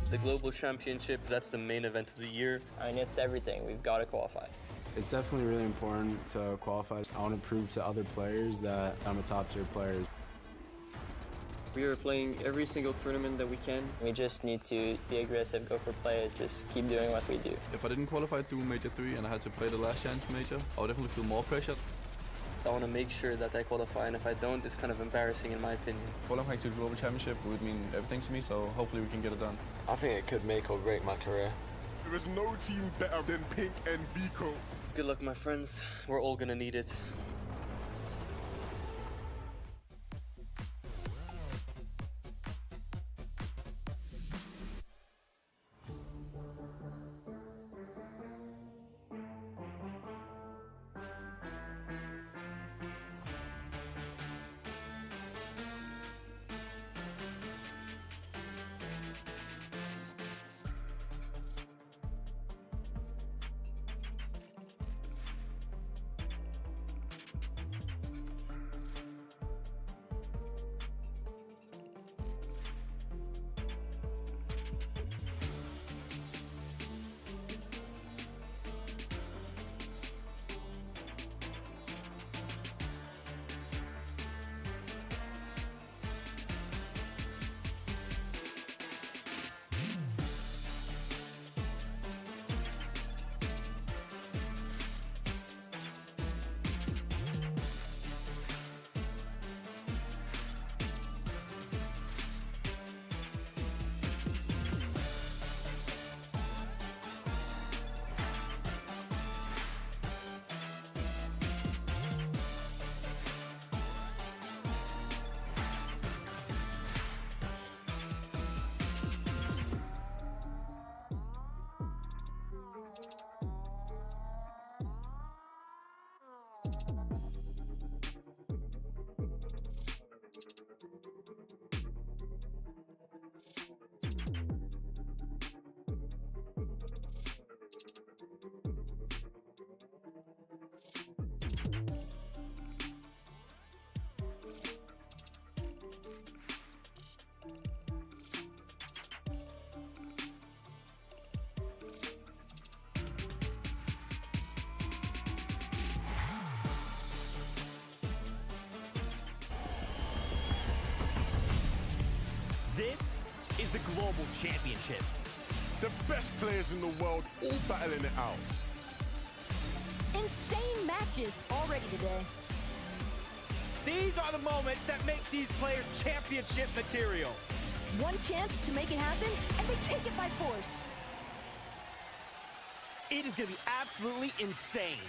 The Global Championship, that's the main event of the year. I mean, it's everything. We've got to qualify. It's definitely really important to qualify. I want to prove to other players that I'm a top-tier player. We are playing every single tournament that we can. We just need to be aggressive, go for plays, just keep doing what we do. If I didn't qualify to Major 3 and I had to play the last chance major, I would definitely feel more pressure. I want to make sure that I qualify, and if I don't, it's kind of embarrassing in my opinion. Qualifying to the Global Championship would mean everything to me, so hopefully we can get it done. I think it could make or break my career. There is no team better than Pink and Vico. Good luck, my friends. We're all gonna need it. This is the Global Championship. The best players in the world all battling it out. Insane matches already today. These are the moments that make these players championship material. One chance to make it happen, and they take it by force. It is going to be absolutely insane.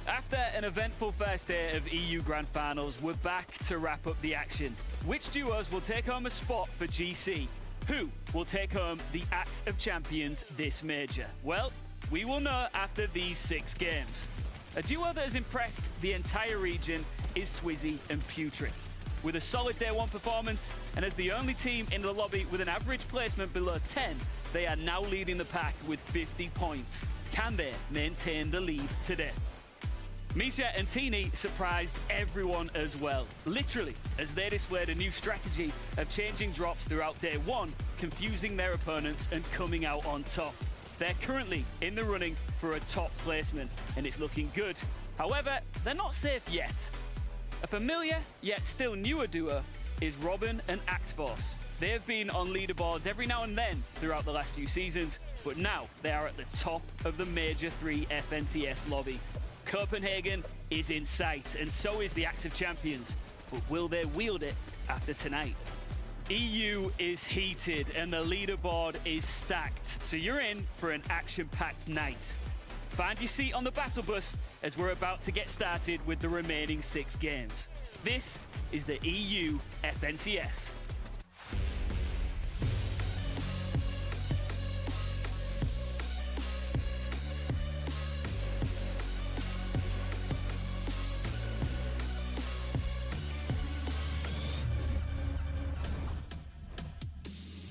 After an eventful first day of EU Grand Finals, we're back to wrap up the action. Which duos will take home a spot for GC? Who will take home the Axe of Champions this major? Well, we will know after these 6 games. A duo that has impressed the entire region is Swizzy and Putrid. With a solid day 1 performance, and as the only team in the lobby with an average placement below 10, they are now leading the pack with 50 points. Can they maintain the lead today? Misha and Tini surprised everyone as well, literally, as they displayed a new strategy of changing drops throughout day one, confusing their opponents and coming out on top. They're currently in the running for a top placement, and it's looking good. However, they're not safe yet. A familiar, yet still newer duo is Robin and Axforce. They have been on leaderboards every now and then throughout the last few seasons, but now they are at the top of the Major 3 FNCS lobby. Copenhagen is in sight, and so is the Axe of Champions. But will they wield it after tonight? EU is heated and the leaderboard is stacked, so you're in for an action-packed night. Find your seat on the battle bus as we're about to get started with the remaining 6 games. This is the EU FNCS.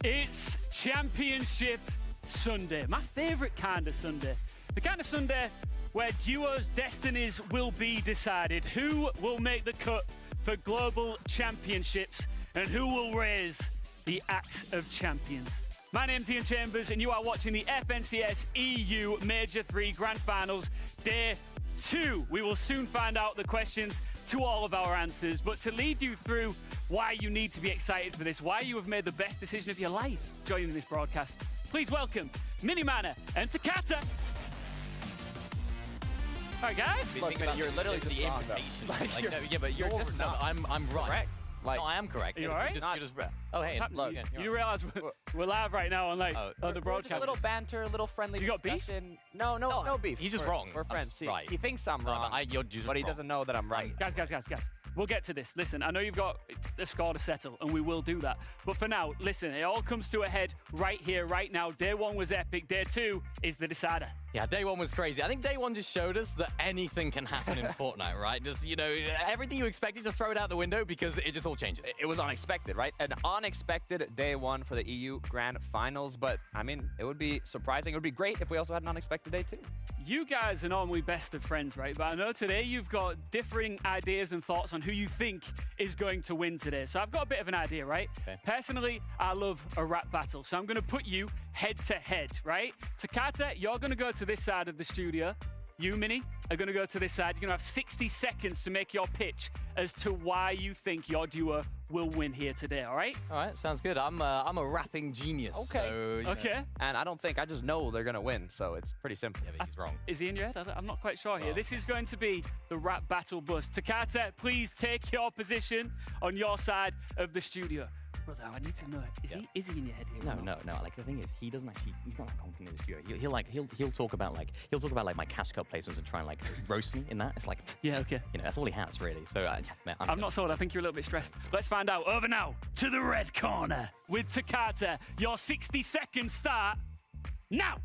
It's Championship Sunday, my favorite kind of Sunday. The kind of Sunday where duos' destinies will be decided. Who will make the cut for global championships and who will raise the Axe of Champions. My name's Ian Chambers and you are watching the FNCS EU Major 3 Grand Finals Day 2. We will soon find out the questions to all of our answers, but to lead you through why you need to be excited for this, why you have made the best decision of your life joining this broadcast, please welcome Minimana and Takata. All right, guys. Look, man, you're literally just wrong, though. No, yeah, but you're no, I'm right. Correct. Like, no, I am correct. Are you all right? You're just, oh, hey, Look, you realize we're live right now on the broadcast. Just a little banter, a little friendly discussion. Beef? No beef. He's just wrong. We're friends. See, right. He thinks I'm wrong, you're just but he wrong. doesn't know that I'm right. Guys. We'll get to this. Listen, I know you've got a score to settle, and we will do that. But for now, listen, it all comes to a head right here, right now. Day 1 was epic. Day 2 is the decider. Yeah, day 1 was crazy. I think day 1 just showed us that anything can happen in Fortnite, right? Just, you know, everything you expected, just throw it out the window because it just all changes. It was unexpected, right? An unexpected day 1 for the EU Grand Finals, but I mean, it would be surprising. It would be great if we also had an unexpected day 2. You guys are normally best of friends, right? But I know today you've got differing ideas and thoughts on who you think is going to win today. So I've got a bit of an idea, right? Okay. Personally, I love a rap battle. So I'm going to put you head to head, right? Takata, you're going to go to this side of the studio. You, Mini, are going to go to this side. You're going to have 60 seconds to make your pitch as to why you think your duo will win here today, all right? All right, sounds good. I'm a rapping genius. Okay. So, Okay. And I just know they're going to win, so it's pretty simple. Yeah, but he's wrong. Is he in your head? I'm not quite sure here. This is going to be the rap battle bus. Takata, please take your position on your side of the studio. Brother, I need to know, is he in your head here? No. Like the thing is, he's not that confident in his studio. He'll talk about my cash cup placements and try and like roast me in that. It's like, Yeah, okay. you know, that's all he has really. So man, I'm not sold. I think you're a little bit stressed. Let's find out. Over now to the red corner with Takata. Your 60 seconds start now.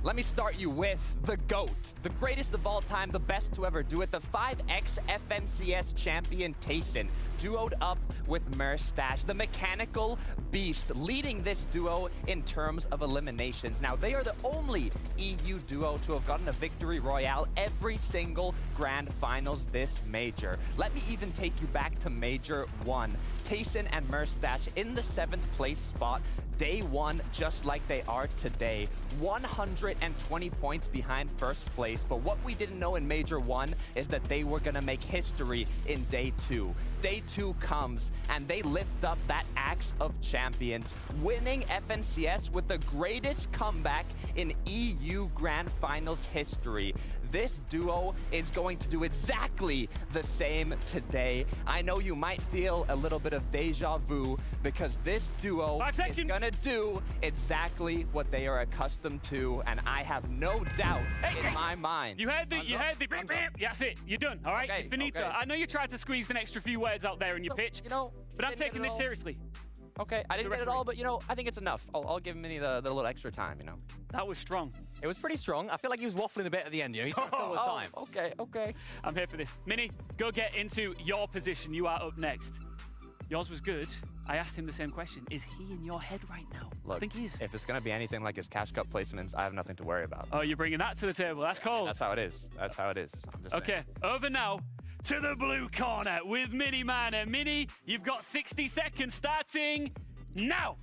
Let me start you with the GOAT, the greatest of all time, the best to ever do it, the 5X FNCS champion Tayson, duoed up with Merstash, the mechanical beast, leading this duo in terms of eliminations. Now, they are the only EU duo to have gotten a victory royale every single grand finals this major. Let me even take you back to Major 1. Tayson and Merstash in the 7th place spot, day 1, just like they are today. 120 points behind first place, but what we didn't know in Major 1 is that they were gonna make history in day 2. Day 2 comes, and they lift up that Axe of Champions, winning FNCS with the greatest comeback in EU Grand Finals history. This duo is going to do exactly the same today. I know you might feel a little bit of deja vu because this duo is gonna do exactly what they are accustomed to, and I have no doubt in my mind. You heard the that's it. You're done. All right, Okay, finito. okay. I know you tried to squeeze an extra few words out there in your pitch, You know, but I'm didn't get taking it this all. seriously. Okay, I didn't get it all, but you know, I think it's enough. I'll give Minnie the little extra time, you know. That was strong. It was pretty strong. I feel like he was waffling a bit at the end. You know, he's trying to fill the time. Okay. I'm here for this. Minnie, go get into your position. You are up next. yours was good. I asked him the same question. Is he in your head right now? Look, I think he is. If it's going to be anything like his Cash Cup placements, I have nothing to worry about. Oh, you're bringing that to the table. That's cold. That's how it is. That's how it is. I'm just Okay, saying. over now to the blue corner with Mini Man. And Mini, you've got 60 seconds starting now.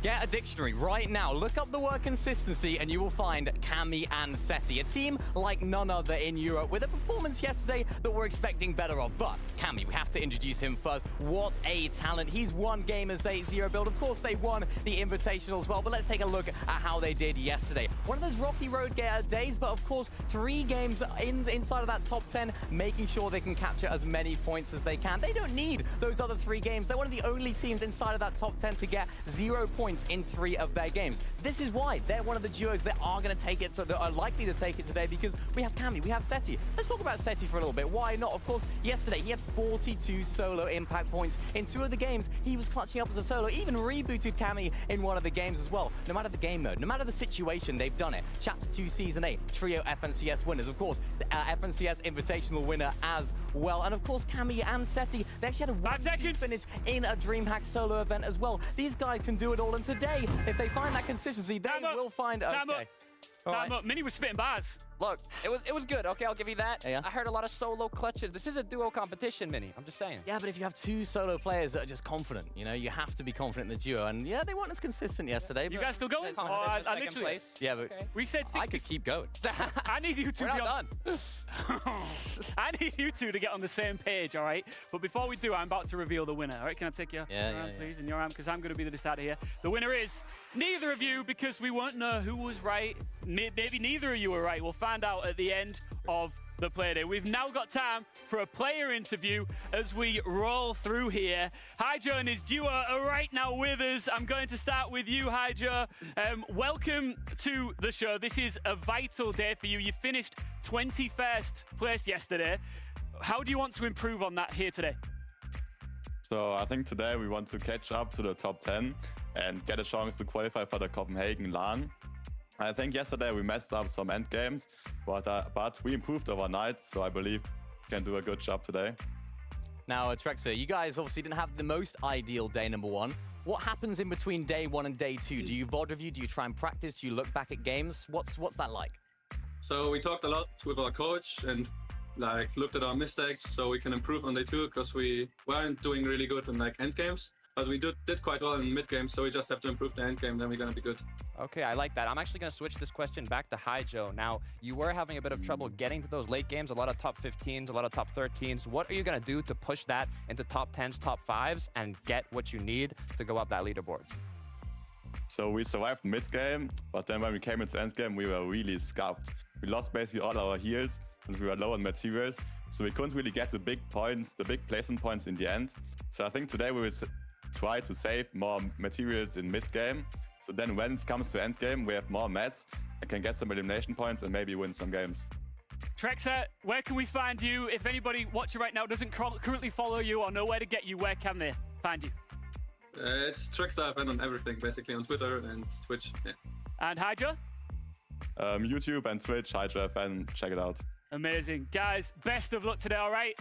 Get a dictionary right now. Look up the word consistency and you will find Cami and Seti, a team like none other in Europe with a performance yesterday that we're expecting better of. But Cami, we have to introduce him first. What a talent. He's won Gamers 8-0 build. Of course, they won the Invitational as well, but let's take a look at how they did yesterday. One of those rocky road days, but of course, 3 games inside of that top 10, making sure they can capture as many points as they can. They don't need those other 3 games. They're one of the only teams inside of that top 10 to get 0 points in 3 of their games. This is why they're one of the duos that are going to take it, that are likely to take it today, because we have Cami, we have Seti. Let's talk about Seti for a little bit. Why not? Of course, yesterday he had 42 solo impact points. In 2 of the games, he was clutching up as a solo, even rebooted Cami in one of the games as well. No matter the game mode, no matter the situation, they've done it. Chapter 2 Season 8, trio FNCS winners. Of course, the FNCS Invitational winner as well. And of course, Cami and Seti, they actually had a 5 seconds finish in a DreamHack solo event as well. These guys can do it all, and today, if they find that consistency, they will find... Okay. Time up. Mini was spitting bars. Look, it was good. Okay, I'll give you that. Yeah. I heard a lot of solo clutches. This is a duo competition, Mini. I'm just saying. Yeah, but if you have 2 solo players that are just confident, you know, you have to be confident in the duo. And yeah, they weren't as consistent yesterday. You guys still going? Oh, I literally... place. Yeah, but We said 60. I could keep going. I need you two We're to be not on... I need you two to get on the same page, all right? But before we do, I'm about to reveal the winner. All right, can I take your arm, please, in your arm? Because I'm going to be the decider here. The winner is neither of you, because we won't know who was right. Maybe neither of you were right. We'll find out at the end of the play day. We've now got time for a player interview as we roll through here. Hydra and his duo are right now with us. I'm going to start with you, Hydra. Welcome to the show. This is a vital day for you. You finished 21st place yesterday. How do you want to improve on that here today? So I think today we want to catch up to the top 10 and get a chance to qualify for the Copenhagen LAN. I think yesterday we messed up some end games, but we improved overnight, so I believe we can do a good job today. Now, Trexer, you guys obviously didn't have the most ideal day number 1. What happens in between day 1 and day 2? Do you VOD review? Do you try and practice? Do you look back at games? What's that like? So we talked a lot with our coach and looked at our mistakes so we can improve on day 2, because we weren't doing really good in end games. But we did quite well in mid game, so we just have to improve the end game, then we're going to be good. Okay, I like that. I'm actually going to switch this question back to Hydro. Now, you were having a bit of trouble getting to those late games, a lot of top 15s, a lot of top 13s. What are you going to do to push that into top 10s, top 5s, and get what you need to go up that leaderboard? So we survived mid game, but then when we came into end game, we were really scuffed. We lost basically all our heals, and we were low on materials, so we couldn't really get the big points, the big placement points in the end. So I think today we will try to save more materials in mid game, so then when it comes to end game, we have more mats and can get some elimination points and maybe win some games. Trexer, where can we find you? If anybody watching right now doesn't currently follow you or know where to get you, where can they find you? It's TrexerFN on everything, basically, on Twitter and Twitch. Yeah. And Hydra? YouTube and Twitch, HydroFN, check it out. Amazing. Guys, best of luck today, all right?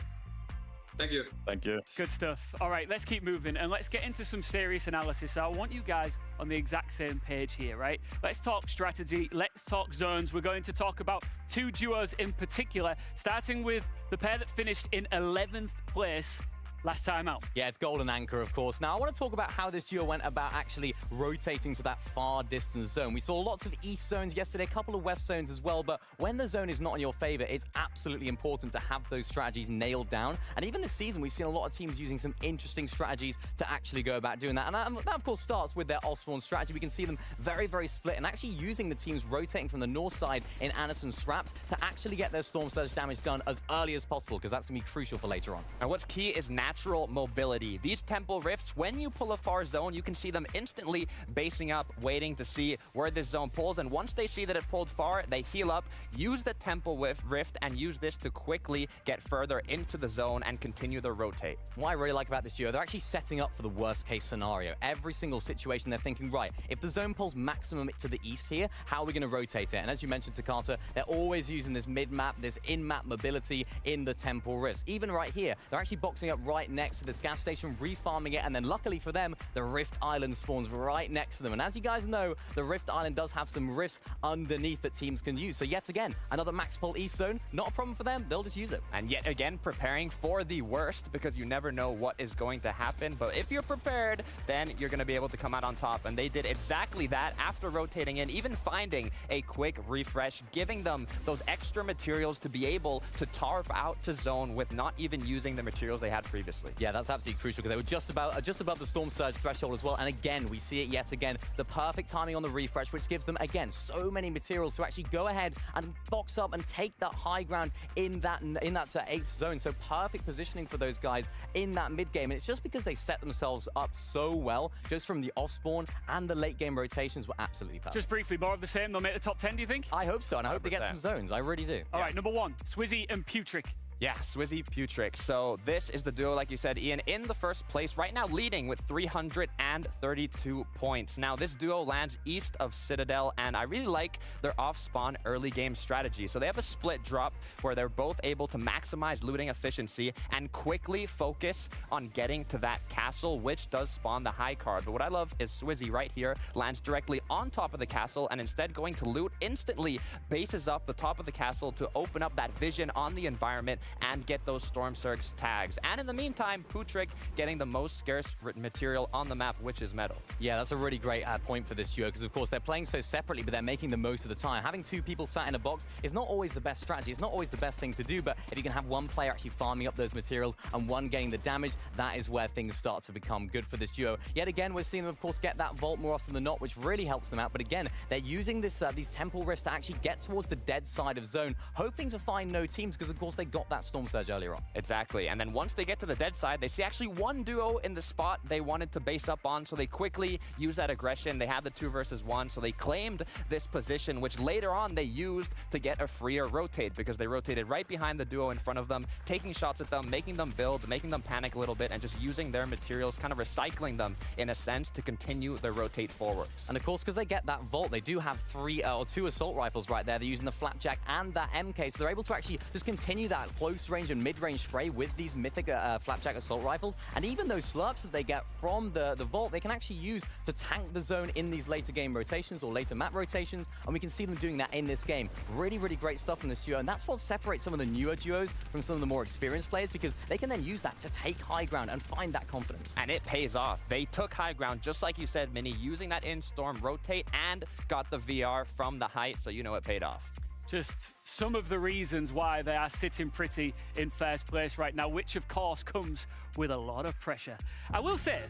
Thank you. Thank you. Good stuff. All right, let's keep moving and let's get into some serious analysis. So I want you guys on the exact same page here, right? Let's talk strategy. Let's talk zones. We're going to talk about 2 duos in particular, starting with the pair that finished in 11th place last time out. Yeah, it's Golden Anchor, of course. Now, I want to talk about how this duo went about actually rotating to that far distance zone. We saw lots of east zones yesterday, a couple of west zones as well, but when the zone is not in your favor, it's absolutely important to have those strategies nailed down. And even this season, we've seen a lot of teams using some interesting strategies to actually go about doing that. And that, of course, starts with their off-spawn strategy. We can see them very, very split and actually using the teams rotating from the north side in Anderson Strap to actually get their Storm Surge damage done as early as possible, because that's going to be crucial for later on. And what's key is natural mobility. These temple rifts, when you pull a far zone, you can see them instantly basing up, waiting to see where this zone pulls. And once they see that it pulled far, they heal up, use the temple rift, and use this to quickly get further into the zone and continue their rotate. What I really like about this duo, they're actually setting up for the worst case scenario. Every single situation, they're thinking, right, if the zone pulls maximum to the east here, how are we going to rotate it? And as you mentioned, Takata, they're always using this mid-map, this in-map mobility in the temple rifts. Even right here, they're actually boxing up right right next to this gas station, refarming it, and then luckily for them, the Rift Island spawns right next to them. And as you guys know, the Rift Island does have some rifts underneath that teams can use. So yet again, another max pull East zone, not a problem for them, they'll just use it. And yet again, preparing for the worst, because you never know what is going to happen. But if you're prepared, then you're going to be able to come out on top. And they did exactly that after rotating in, even finding a quick refresh, giving them those extra materials to be able to tarp out to zone with not even using the materials they had previously. Yeah, that's absolutely crucial because they were just above the Storm Surge threshold as well. And again, we see it yet again, the perfect timing on the refresh, which gives them, again, so many materials to actually go ahead and box up and take that high ground in that 8th zone. So perfect positioning for those guys in that mid game. And it's just because they set themselves up so well, just from the off spawn and the late game rotations were absolutely perfect. Just briefly, more of the same, they'll make the top 10, do you think? I hope so, and I hope they get some zones. I really do. All right, number 1, Swizzy and Putrick. Yeah, Swizzy Putrick. So this is the duo, like you said, Ian, in the first place, right now leading with 332 points. Now, this duo lands east of Citadel, and I really like their off-spawn early game strategy. So they have a split drop where they're both able to maximize looting efficiency and quickly focus on getting to that castle, which does spawn the high card. But what I love is Swizzy right here lands directly on top of the castle, and instead going to loot, instantly bases up the top of the castle to open up that vision on the environment and get those Storm Surge tags. And in the meantime, Putrick getting the most scarce material on the map, which is metal. Yeah, that's a really great point for this duo, because of course they're playing so separately, but they're making the most of the time. Having two people sat in a box is not always the best strategy. It's not always the best thing to do, but if you can have one player actually farming up those materials and one getting the damage, that is where things start to become good for this duo. Yet again, we're seeing them, of course, get that vault more often than not, which really helps them out. But again, they're using this these temple rifts to actually get towards the dead side of zone, hoping to find no teams, because of course they got that Storm Surge earlier on. Exactly. And then once they get to the dead side, they see actually one duo in the spot they wanted to base up on, so they quickly use that aggression. They had the 2 versus 1, so they claimed this position, which later on they used to get a freer rotate, because they rotated right behind the duo in front of them, taking shots at them, making them build, making them panic a little bit, and just using their materials, kind of recycling them in a sense to continue their rotate forwards. And of course, because they get that vault, they do have 2 assault rifles right there. They're using the Flapjack and that MK, so they're able to actually just continue that close range and mid-range spray with these mythic Flapjack assault rifles. And even those slurps that they get from the vault, they can actually use to tank the zone in these later game rotations or later map rotations. And we can see them doing that in this game. Really, really great stuff from this duo. And that's what separates some of the newer duos from some of the more experienced players, because they can then use that to take high ground and find that confidence. And it pays off. They took high ground, just like you said, Mini, using that in-storm rotate and got the VR from the height, so you know it paid off. Just some of the reasons why they are sitting pretty in first place right now, which of course comes with a lot of pressure. I will say,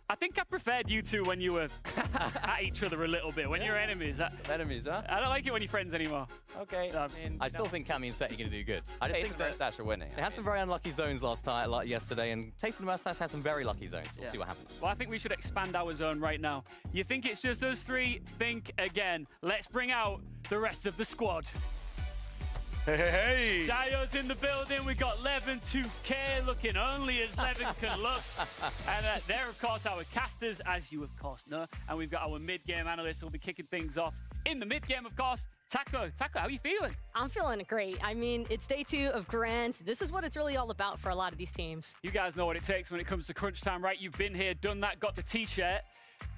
I think I preferred you two when you were at each other a little bit, when you're enemies. Enemies, huh? I don't like it when you're friends anymore. Okay. I still think Cammy and Seti are going to do good. I just think that Mustache are winning. They had some very unlucky zones yesterday, and Tasting the Mustache had some very lucky zones. We'll see what happens. Well, I think we should expand our zone right now. You think it's just us three? Think again. Let's bring out the rest of the squad. Hey! Shayo's in the building. We got Levin 2K looking only as Levin can look. And they're, of course, our casters, as you, of course, know. And we've got our mid-game analyst who will be kicking things off in the mid-game, of course. Taco, how are you feeling? I'm feeling great. I mean, it's day 2 of Grands. This is what it's really all about for a lot of these teams. You guys know what it takes when it comes to crunch time, right? You've been here, done that, got the T-shirt.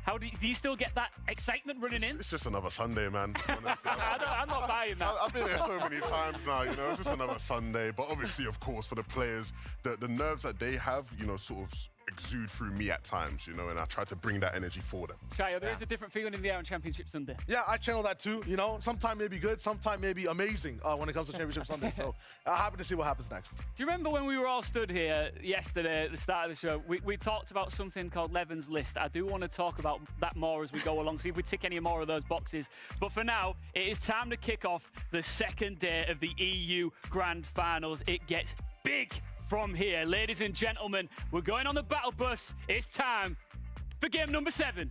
How do you still get that excitement running in? It's just another Sunday, man. Honestly, I'm not buying that. I've been here so many times now, you know, it's just another Sunday. But obviously, of course, for the players, the nerves that they have, you know, sort of exude through me at times, you know, and I try to bring that energy for them. Shayo, there is a different feeling in the air on Championship Sunday. Yeah, I channel that too, you know. Sometime may be good, sometime may be amazing when it comes to Championship Sunday. So I'm happy to see what happens next. Do you remember when we were all stood here yesterday at the start of the show? We talked about something called Levin's List. I do want to talk about that more as we go along, see if we tick any more of those boxes. But for now, it is time to kick off the second day of the EU Grand Finals. It gets big from here. Ladies and gentlemen, we're going on the battle bus. It's time for game number 7.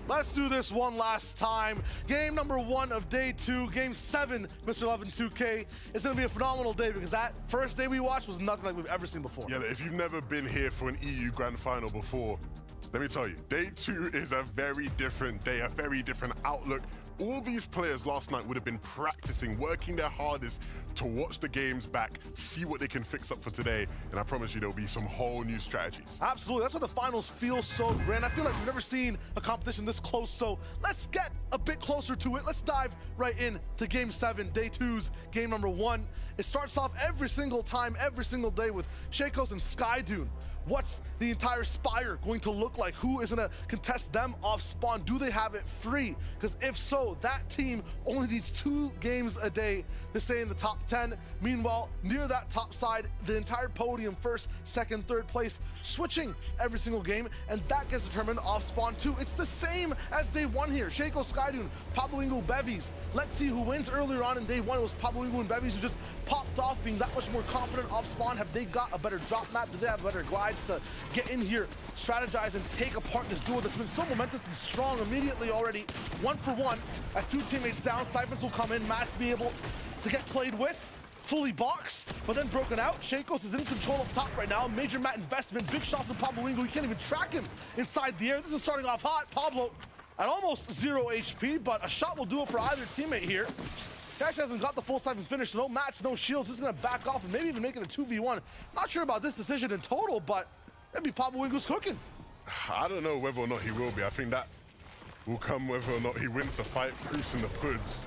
Let's do this one last time. Game number 1 of day 2, game 7, Mr. Levin 2K. It's gonna be a phenomenal day because that first day we watched was nothing like we've ever seen before. Yeah, if you've never been here for an EU Grand Final before, let me tell you, day 2 is a very different day, a very different outlook. all these players last night would have been practicing, working their hardest to watch the games back, see what they can fix up for today, and I promise you there'll be some whole new strategies. Absolutely, that's why the finals feel so grand. I feel like we've never seen a competition this close, so let's get a bit closer to it. Let's dive right in to Game 7, Day 2's game number 1. It starts off every single time, every single day with Shakos and Skydune. What's the entire Spire going to look like? Who is going to contest them off spawn? Do they have it free? Because if so, that team only needs 2 games a day to stay in the top 10. Meanwhile, near that top side, the entire podium, first, second, third place, switching every single game, and that gets determined off spawn too. It's the same as Day 1 here. Shaco, Skydune, Pablo Ingo, Bevies. Let's see who wins. Earlier on in Day 1, it was Pablo Ingo and Bevies who just popped off, being that much more confident off spawn. Have they got a better drop map? Do they have better glides to get in here, strategize, and take apart this duo that's been so momentous and strong immediately already? 1 for 1 as 2 teammates down. Siphons will come in. Matt's be able to get played with. Fully boxed, but then broken out. Shakos is in control up top right now. Major Matt investment. Big shots from Pablo Ingo. You can't even track him inside the air. This is starting off hot. Pablo at almost 0 HP, but a shot will do it for either teammate here. He actually hasn't got the full siphon finish. No mats, no shields. He's going to back off and maybe even make it a 2v1. Not sure about this decision in total, but maybe Pablo Ingo's cooking. I don't know whether or not he will be. I think that will come whether or not he wins the fight, proofs in the puds.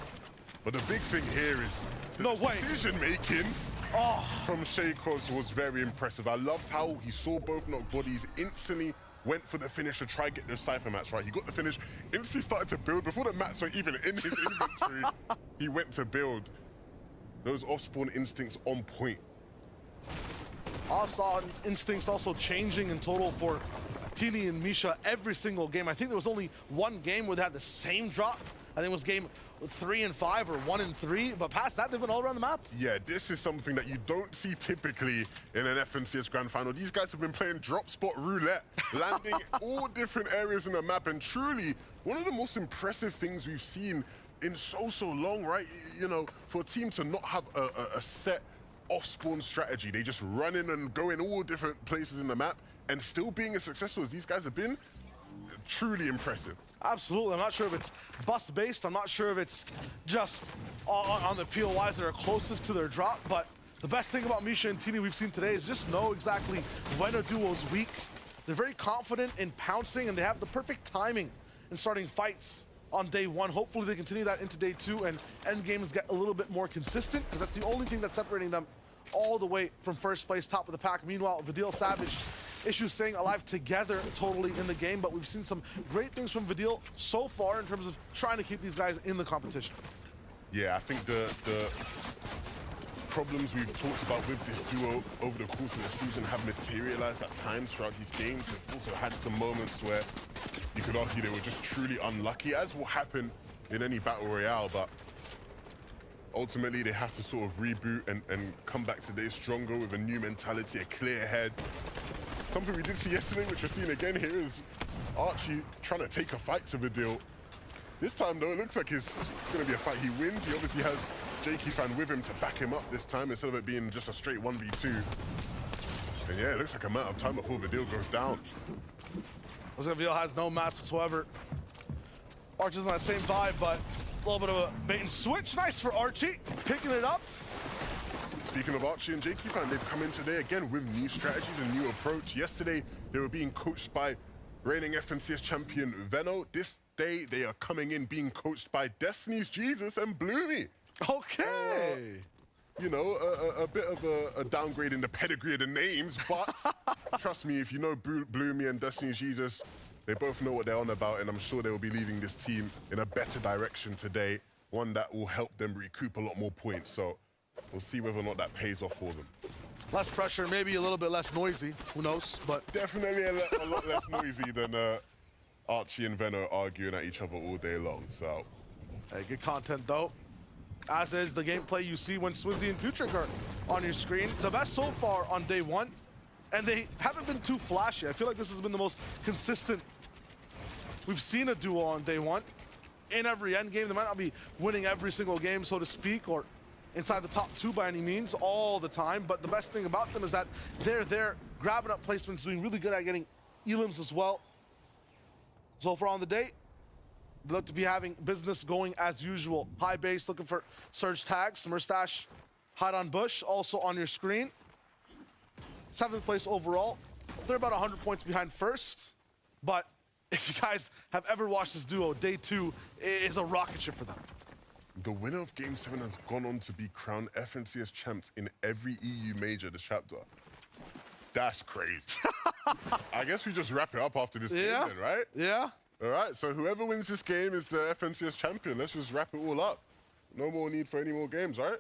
But the big thing here is the decision-making from Shakos was very impressive. I loved how he saw both knock bodies, instantly went for the finish to try and get those cypher mats right. He got the finish, instantly started to build. Before the mats were even in his inventory, he went to build. Those off-spawn instincts on point. Off-spawn instincts also changing in total for Tini and Misha every single game. I think there was only one game where they had the same drop. I think it was game 3 and 5 or 1 and 3, but past that, they've been all around the map. Yeah, this is something that you don't see typically in an FNCS Grand Final. These guys have been playing drop spot roulette, landing all different areas in the map, and truly, one of the most impressive things we've seen in so long, right? You know, for a team to not have a set off-spawn strategy, they just run in and go in all different places in the map, and still being as successful as these guys have been, truly impressive. Absolutely. I'm not sure if it's bus-based. I'm not sure if it's just on the POIs that are closest to their drop, but the best thing about Misha and Tini we've seen today is just know exactly when a duo's weak. They're very confident in pouncing, and they have the perfect timing in starting fights on Day 1. Hopefully they continue that into Day 2, and end games get a little bit more consistent, because that's the only thing that's separating them all the way from first place, top of the pack. Meanwhile, Vidil, Savage, Issue staying alive together totally in the game, but we've seen some great things from Vidil so far in terms of trying to keep these guys in the competition. Yeah, I think the problems we've talked about with this duo over the course of the season have materialized at times throughout these games. They've also had some moments where you could argue they were just truly unlucky, as will happen in any battle royale, but ultimately they have to sort of reboot and come back today stronger with a new mentality, a clear head. Something we did see yesterday, which we're seeing again here, is Archie trying to take a fight to Vidil. This time, though, it looks like it's going to be a fight he wins. He obviously has Jakey fan with him to back him up this time, instead of it being just a straight 1v2. And yeah, it looks like a matter of time before Vidil goes down. Vidil has no mats whatsoever. Archie's on that same vibe, but a little bit of a bait and switch. Nice for Archie, picking it up. Speaking of Archie and Jakey fan, they've come in today again with new strategies and new approach. Yesterday, they were being coached by reigning FNCS champion Veno. This day, they are coming in being coached by Destiny's Jesus and Bloomy. Okay. You know, a bit of a downgrade in the pedigree of the names, but trust me, if you know Bloomy and Destiny's Jesus, they both know what they're on about, and I'm sure they will be leaving this team in a better direction today, one that will help them recoup a lot more points. So we'll see whether or not that pays off for them. Less pressure, maybe a little bit less noisy. Who knows? But definitely a lot less noisy than Archie and Veno arguing at each other all day long. So, hey, good content though. As is the gameplay you see when Swizzy and Putrick are on your screen. The best so far on Day 1, and they haven't been too flashy. I feel like this has been the most consistent we've seen a duo on Day 1. In every end game, they might not be winning every single game, so to speak, or inside the top 2 by any means all the time, but the best thing about them is that they're there grabbing up placements, doing really good at getting elims as well. So far on the day, They look to be having business going as usual. High base looking for surge tags. Merstash hide on bush, also on your screen. 7th place overall. They're about 100 points behind first. But if you guys have ever watched this duo, day 2 is a rocket ship for them. The winner of Game 7 has gone on to be crowned FNCS champs in every EU major this chapter. That's crazy. I guess we just wrap it up after this game then, right? Yeah. All right, so whoever wins this game is the FNCS champion. Let's just wrap it all up. No more need for any more games, right?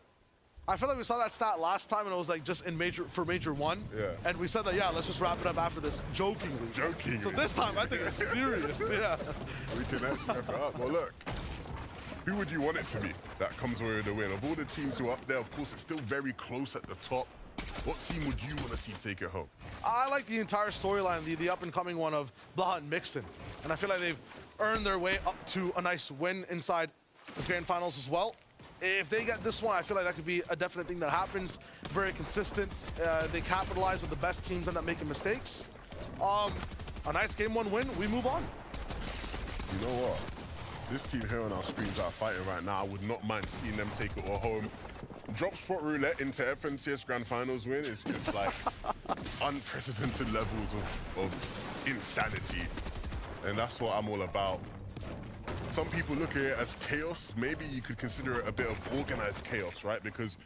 I feel like we saw that stat last time, and it was like just in major 1. Yeah. And we said that, yeah, let's just wrap it up after this, jokingly. Jokingly. So this time, I think it's serious. Yeah. We can actually wrap it up. Well, look, who would you want it to be that comes away with the win? Of all the teams who are up there, of course, it's still very close at the top. What team would you want to see take it home? I like the entire storyline, the up-and-coming one of Blaha and Mixon. And I feel like they've earned their way up to a nice win inside the grand finals as well. If they get this one, I feel like that could be a definite thing that happens. Very consistent. They capitalize with the best teams end up making mistakes. A nice game 1 win, we move on. You know what? This team here on our screens that are fighting right now, I would not mind seeing them take it all home. Drop spot roulette into FNCS Grand Finals win is just like unprecedented levels of insanity. And that's what I'm all about. Some people look at it as chaos. Maybe you could consider it a bit of organized chaos, right? Because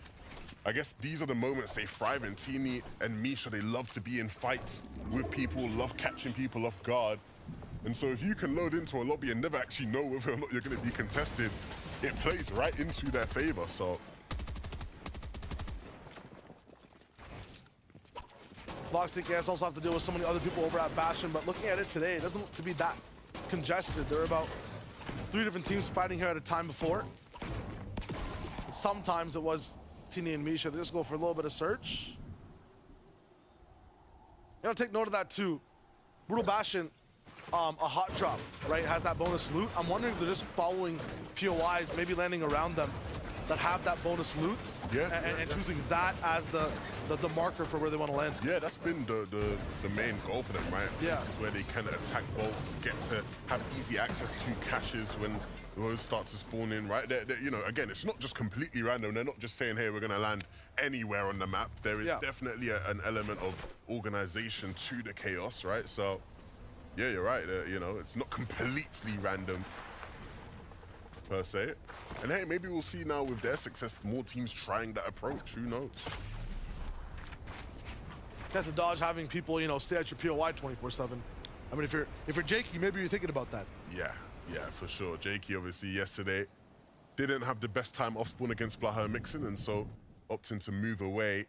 I guess these are the moments they thrive in. Teeny and Misha, they love to be in fights with people, love catching people off guard. And so if you can load into a lobby and never actually know whether or not you're going to be contested, it plays right into their favor. So Lockstick AS also have to deal with so many other people over at Bastion, but looking at it today, it doesn't look to be that congested. There are about 3 different teams fighting here at a time before. Sometimes it was Tini and Misha. They just go for a little bit of search. You gotta take note of that too. Brutal Bastion, a hot drop, right, has that bonus loot. I'm wondering if they're just following POIs, maybe landing around them that have that bonus loot, and choosing that as the marker for where they want to land. Yeah, that's been the main goal for them, right? Yeah. It's where they can attack vaults, get to have easy access to caches when those start to spawn in, right? They're, you know, again, it's not just completely random. They're not just saying, hey, we're going to land anywhere on the map. There is definitely an element of organization to the chaos, right? So, yeah, you're right. You know, it's not completely random per se. And hey, maybe we'll see now with their success, more teams trying that approach. Who knows? That's a dodge having people, you know, stay at your POI 24/7. I mean, if you're Jakey, maybe you're thinking about that. Yeah, for sure. Jakey obviously yesterday didn't have the best time off spawn against Blaha and Mixon, and so opting to move away.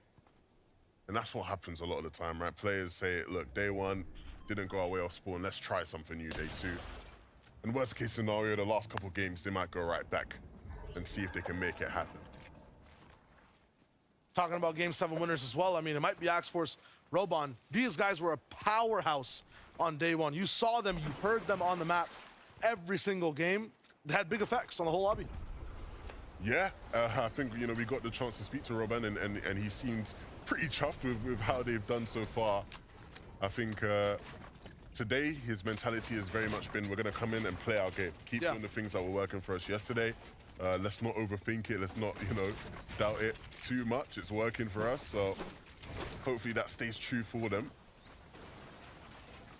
And that's what happens a lot of the time, right? Players say, look, day 1 didn't go our way off spawn. Let's try something new day 2. And worst case scenario, the last couple games, they might go right back and see if they can make it happen. Talking about Game 7 winners as well, I mean, it might be Axforce, Robon. These guys were a powerhouse on day 1. You saw them, you heard them on the map every single game. They had big effects on the whole lobby. Yeah, I think, you know, we got the chance to speak to Robin, and he seemed pretty chuffed with how they've done so far. I think today his mentality has very much been, we're going to come in and play our game. Keep doing the things that were working for us yesterday. Let's not overthink it. Let's not, you know, doubt it too much. It's working for us, so hopefully that stays true for them.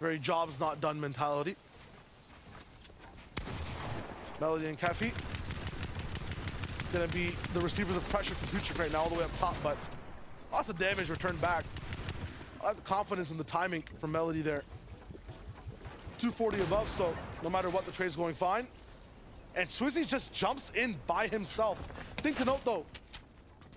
Very jobs not done mentality. Melody and Kefi gonna be the receivers of pressure for Future right now all the way up top, but lots of damage returned back. I have the confidence in the timing from Melody there. 240 above, so no matter what, the trade's going fine. And Swizzy just jumps in by himself. Thing to note though,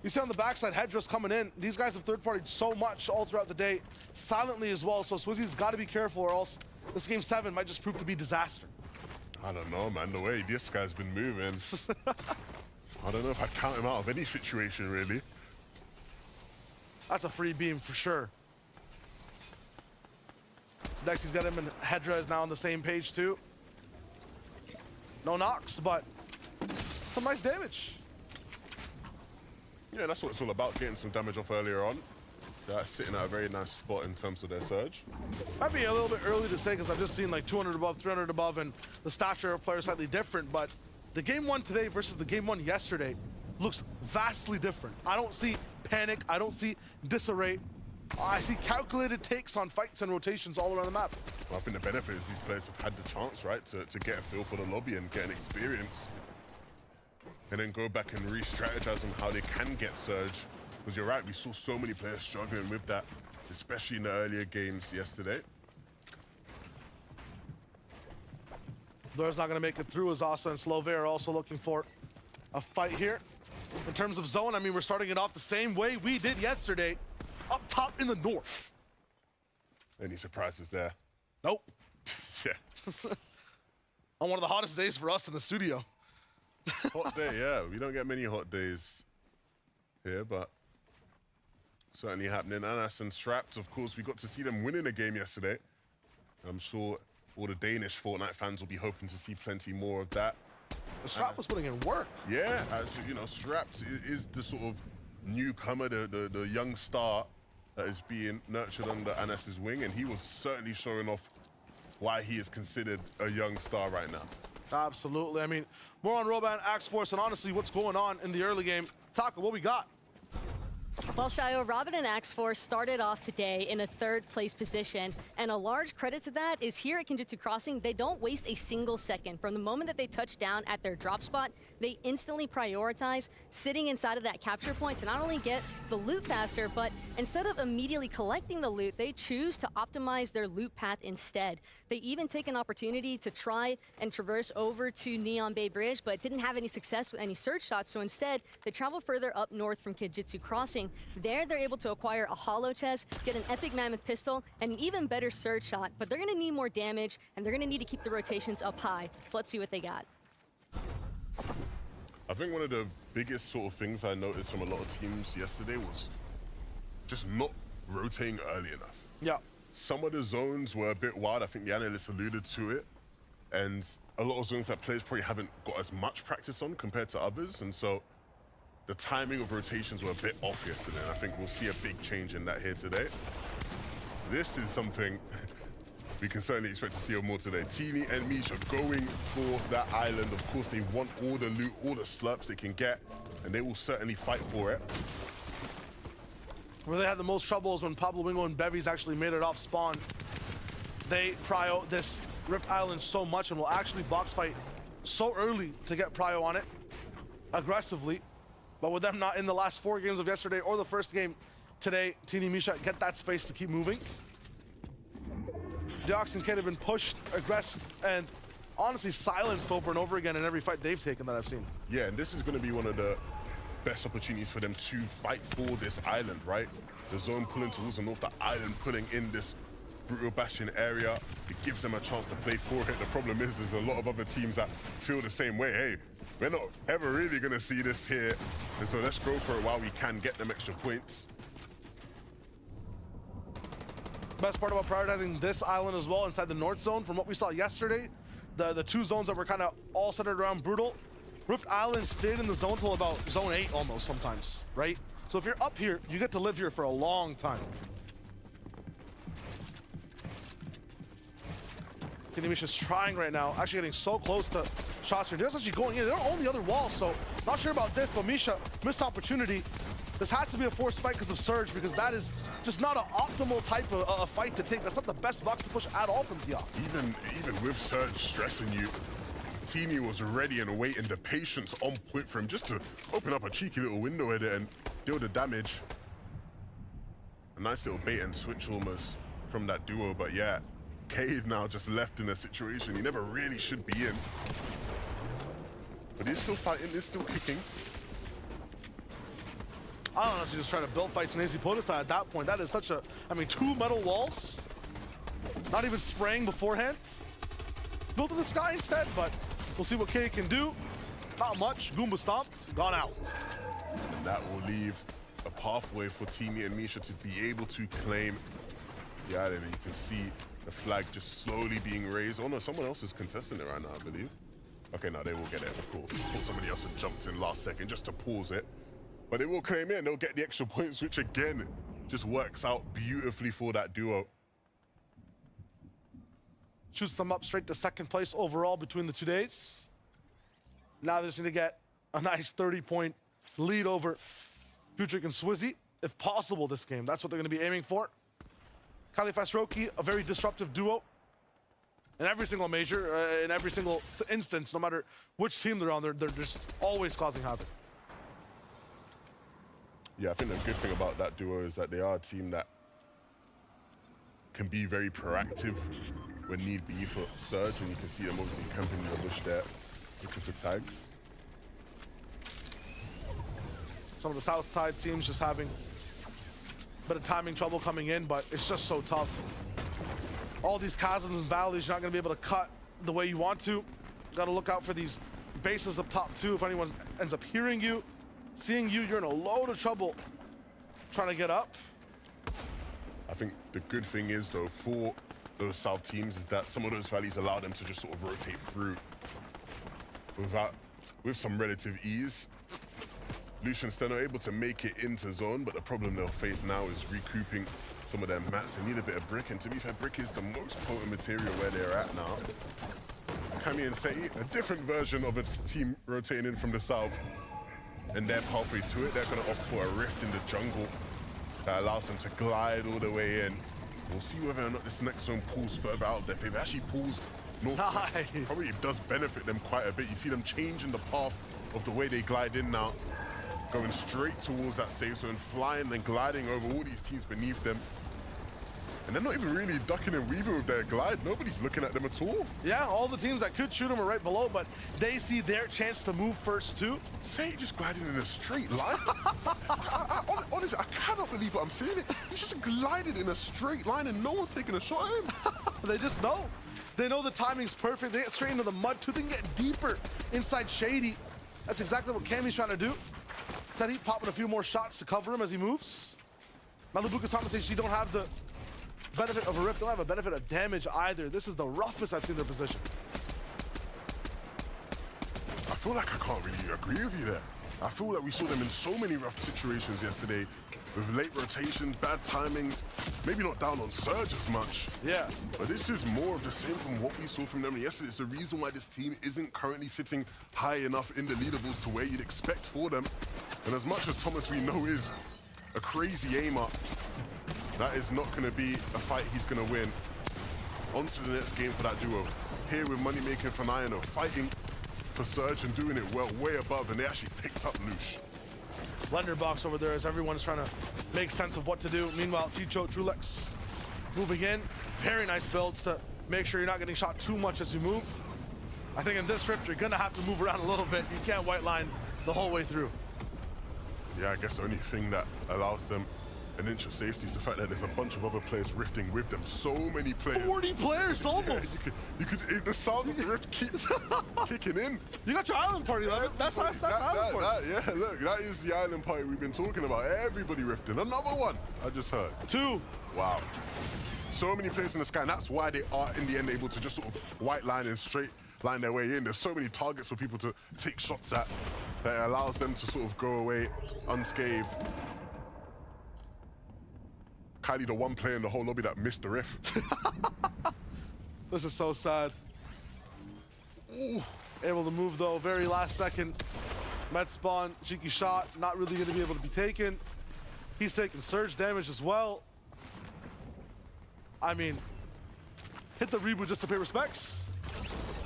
you see on the backside, Hedras coming in. These guys have third-partied so much all throughout the day, silently as well, so Swizzy's got to be careful or else this Game 7 might just prove to be disaster. I don't know, man. The way this guy's been moving, I don't know if I'd count him out of any situation, really. That's a free beam for sure. Next, he's got him, and Hedra is now on the same page too. No knocks, but some nice damage. Yeah, that's what it's all about, getting some damage off earlier on. They're sitting at a very nice spot in terms of their surge. Might be a little bit early to say because I've just seen like 200 above, 300 above, and the stature of players slightly different. But the game one today versus the game one yesterday looks vastly different. I don't see panic. I don't see disarray. I see calculated takes on fights and rotations all around the map. Well, I think the benefit is these players have had the chance, right, to get a feel for the lobby and get an experience. And then go back and re-strategize on how they can get surge. Because you're right, we saw so many players struggling with that, especially in the earlier games yesterday. Blur's not going to make it through as Asa and Slove are also looking for a fight here. In terms of zone, I mean, we're starting it off the same way we did yesterday, up top in the north. Any surprises there? Nope. Yeah. On one of the hottest days for us in the studio. Hot day, yeah. We don't get many hot days here, but certainly happening. Anas and Strapped, of course, we got to see them winning a game yesterday. I'm sure all the Danish Fortnite fans will be hoping to see plenty more of that. Strapped was putting in work. Yeah, you know, Strapped is the sort of newcomer, the young star that is being nurtured under Anas's wing, and he was certainly showing off why he is considered a young star right now. Absolutely. I mean, more on Roban, Axe Force, and honestly, what's going on in the early game. Taka, what we got? Well, Shayo, Robin and Axe Force started off today in a third place position, and a large credit to that is here at Kenjutsu Crossing, they don't waste a single second. From the moment that they touch down at their drop spot, they instantly prioritize sitting inside of that capture point to not only get the loot faster, but instead of immediately collecting the loot, they choose to optimize their loot path instead. They even take an opportunity to try and traverse over to Neon Bay Bridge, but didn't have any success with any surge shots, so instead, they travel further up north from Kenjutsu Crossing. There, they're able to acquire a hollow chest, get an epic mammoth pistol, and an even better surge shot, but they're gonna need more damage, and they're gonna need to keep the rotations up high. So let's see what they got. I think one of the biggest sort of things I noticed from a lot of teams yesterday was just not rotating early enough. Yeah. Some of the zones were a bit wild. I think the analysts alluded to it. And a lot of zones that players probably haven't got as much practice on compared to others. And so the timing of rotations were a bit off yesterday, and I think we'll see a big change in that here today. This is something we can certainly expect to see more today. Teeny and Misha going for that island. Of course, they want all the loot, all the slurps they can get, and they will certainly fight for it. Where they had the most trouble is when Pablo Wingo and Bevies actually made it off spawn. They prio this Rift Island so much and will actually box fight so early to get prio on it aggressively. But with them not in the last 4 games of yesterday or the first game today, Teeny Misha get that space to keep moving. Deox and Kid have been pushed, aggressed, and honestly silenced over and over again in every fight they've taken that I've seen. Yeah, and this is going to be one of the best opportunities for them to fight for this island, right? The zone pulling towards the north, the island pulling in this brutal bastion area. It gives them a chance to play for it. The problem is there's a lot of other teams that feel the same way. Hey, we're not ever really going to see this here. And so let's go for it while we can get them extra points. Best part about prioritizing this island as well inside the north zone, from what we saw yesterday, the 2 zones that were kind of all centered around Brutal, Rift Island stayed in the zone till about zone 8 almost sometimes, right? So if you're up here, you get to live here for a long time. Teeny Misha's trying right now, actually getting so close to shots here. They're actually going in. They're on the other wall, so not sure about this, but Misha, missed opportunity. This has to be a forced fight because of Surge, because that is just not an optimal type of fight to take. That's not the best box to push at all from Deox. Even with Surge stressing you, Teeny was ready and waiting, the patience on point for him just to open up a cheeky little window at it and deal the damage. A nice little bait and switch almost from that duo, but yeah, Cade now just left in a situation he never really should be in. But he's still fighting, he's still kicking. I don't know, she just trying to build fights in AC Podesai at that point. That is such a, I mean, 2 metal walls, not even spraying beforehand. Built in the sky instead, but we'll see what Cade can do. Not much, Goomba stomped, gone out. And that will leave a pathway for Teeny and Misha to be able to claim the island. And you can see the flag just slowly being raised. Oh no, someone else is contesting it right now, I believe. Okay, no, they will get it, of course. I thought somebody else had jumped in last second just to pause it. But they will claim it and they'll get the extra points, which again, just works out beautifully for that duo. Shoots them up straight to second place overall between the 2 days. Now they just need to get a nice 30-point lead over Futric and Swizzy, if possible, this game. That's what they're going to be aiming for. Kali Fasroki, a very disruptive duo in every single major, in every single instance, no matter which team they're on, they're just always causing havoc. Yeah, I think the good thing about that duo is that they are a team that can be very proactive when need be for Surge, and you can see them obviously camping in the bush there, looking for tags. Some of the South Tide teams just having a bit of timing trouble coming in, but it's just so tough. All these chasms and valleys, you're not going to be able to cut the way you want to. Got to look out for these bases up top too. If anyone ends up hearing you, seeing you, you're in a load of trouble trying to get up. I think the good thing is, though, for those South teams is that some of those valleys allow them to just sort of rotate through with some relative ease. Lucian's still not able to make it into zone, but the problem they'll face now is recouping some of their mats. They need a bit of brick, and to be fair, brick is the most potent material where they're at now. Kami and Seti, a different version of a team rotating in from the south, and their pathway to it, they're going to opt for a rift in the jungle that allows them to glide all the way in. We'll see whether or not this next zone pulls further out of their favor. It actually pulls north. Nice. Probably does benefit them quite a bit. You see them changing the path of the way they glide in now, going straight towards that safe zone, flying and gliding over all these teams beneath them. And they're not even really ducking and weaving with their glide. Nobody's looking at them at all. Yeah, all the teams that could shoot them are right below, but they see their chance to move first too. Say just gliding in a straight line. Honestly, I cannot believe what I'm seeing. He's just glided in a straight line and no one's taking a shot at him. They just know. They know the timing's perfect. They get straight into the mud too. They can get deeper inside Shady. That's exactly what Kami's trying to do. Seti popping a few more shots to cover him as he moves. Malibuka Thomas says she don't have the benefit of a rift, don't have a benefit of damage either. This is the roughest I've seen their position. I feel like I can't really agree with you there. I feel like we saw them in so many rough situations yesterday with late rotations, bad timings, maybe not down on Surge as much. Yeah. But this is more of the same from what we saw from them yesterday. It's the reason why this team isn't currently sitting high enough in the leaderboards to where you'd expect for them. And as much as Thomas we know is a crazy aimer, that is not going to be a fight he's going to win. On to the next game for that duo. Here with money making for Nayano, fighting for Surge and doing it well, way above, and they actually picked up Lush. Blender box over there as everyone's trying to make sense of what to do. Meanwhile, Chicho, Trulex moving in. Very nice builds to make sure you're not getting shot too much as you move. I think in this rift, you're going to have to move around a little bit. You can't white line the whole way through. Yeah, I guess the only thing that allows them an inch of safety is the fact that there's a bunch of other players rifting with them. So many players. 40 players almost. You could the sound of the rift keeps kicking in. You got your island party, Levin. That's island party. Yeah, look, that is the island party we've been talking about. Everybody rifting. Another one, I just heard. 2. Wow. So many players in the sky, and that's why they are, in the end, able to just sort of white line and straight line their way in. There's so many targets for people to take shots at that allows them to sort of go away unscathed. Kylie, the one player in the whole lobby that missed the rift. This is so sad. Ooh. Able to move though, very last second. Met spawn, cheeky shot, not really gonna be able to be taken. He's taking surge damage as well. I mean, hit the reboot just to pay respects?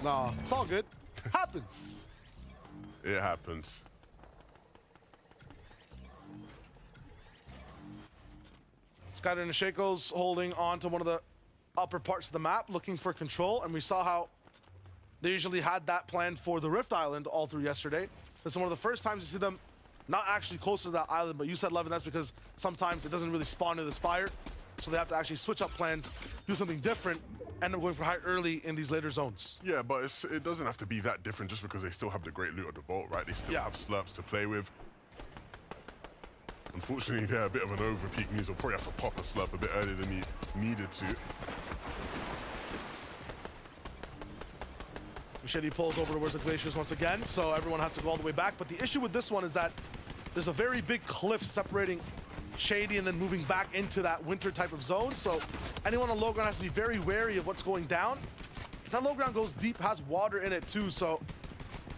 No, it's all good. Happens. It happens. Skyder and Shakos holding on to one of the upper parts of the map, looking for control, and we saw how they usually had that planned for the Rift Island all through yesterday. It's one of the first times you see them not actually closer to that island, but you said, Levin, that's because sometimes it doesn't really spawn near the spire, so they have to actually switch up plans, do something different, end up going for high early in these later zones. Yeah, but it doesn't have to be that different just because they still have the great loot of the vault, right? They still have slurps to play with. Unfortunately, they're a bit of an overpeak. Means they'll probably have to pop a slurp a bit earlier than he needed to. Machete pulls over towards the glaciers once again, so everyone has to go all the way back. But the issue with this one is that there's a very big cliff separating shady and then moving back into that winter type of zone. So anyone on low ground has to be very wary of what's going down. If that low ground goes deep, has water in it too. So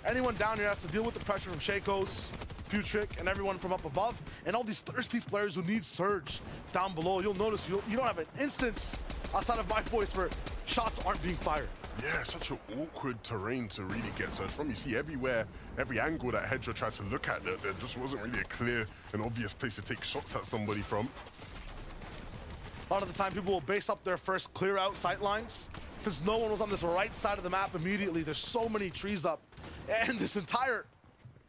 anyone down here has to deal with the pressure from Shakos, Putrick, and everyone from up above. And all these thirsty players who need Surge down below. You'll notice you don't have an instance outside of my voice where shots aren't being fired. Yeah, such an awkward terrain to really get Surge from. You see everywhere, every angle that Hedra tries to look at, there just wasn't really a clear and obvious place to take shots at somebody from. A lot of the time, people will base up their first clear out sight lines. Since no one was on this right side of the map immediately, there's so many trees up. And this entire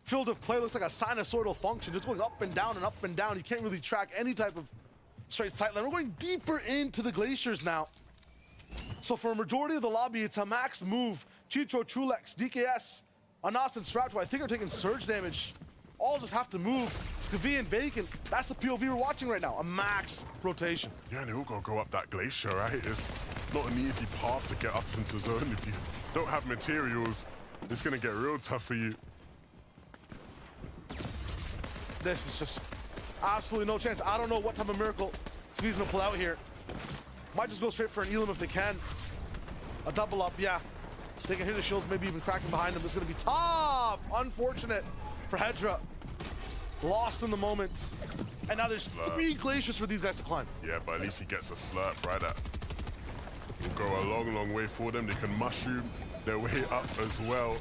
field of play looks like a sinusoidal function, just going up and down and up and down. You can't really track any type of straight sight line. We're going deeper into the glaciers now. So for a majority of the lobby, it's a max move. Chitro, Trulex, DKS, Anas, and Strap, who I think are taking surge damage, all just have to move. Skavi and Vacant, that's the POV we're watching right now, a max rotation. Yeah, and they're all gonna go up that glacier, right? It's not an easy path to get up into zone. If you don't have materials, it's gonna get real tough for you. This is just absolutely no chance. I don't know what type of miracle Skavi's gonna pull out here. Might just go straight for an Elam if they can. A double up, yeah. They can hit the shields, maybe even cracking behind them. This is gonna be tough. Unfortunate for Hedra. Lost in the moment. And now there's 3 glaciers for these guys to climb. Yeah, but at least he gets a slurp, right? That will go a long, long way for them. They can mushroom their way up as well.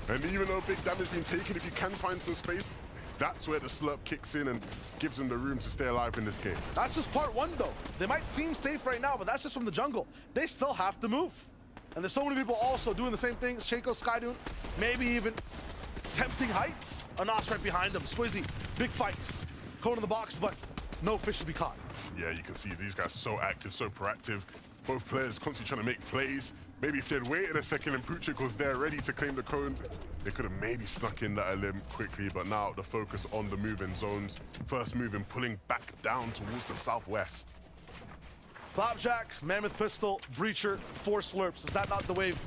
And even though big damage being taken, if you can find some space, that's where the slurp kicks in and gives them the room to stay alive in this game. That's just part 1, though. They might seem safe right now, but that's just from the jungle. They still have to move. And there's so many people also doing the same thing. Shaco, Skydune, maybe even tempting heights. Anas right behind them. Swizzy, big fights. Cone in the box, but no fish to be caught. Yeah, you can see these guys so active, so proactive. Both players constantly trying to make plays. Maybe if they'd waited a second and Putrick was there ready to claim the cone, they could have maybe snuck in that limb quickly, but now the focus on the moving zones. First moving, pulling back down towards the southwest. Flapjack, Mammoth Pistol, Breacher, 4 slurps. Is that not the wave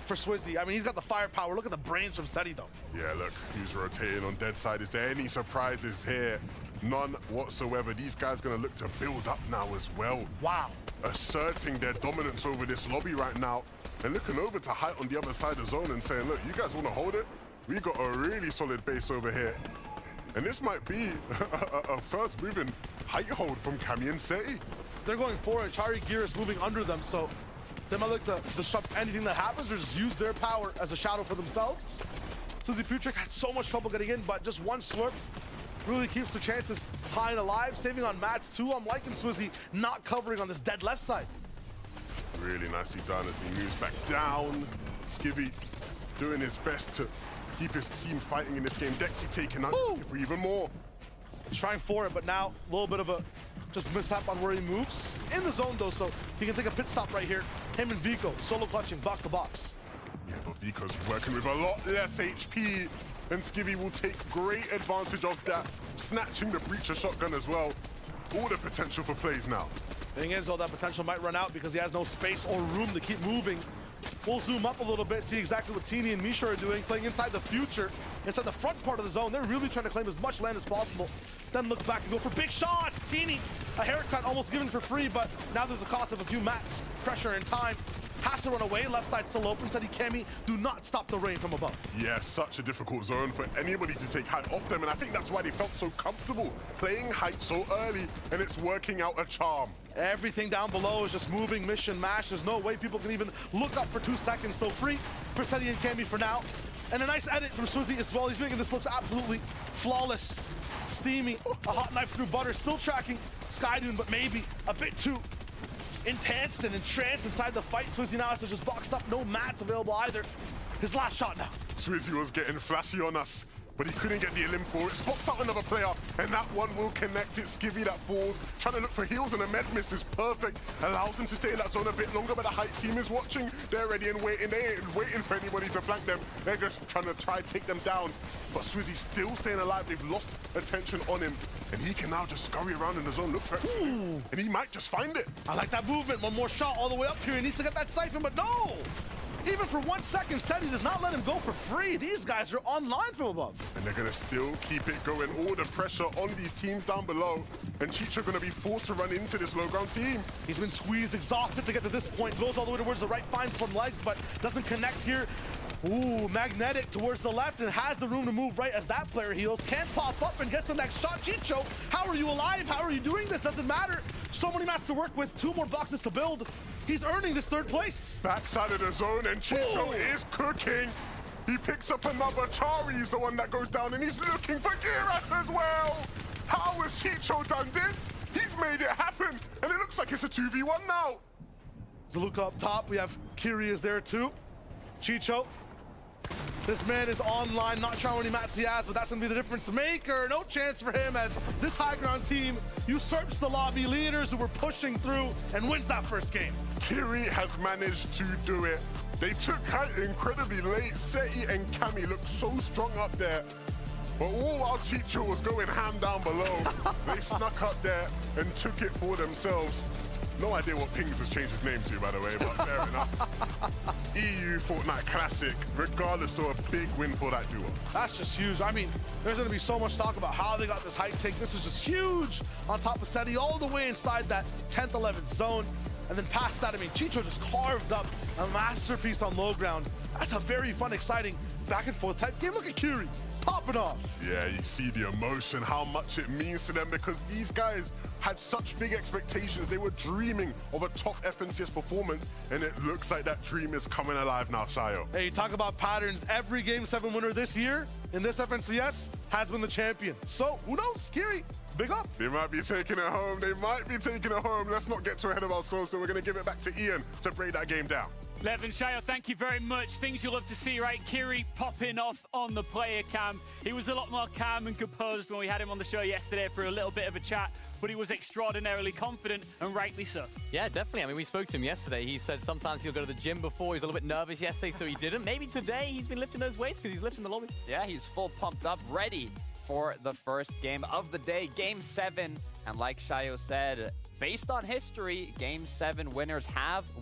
for Swizzy? I mean, he's got the firepower. Look at the brains from Seti, though. Yeah, look, who's rotating on dead side. Is there any surprises here? None whatsoever. These guys gonna look to build up now as well. Wow. Asserting their dominance over this lobby right now and looking over to Height on the other side of the zone and saying, look, you guys wanna hold it? We got a really solid base over here. And this might be a first moving Height hold from Cammy and Seti. They're going for it. Chari Gear is moving under them, so they might look to disrupt anything that happens or just use their power as a shadow for themselves. Suzy Putrick had so much trouble getting in, but just 1 slurp really keeps their chances high and alive. Saving on mats too. I'm liking Swizzy not covering on this dead left side. Really nicely done as he moves back down. Skivvy doing his best to keep his team fighting in this game. Dexy taking out for even more. He's trying for it, but now a little bit of a just mishap on where he moves. In the zone though, so he can take a pit stop right here. Him and Vico solo clutching box to box. Yeah, but Vico's working with a lot less HP, and Skivvy will take great advantage of that, snatching the Breacher shotgun as well. All the potential for plays now. Thing is, though, that potential might run out because he has no space or room to keep moving. We'll zoom up a little bit, see exactly what Teeny and Misha are doing, playing inside the future, inside the front part of the zone. They're really trying to claim as much land as possible. Then look back and go for big shots. Teeny, a haircut almost given for free, but now there's a cost of a few mats. Pressure and time. Has to run away. Left side still open. Seti Kemi, do not stop the rain from above. Yeah, such a difficult zone for anybody to take Height off them, and I think that's why they felt so comfortable playing Height so early, and it's working out a charm. Everything down below is just moving, mission, mash. There's no way people can even look up for 2 seconds. So free for Seti and Kemi for now. And a nice edit from Swizzy as well. He's making this look absolutely flawless. Steamy, a hot knife through butter. Still tracking Skydune, but maybe a bit too intense and entranced inside the fight. Swizzy now has to just box up. No mats available either. His last shot now. Swizzy was getting flashy on us, but he couldn't get the elim for it. Spots out another player, and that one will connect it. Skivvy that falls, trying to look for heals, and a med miss is perfect. Allows him to stay in that zone a bit longer, but the Height team is watching. They're ready and waiting. They ain't waiting for anybody to flank them. They're just trying to take them down. But Swizzy's still staying alive. They've lost attention on him, and he can now just scurry around in the zone, look for it, and he might just find it. I like that movement. One more shot all the way up here. He needs to get that siphon, but no! Even for 1 second, Seti does not let him go for free. These guys are online from above. And they're going to still keep it going. All the pressure on these teams down below. And Chicho going to be forced to run into this low ground team. He's been squeezed, exhausted to get to this point. Goes all the way towards the right, finds some legs, but doesn't connect here. Ooh, magnetic towards the left and has the room to move right as that player heals. Can't pop up and gets the next shot. Chicho, how are you alive? How are you doing this? Doesn't matter. So many mats to work with, 2 more boxes to build. He's earning this 3rd place. Backside of the zone, and Chicho is cooking. He picks up another. Chari's the one that goes down, and he's looking for Giras as well. How has Chicho done this? He's made it happen, and it looks like it's a 2v1 now. Zaluka up top. We have Kiri is there too. Chicho. This man is online, not sure how many mats he has, but that's going to be the difference maker. No chance for him as this high ground team usurps the lobby leaders who were pushing through and wins that first game. Kiri has managed to do it. They took height incredibly late. Seti and Cammy looked so strong up there. But all while Chicho was going ham down below, they snuck up there and took it for themselves. No idea what Pings has changed his name to, by the way, but fair enough. EU Fortnite Classic, regardless, though, a big win for that duo. That's just huge. I mean, there's going to be so much talk about how they got this height take. This is just huge on top of Seti, all the way inside that 10th, 11th zone. And then past that, I mean, Chicho just carved up a masterpiece on low ground. That's a very fun, exciting back and forth type game. Look at Kiri popping off. Yeah, you see the emotion, how much it means to them, because these guys had such big expectations. They were dreaming of a top FNCS performance, and it looks like that dream is coming alive now, Shayo. Hey, talk about patterns. Every Game 7 winner this year in this FNCS has been the champion. So, who knows? Kiri, big up. They might be taking it home. They might be taking it home. Let's not get too ahead of ourselves, so we're going to give it back to Ian to break that game down. Lev and Shayo, thank you very much. Things you love to see, right? Kiri popping off on the player cam. He was a lot more calm and composed when we had him on the show yesterday for a little bit of a chat, but he was extraordinarily confident, and rightly so. Yeah, definitely. I mean, we spoke to him yesterday. He said sometimes he'll go to the gym before. He's a little bit nervous yesterday, so he didn't. Maybe today he's been lifting those weights because he's lifting the lobby. Yeah, he's full pumped up, ready for the first game of the day, Game 7. And like Shayo said, based on history, Game 7 winners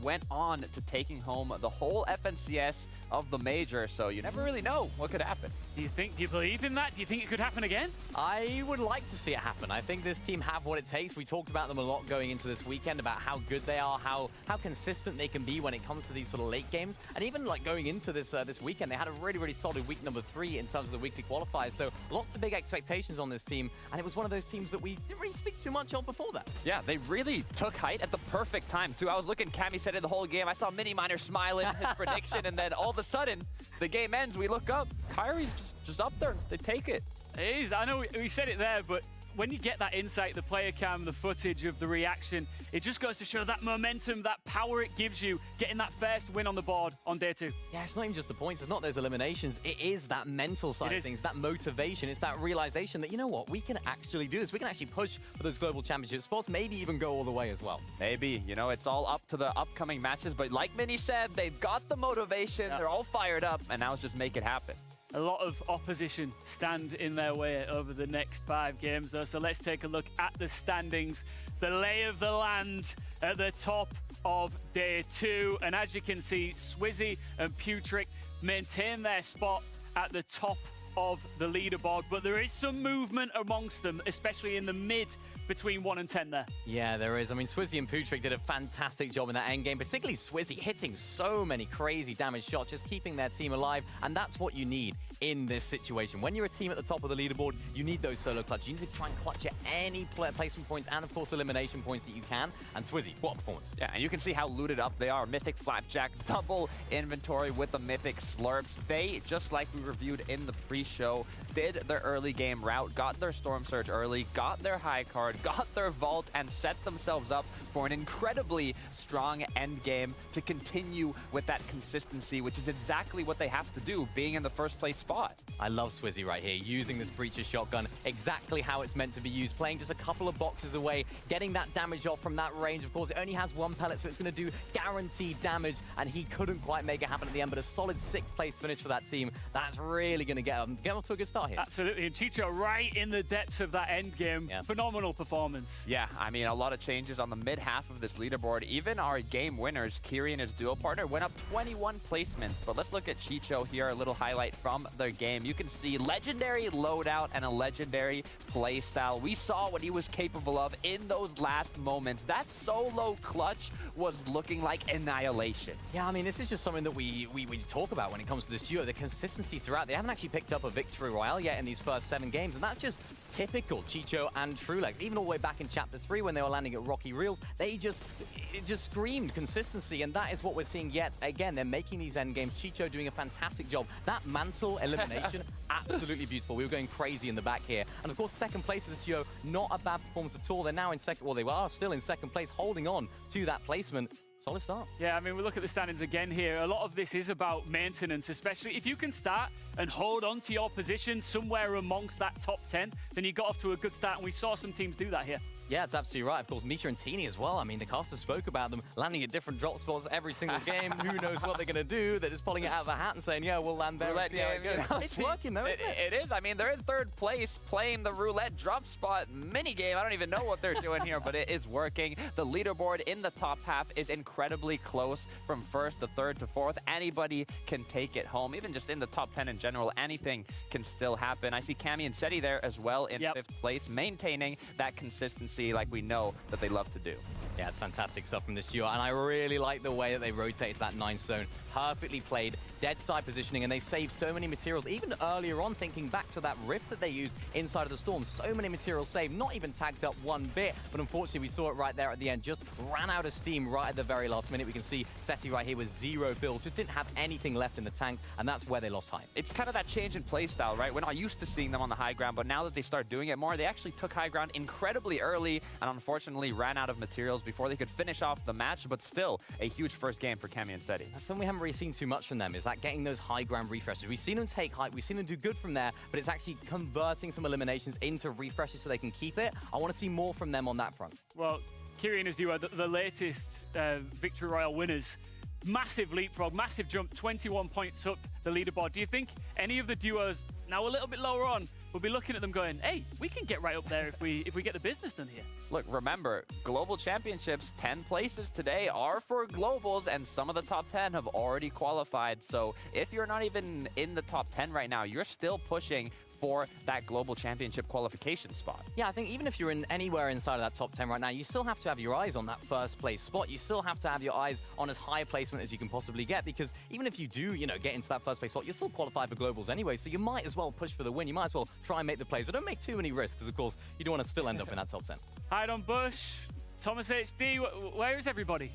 went on to taking home the whole FNCS of the major, so you never really know what could happen. Do you believe in that? Do you think it could happen again? I would like to see it happen. I think this team have what it takes. We talked about them a lot going into this weekend, about how good they are, how consistent they can be when it comes to these sort of late games. And even like going into this this weekend, they had a really, really solid week number 3 in terms of the weekly qualifiers. So lots of big expectations on this team. And it was one of those teams that we didn't really speak too much on before that. Yeah, they really took height at the perfect time, too. I was looking, Cammy said it the whole game. I saw Mini Miner smiling his prediction, and then all of a sudden, the game ends. We look up. Kyrie's just up there. They take it. It is. I know we said it there, but when you get that insight, the player cam, the footage of the reaction, it just goes to show that momentum, that power it gives you, getting that first win on the board on day 2. Yeah, it's not even just the points. It's not those eliminations. It is that mental side of things, that motivation. It's that realization that, you know what, we can actually do this. We can actually push for those global championship spots, maybe even go all the way as well. Maybe. You know, it's all up to the upcoming matches. But like Minnie said, they've got the motivation. Yeah. They're all fired up. And now it's just make it happen. A lot of opposition stand in their way over the next 5 games, though. So let's take a look at the standings. The lay of the land at the top of day 2. And as you can see, Swizzy and Putrick maintain their spot at the top of the leaderboard. But there is some movement amongst them, especially in the mid between 1 and 10 there. Yeah, there is. I mean, Swizzy and Putrick did a fantastic job in that end game, particularly Swizzy hitting so many crazy damage shots, just keeping their team alive. And that's what you need in this situation. When you're a team at the top of the leaderboard, you need those solo clutches. You need to try and clutch at any placement points and, of course, elimination points that you can. And Swizzy, what a performance. Yeah, and you can see how looted up they are. Mythic Flapjack, double inventory with the Mythic Slurps. They, just like we reviewed in the pre-show, did their early game route, got their Storm Surge early, got their high card, got their vault, and set themselves up for an incredibly strong end game to continue with that consistency, which is exactly what they have to do, being in the first place spot. spot. I love Swizzy right here, using this Breacher shotgun exactly how it's meant to be used, playing just a couple of boxes away, getting that damage off from that range. Of course, it only has one pellet, so it's going to do guaranteed damage, and he couldn't quite make it happen at the end, but a solid 6th place finish for that team. That's really going to get them off to a good start here. Absolutely, and Chicho right in the depths of that end game. Yeah. Phenomenal performance. Yeah, I mean, a lot of changes on the mid half of this leaderboard. Even our game winners, Kiri and his duo partner, went up 21 placements. But let's look at Chicho here, a little highlight from their game. You can see legendary loadout and a legendary play style. We saw what he was capable of in those last moments. That solo clutch was looking like annihilation. Yeah, I mean, this is just something that we talk about when it comes to this duo. The consistency throughout. They haven't actually picked up a victory royale yet in these first 7 games, and that's just typical Chicho and Trulex. Even all the way back in Chapter 3 when they were landing at Rocky Reels, it just screamed consistency, and that is what we're seeing yet again. They're making these end games. Chicho doing a fantastic job. That mantle elimination, absolutely beautiful. We were going crazy in the back here. And of course, 2nd place for this duo, not a bad performance at all. They're now in second, well, they are still in 2nd place, holding on to that placement. Solid start. Yeah, I mean, we look at the standings again here. A lot of this is about maintenance, especially if you can start and hold on to your position somewhere amongst that top 10, then you got off to a good start, and we saw some teams do that here. Yeah, it's absolutely right. Of course, Misha and Teeny as well. I mean, the caster spoke about them landing at different drop spots every single game. Who knows what they're going to do? They're just pulling it out of a hat and saying, yeah, we'll land there and see how it goes. It's working, though, isn't it? It is. I mean, they're in 3rd place playing the roulette drop spot mini game. I don't even know what they're doing here, but it is working. The leaderboard in the top half is incredibly close from 1st to 3rd to 4th. Anybody can take it home. Even just in the top 10 in general, anything can still happen. I see Cammy and Seti there as well in 5th place, maintaining that consistency like we know that they love to do. Yeah, it's fantastic stuff from this duo, and I really like the way that they rotated that 9th zone. Perfectly played, dead side positioning, and they saved so many materials. Even earlier on, thinking back to that rift that they used inside of the storm, so many materials saved, not even tagged up one bit, but unfortunately we saw it right there at the end, just ran out of steam right at the very last minute. We can see Seti right here with 0 builds, just didn't have anything left in the tank, and that's where they lost time. It's kind of that change in play style, right? We're not used to seeing them on the high ground, but now that they start doing it more, they actually took high ground incredibly early, and unfortunately ran out of materials before they could finish off the match, but still a huge first game for Cammy and Seti. That's something we haven't really seen too much from them, is that getting those high ground refreshes. We've seen them take height, we've seen them do good from there, but it's actually converting some eliminations into refreshes so they can keep it. I want to see more from them on that front. Well, Kiri and his duo, the latest Victory Royale winners, massive leapfrog, massive jump, 21 points up the leaderboard. Do you think any of the duos now a little bit lower on will be looking at them going, hey, we can get right up there if we get the business done here? Look, remember, global championships, 10 places today are for globals, and some of the top 10 have already qualified. So if you're not even in the top 10 right now, you're still pushing for that global championship qualification spot. Yeah, I think even if you're in anywhere inside of that top 10 right now, you still have to have your eyes on that 1st place spot. You still have to have your eyes on as high a placement as you can possibly get, because even if you do, get into that 1st place spot, you're still qualified for globals anyway, so you might as well push for the win. You might as well try and make the plays, but don't make too many risks, because of course, you don't want to still end up in that top 10. Hide on Bush, Thomas HD, where is everybody?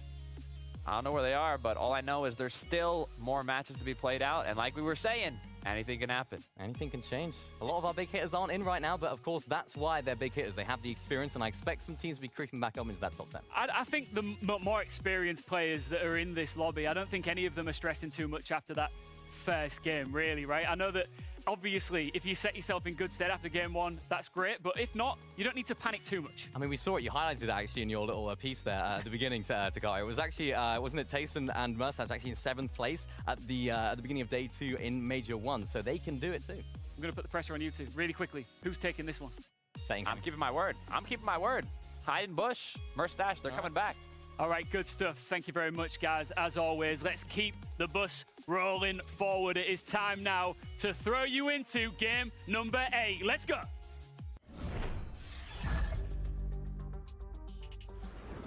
I don't know where they are, but all I know is there's still more matches to be played out, and like we were saying, anything can happen. Anything can change. A lot of our big hitters aren't in right now, but of course, that's why they're big hitters. They have the experience, and I expect some teams to be creeping back up into that top 10. I think the more experienced players that are in this lobby, I don't think any of them are stressing too much after that first game, really, right? I know that obviously, if you set yourself in good stead after game 1, that's great. But if not, you don't need to panic too much. I mean, we saw it. You highlighted it actually in your little piece there at the beginning, Takara. It was actually, wasn't it Tayson and Mersash actually in 7th place at the beginning of day 2 in Major 1. So they can do it too. I'm going to put the pressure on you two really quickly. Who's taking this one? I'm keeping my word. Hide in Bush, Merstash, they're coming back. All right, good stuff. Thank you very much, guys. As always, let's keep the bus rolling forward. It is time now to throw you into game number 8. Let's go.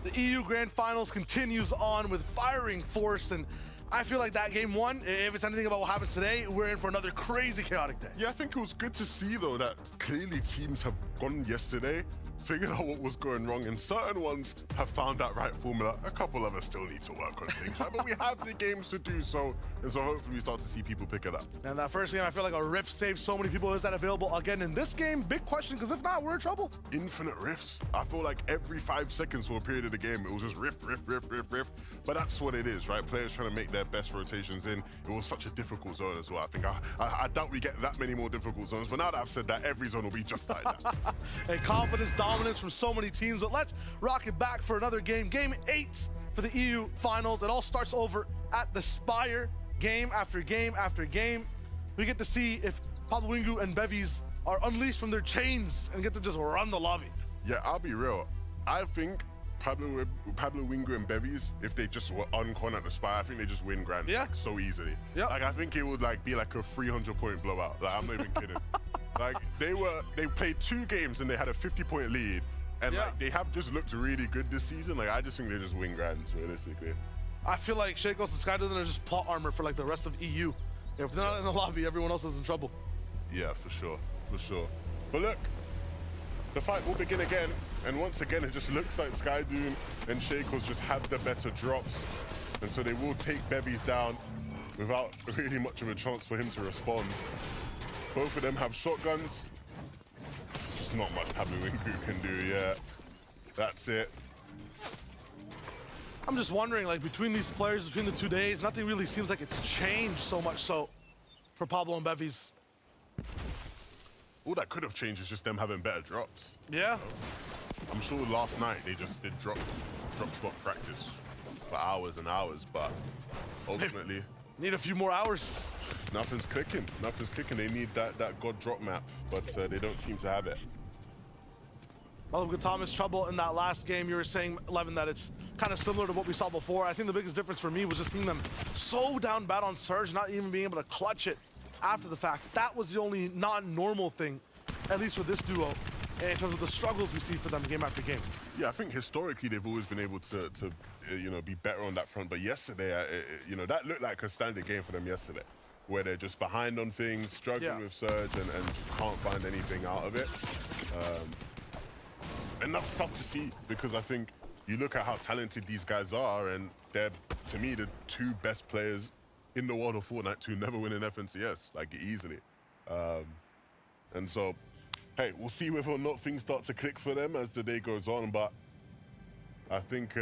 The EU Grand Finals continues on with firing force, and I feel like that game 1, if it's anything about what happens today, we're in for another crazy chaotic day. Yeah, I think it was good to see, though, that clearly teams have gone yesterday figured out what was going wrong, and certain ones have found that right formula. A couple of us still need to work on things, right? But we have the games to do so, and so hopefully we start to see people pick it up. And that first game, I feel like a rift saved so many people. Is that available again in this game? Big question, because if not, we're in trouble. Infinite rifts. I feel like every 5 seconds for a period of the game, it was just rift. But that's what it is, right? Players trying to make their best rotations in. It was such a difficult zone as well. I think I doubt we get that many more difficult zones, but now that I've said that, every zone will be just like that. A confidence, dominance from so many teams, but let's rock it back for another game. Game 8 for the EU finals. It all starts over at the Spire, game after game after game. We get to see if Pablo Wingu and Bevies are unleashed from their chains and get to just run the lobby. Yeah, I'll be real. I think Pablo Wingu and Bevies, if they just were uncon at the Spire, I think they just win Grand like, so easily. Yeah. Like I think it would like be like a 300-point blowout. Like I'm not even kidding. Like they played 2 games and they had a 50-point lead, and like they have just looked really good this season. Like I just think they just win Grands realistically. I feel like Shakos and Skydivers are just plot armor for like the rest of EU. If they're not in the lobby, everyone else is in trouble. Yeah, for sure. But look, the fight will begin again, and once again it just looks like Skydoon and Shakos just have the better drops, and so they will take Bevies down without really much of a chance for him to respond. Both of them have shotguns. There's just not much Pablo Wingu can do, yeah. That's it. I'm just wondering, like, between these players, between the 2 days, nothing really seems like it's changed so much so for Pablo and Bevies. All that could have changed is just them having better drops. Yeah. I'm sure last night they just did drop spot practice for hours and hours, but ultimately... Need a few more hours. Nothing's clicking. They need that God drop map, but they don't seem to have it. Well, good Thomas, trouble in that last game. You were saying, Levin, that it's kind of similar to what we saw before. I think the biggest difference for me was just seeing them so down bad on Surge, not even being able to clutch it after the fact. That was the only non-normal thing, at least for this duo, in terms of the struggles we see for them game after game. Yeah, I think historically they've always been able to you know, be better on that front. But yesterday, you know, that looked like a standard game for them yesterday, where they're just behind on things, struggling with Surge, and just can't find anything out of it. And that's tough to see, because I think you look at how talented these guys are, and they're, to me, the 2 best players in the world of Fortnite to never win an FNCS, like, easily. And so, hey, we'll see whether or not things start to click for them as the day goes on, but I think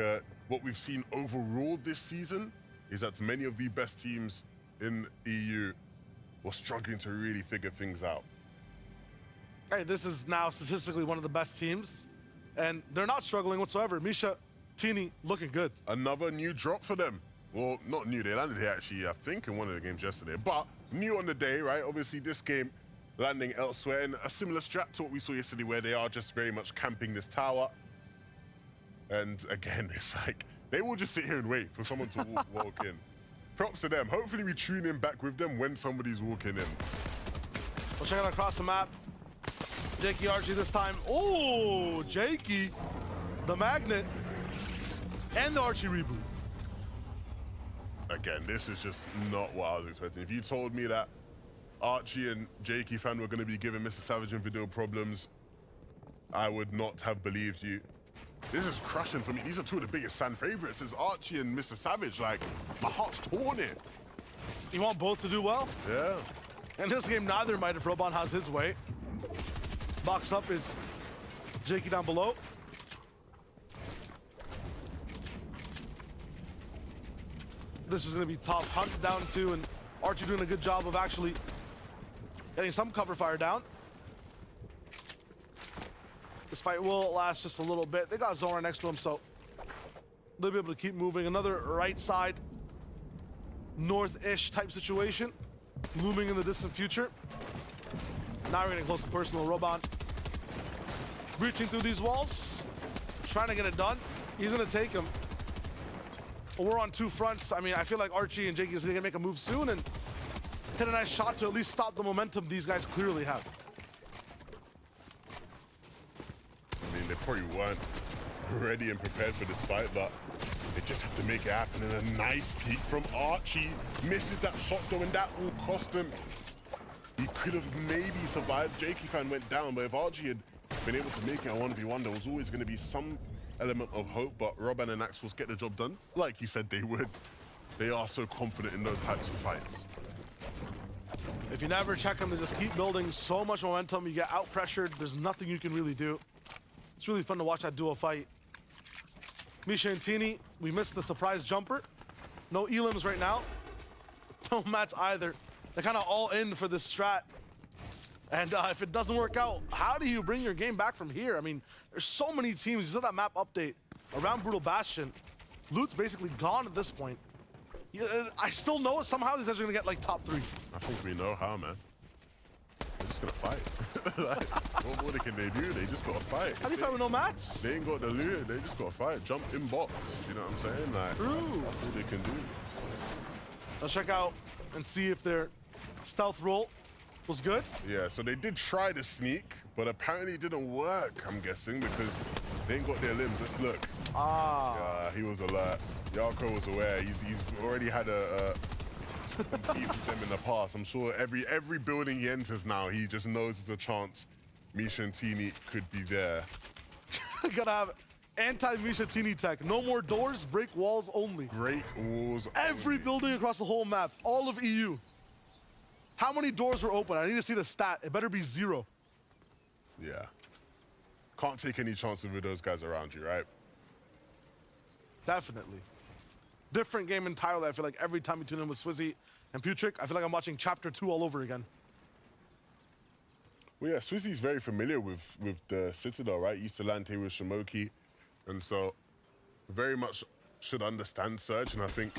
what we've seen overall this season is that many of the best teams in EU were struggling to really figure things out. Hey, this is now statistically one of the best teams, and they're not struggling whatsoever. Misha, Tini, looking good. Another new drop for them. Well, not new, they landed here actually, I think, in one of the games yesterday, but new on the day, right? Obviously this game landing elsewhere, and a similar strat to what we saw yesterday, where they are just very much camping this tower. And again, it's like, they will just sit here and wait for someone to walk in. Props to them. Hopefully we tune in back with them when somebody's walking in. We'll check it out across the map. Jakey Archie this time. Oh, Jakey, the magnet, and the Archie reboot. Again, this is just not what I was expecting. If you told me that Archie and Jakey fan were going to be giving Mr. Savage and video problems, I would not have believed you. This is crushing for me. These are 2 of the biggest fan favorites. It's Archie and Mr. Savage. Like, my heart's torn here. You want both to do well? Yeah. In this game, neither might if Roban has his way. Boxed up is Jakey down below. This is going to be tough. Hunt down 2, and Archie doing a good job of actually getting some cover fire down. This fight will last just a little bit. They got Zora next to him, so they'll be able to keep moving. Another right side, north-ish type situation, looming in the distant future. Now we're getting close and personal. Roban breaching through these walls, trying to get it done. He's gonna take him. We're on 2 fronts. I mean, I feel like Archie and Jakey is gonna make a move soon and hit a nice shot to at least stop the momentum these guys clearly have. I mean, they probably weren't ready and prepared for this fight, but they just have to make it happen. And a nice peek from Archie. Misses that shot though, and that will cost him. He could have maybe survived. Jakey fan went down, but if Archie had been able to make it a 1v1, there was always going to be some element of hope, but Robin and Axforce get the job done, like you said they would. They are so confident in those types of fights. If you never check them, they just keep building so much momentum. You get out-pressured. There's nothing you can really do. It's really fun to watch that duo fight. Misha and Tini, we missed the surprise jumper. No elims right now. No mats either. They're kind of all in for this strat. And if it doesn't work out, how do you bring your game back from here? I mean, there's so many teams. You saw that map update around Brutal Bastion. Loot's basically gone at this point. I still know somehow these guys are gonna get like top 3. I think we know how, man. They're just gonna fight. Like, what more can they do? They just gotta fight. How do you fight with no mats? They ain't got the loot. They just gotta fight. Jump in box. You know what I'm saying? Like, true. That's all they can do. Let's check out and see if their stealth roll was good. Yeah, so they did try to sneak, but apparently it didn't work, I'm guessing, because they ain't got their limbs. Let's look. Yeah, he was alert. Yarko was aware. He's already had some beef with them in the past. I'm sure every building he enters now, he just knows there's a chance Misha and Tini could be there. Gotta have anti-Misha Tini tech. No more doors, break walls only. Break walls Every building across the whole map, all of EU. How many doors were open? I need to see the stat. It better be 0. Yeah. Can't take any chances with those guys around you, right? Definitely. Different game entirely. I feel like every time you tune in with Swizzy and Putrick, I feel like I'm watching Chapter 2 all over again. Well, yeah, Swizzy's very familiar with the Citadel, right? He used to land here with Shimoki, and so very much should understand Surge, and I think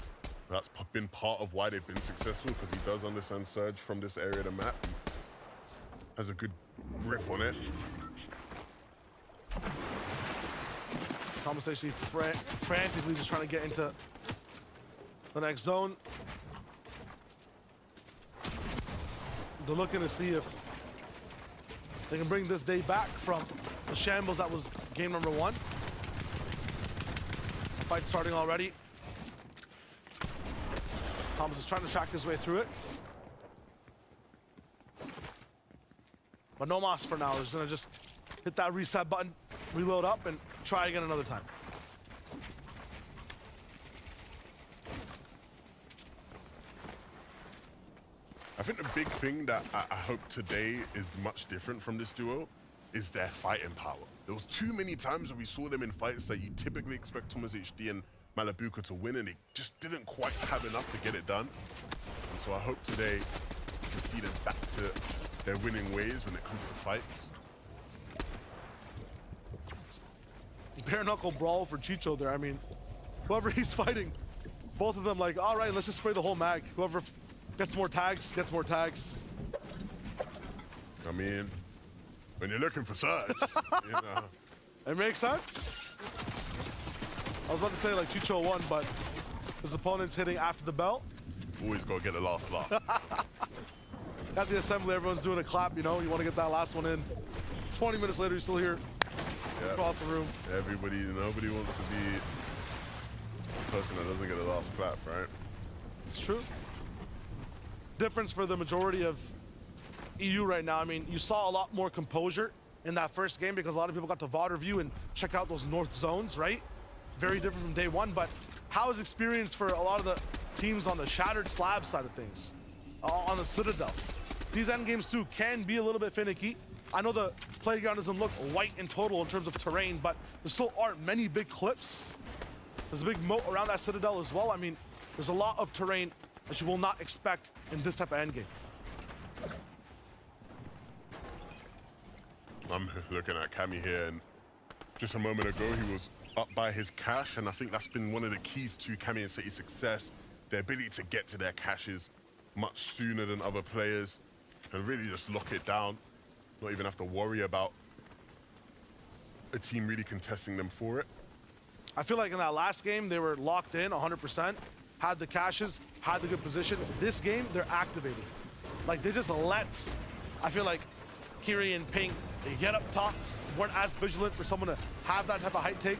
that's been part of why they've been successful, because he does understand Surge from this area of the map. He has a good grip on it. Conversation frantically just trying to get into the next zone. They're looking to see if they can bring this day back from the shambles that was game number 1. Fight starting already. Thomas is trying to track his way through it. But no mas for now. He's gonna just hit that reset button, reload up, and try again another time. I think the big thing that I hope today is much different from this duo is their fighting power. There was too many times where we saw them in fights that you typically expect Thomas HD and Malabuka to win, and they just didn't quite have enough to get it done. And so I hope today to see them back to their winning ways when it comes to fights. Bare knuckle brawl for Chicho there. I mean, whoever he's fighting, both of them like, all right, let's just spray the whole mag. Whoever gets more tags, gets more tags. I mean, when you're looking for Surge, you know. It makes sense. I was about to say like Chicho won, but his opponent's hitting after the bell. Always gotta get the last laugh. Got the assembly, everyone's doing a clap, you know, you want to get that last one in. 20 minutes later, you're still here. Yep. Across the room. Nobody wants to be the person that doesn't get the last clap, right? It's true. Difference for the majority of EU right now. I mean, you saw a lot more composure in that first game because a lot of people got to VOD review and check out those north zones, right? Very different from day 1, but how is experience for a lot of the teams on the Shattered Slab side of things? On the Citadel. These end games too can be a little bit finicky. I know the playground doesn't look white in total in terms of terrain, but there still aren't many big cliffs. There's a big moat around that Citadel as well. I mean, there's a lot of terrain that you will not expect in this type of endgame. I'm looking at Cammy here, and just a moment ago he was up by his cache, and I think that's been one of the keys to Cammy and City's success, their ability to get to their caches much sooner than other players and really just lock it down. Not even have to worry about a team really contesting them for it. I feel like in that last game, they were locked in 100%, had the caches, had the good position. This game, they're activated. Like, they just let, I feel like, Kiri and Ping, they get up top, weren't as vigilant for someone to have that type of height take.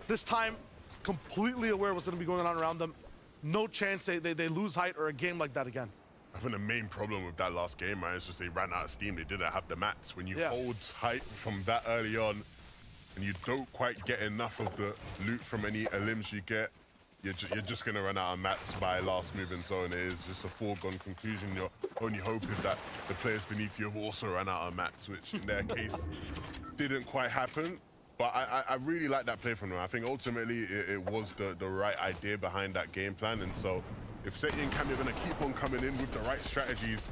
This time, completely aware what's going to be going on around them. No chance they lose height or a game like that again. I think the main problem with that last game, right, is just they ran out of steam. They didn't have the mats. When you hold height from that early on, and you don't quite get enough of the loot from any elims you get, you're just going to run out of mats by last move in zone. It is just a foregone conclusion. Your only hope is that the players beneath you have also run out of mats, which in their case didn't quite happen. But I really like that play from them. I think ultimately it was the right idea behind that game plan. And so if Seti and Cammy are going to keep on coming in with the right strategies,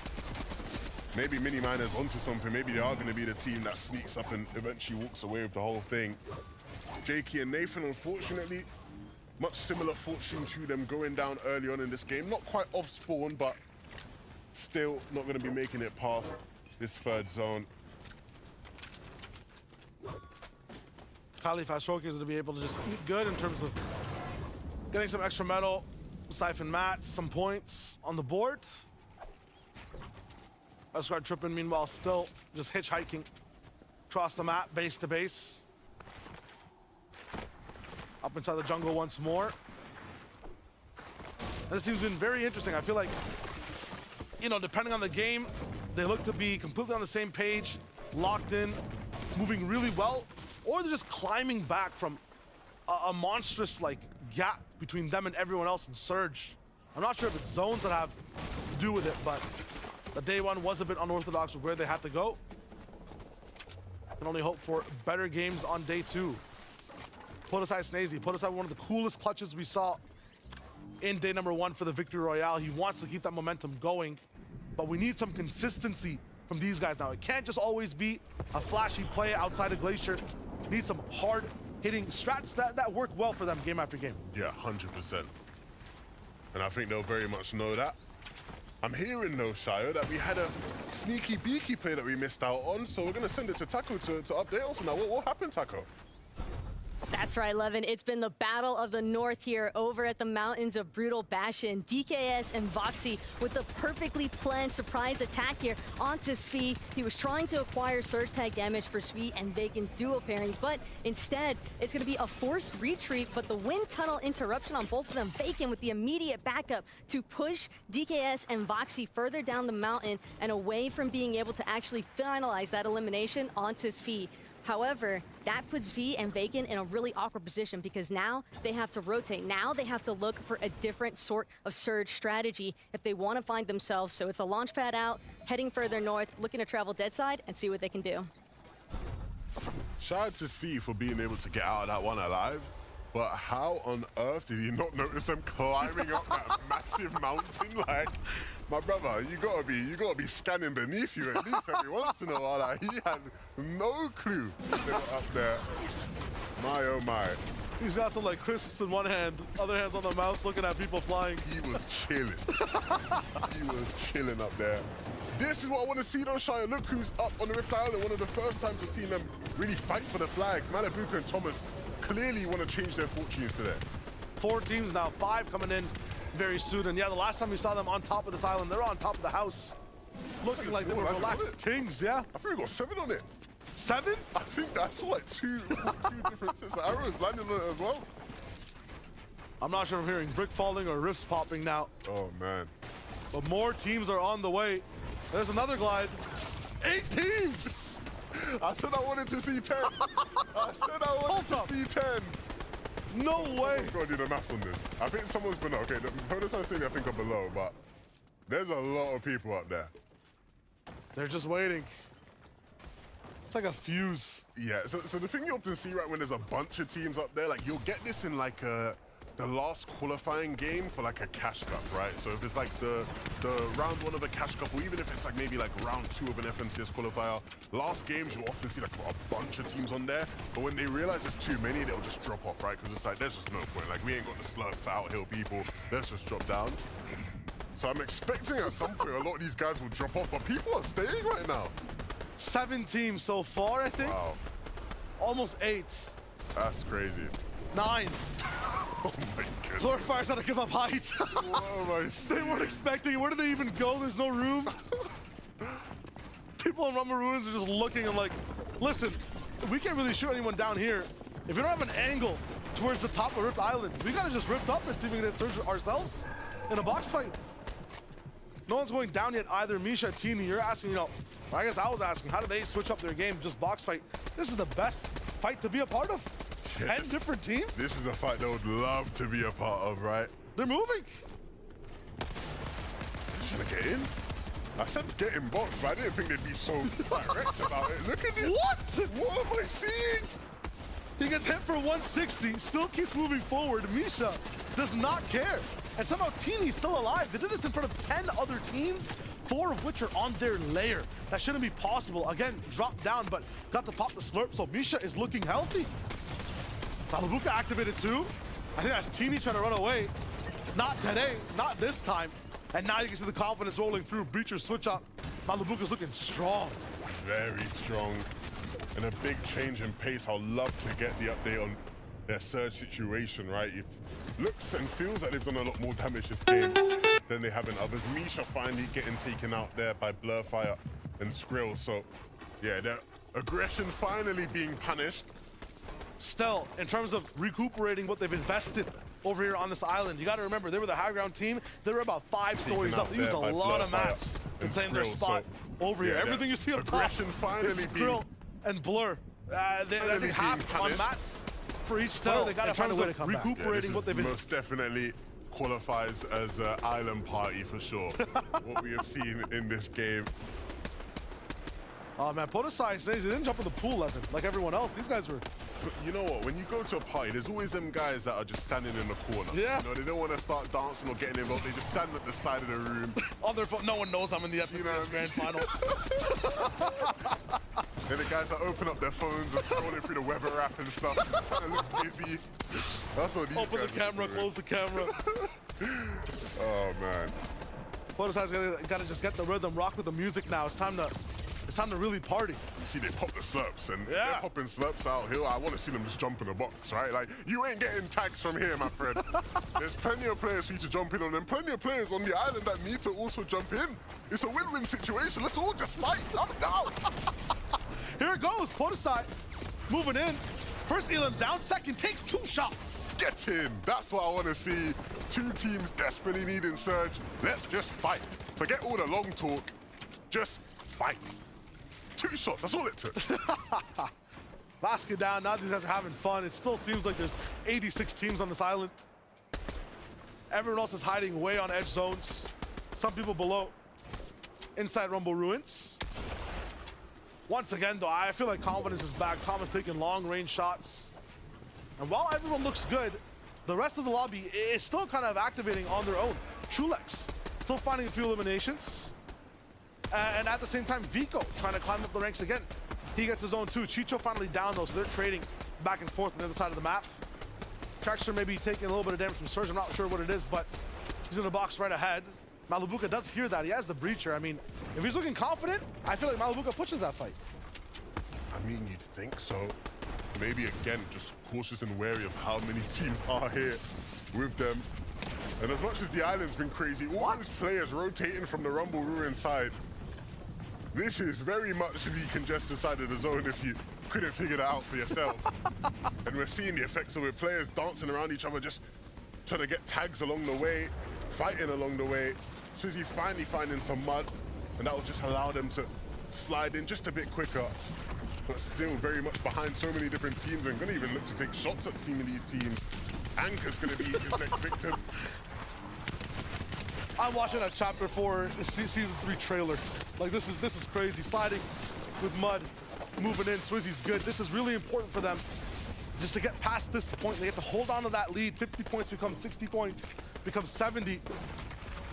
maybe Mini Miner's onto something. Maybe they are going to be the team that sneaks up and eventually walks away with the whole thing. Jakey and Nathan, unfortunately, much similar fortune to them going down early on in this game. Not quite off spawn, but still not going to be making it past this third zone. Kali Fastroki is going to be able to just eat good in terms of getting some extra metal, siphon mats, some points on the board. Escort Trippin, meanwhile, still just hitchhiking across the map, base to base. Up inside the jungle once more. This team's been very interesting. I feel like, you know, depending on the game, they look to be completely on the same page, locked in, moving really well, or they're just climbing back from a monstrous, like, gap between them and everyone else in Surge. I'm not sure if it's zones that have to do with it, but the day one was a bit unorthodox with where they had to go. Can only hope for better games on day two. Put aside Snazy, put aside one of the coolest clutches we saw in day number one for the Victory Royale. He wants to keep that momentum going, but we need some consistency from these guys now. It can't just always be a flashy play outside of Glacier. Need some hard-hitting strats that work well for them game after game. Yeah, 100%. And I think they'll very much know that. I'm hearing though, Shio, that we had a sneaky beaky play that we missed out on, so we're gonna send it to Taco to update us on that. What happened, Taco? That's right, Levin. It's been the battle of the North here over at the mountains of Brutal Bastion. DKS and Voxy with the perfectly planned surprise attack here onto Svi. He was trying to acquire surge tag damage for Svi and Vacant duo pairings, but instead, it's going to be a forced retreat, but the wind tunnel interruption on both of them. Vacant with the immediate backup to push DKS and Voxy further down the mountain and away from being able to actually finalize that elimination onto Svi. However, that puts V and Vacant in a really awkward position because now they have to rotate. Now they have to look for a different sort of surge strategy if they want to find themselves. So it's a launch pad out, heading further north, looking to travel dead side and see what they can do. Shout out to Svi for being able to get out of that one alive. But how on earth did he not notice them climbing up that massive mountain? Like, my brother, you gotta be scanning beneath you at least every once in a while. Like, he had no clue they were up there. My oh my. He's got some like crisps in one hand, other hand's on the mouse looking at people flying. He was chilling. He was chilling up there. This is what I want to see though, Shia. Look who's up on the Rift Island. One of the first times we've seen them really fight for the flag. Malibuka and Thomas clearly want to change their fortunes today. 4 teams now, 5 coming in very soon. And yeah, the last time we saw them on top of this island, they're on top of the house. Looking like they were relaxed kings, yeah? I think we got 7 on it. 7? I think that's like two different sets of arrows landing on it as well. I'm not sure if I'm hearing brick falling or rifts popping now. Oh man. But more teams are on the way. There's another glide. 8 teams! I said I wanted to see 10. I said I wanted to see 10. No way. I've got to do the maths on this. I think someone's below. Okay, the bonus I'm seeing I think are below, but there's a lot of people up there. They're just waiting. It's like a fuse. Yeah, so the thing you often see, right, when there's a bunch of teams up there, like you'll get this in like the last qualifying game for like a cash cup, right? So if it's like the round 1 of a cash cup, or even if it's like maybe like round 2 of an FNCS qualifier, last games you'll often see like a bunch of teams on there, but when they realize there's too many, they'll just drop off, right? Because it's like, there's just no point. Like we ain't got the slurps to outhill people, let's just drop down. So I'm expecting at some point a lot of these guys will drop off, but people are staying right now. 7 teams so far, I think. Wow. Almost 8. That's crazy. 9. Oh my goodness. Glorifiers had to give up height. What am I They weren't expecting it. Where do they even go? There's no room. People in Rumble Ruins are just looking and like, listen, we can't really shoot anyone down here. If we don't have an angle towards the top of Rift Island, we gotta just rift up and see if we can get Surge ourselves in a box fight. No one's going down yet either. Misha, Teeny, you're asking, you know, I guess I was asking, how do they switch up their game, just box fight? This is the best fight to be a part of. 10 different teams? This is a fight they would love to be a part of, right? They're moving. Should I get in? I said get in box, but I didn't think they'd be so direct about it. Look at this. What? What am I seeing? He gets hit for 160, still keeps moving forward. Misha does not care. And somehow Teeny's still alive. They did this in front of 10 other teams, 4 of which are on their layer. That shouldn't be possible. Again, dropped down, but got to pop the slurp, so Misha is looking healthy. Malabuka activated too. I think that's Teeny trying to run away. Not today, not this time. And now you can see the confidence rolling through. Breacher switch up. Malabuka's looking strong. Very strong. And a big change in pace. I'll love to get the update on their surge situation, right? It looks and feels like they've done a lot more damage this game than they have in others. Misha finally getting taken out there by Blurfire and Skrill. So, yeah, their aggression finally being punished. Still, in terms of recuperating what they've invested over here on this island, you got to remember, they were the high ground team. They were about 5 stories up. They used a lot of mats to claim their spot over here. Everything you see up top, aggression finally Skrill and Blur. They half on mats for each still. They got to find a way to come recuperating what they've been. Most definitely qualifies as an island party for sure. What we have seen in this game. Oh man, Podosai, they didn't jump in the pool, Evan, like everyone else. These guys were. But you know what? When you go to a party, there's always them guys that are just standing in the corner. Yeah. You know, they don't want to start dancing or getting involved. They just stand at the side of the room. On their phone. No one knows I'm in the FNCS Grand Final. Then the guys that open up their phones and scrolling through the weather app and stuff, trying to look busy. That's what these Open guys the camera, close the camera. Oh man. Podosai's got to just get the rhythm, rock with the music now. It's time to really party. You see, they pop the slurps, and they're popping slurps out here. I want to see them just jump in the box, right? Like, you ain't getting tags from here, my friend. There's plenty of players for you to jump in on, and plenty of players on the island that need to also jump in. It's a win-win situation. Let's all just fight. I'm down. Here it goes. Podosai moving in. First Elam down, second takes 2 shots. Get in. That's what I want to see. 2 teams desperately needing surge. Let's just fight. Forget all the long talk. Just fight. 2 shots, that's all it took. Basket down, now these guys are having fun. It still seems like there's 86 teams on this island. Everyone else is hiding way on edge zones. Some people below. Inside Rumble Ruins. Once again, though, I feel like confidence is back. Thomas taking long-range shots. And while everyone looks good, the rest of the lobby is still kind of activating on their own. Trulex still finding a few eliminations. And at the same time, Vico trying to climb up the ranks again. He gets his own too. Chicho finally down though, so they're trading back and forth on the other side of the map. Traxxer maybe taking a little bit of damage from Surge. I'm not sure what it is, but he's in the box right ahead. Malabuka does hear that. He has the breacher. I mean, if he's looking confident, I feel like Malabuka pushes that fight. I mean, you'd think so. Maybe again, just cautious and wary of how many teams are here with them. And as much as the island's been crazy, all these players rotating from the Rumble Ruin side. This is very much the congested side of the zone if you couldn't figure that out for yourself. And we're seeing the effects of it. Players dancing around each other, just trying to get tags along the way, fighting along the way. Swizzy finally finding some mud, and that will just allow them to slide in just a bit quicker. But still very much behind so many different teams, and gonna even look to take shots at some of these teams. Anchor's gonna be his next victim. I'm watching a Chapter 4 Season 3 trailer. Like, this is crazy. Sliding with mud, moving in. Swizzy's good. This is really important for them just to get past this point. They have to hold on to that lead. 50 points becomes 60 points, becomes 70.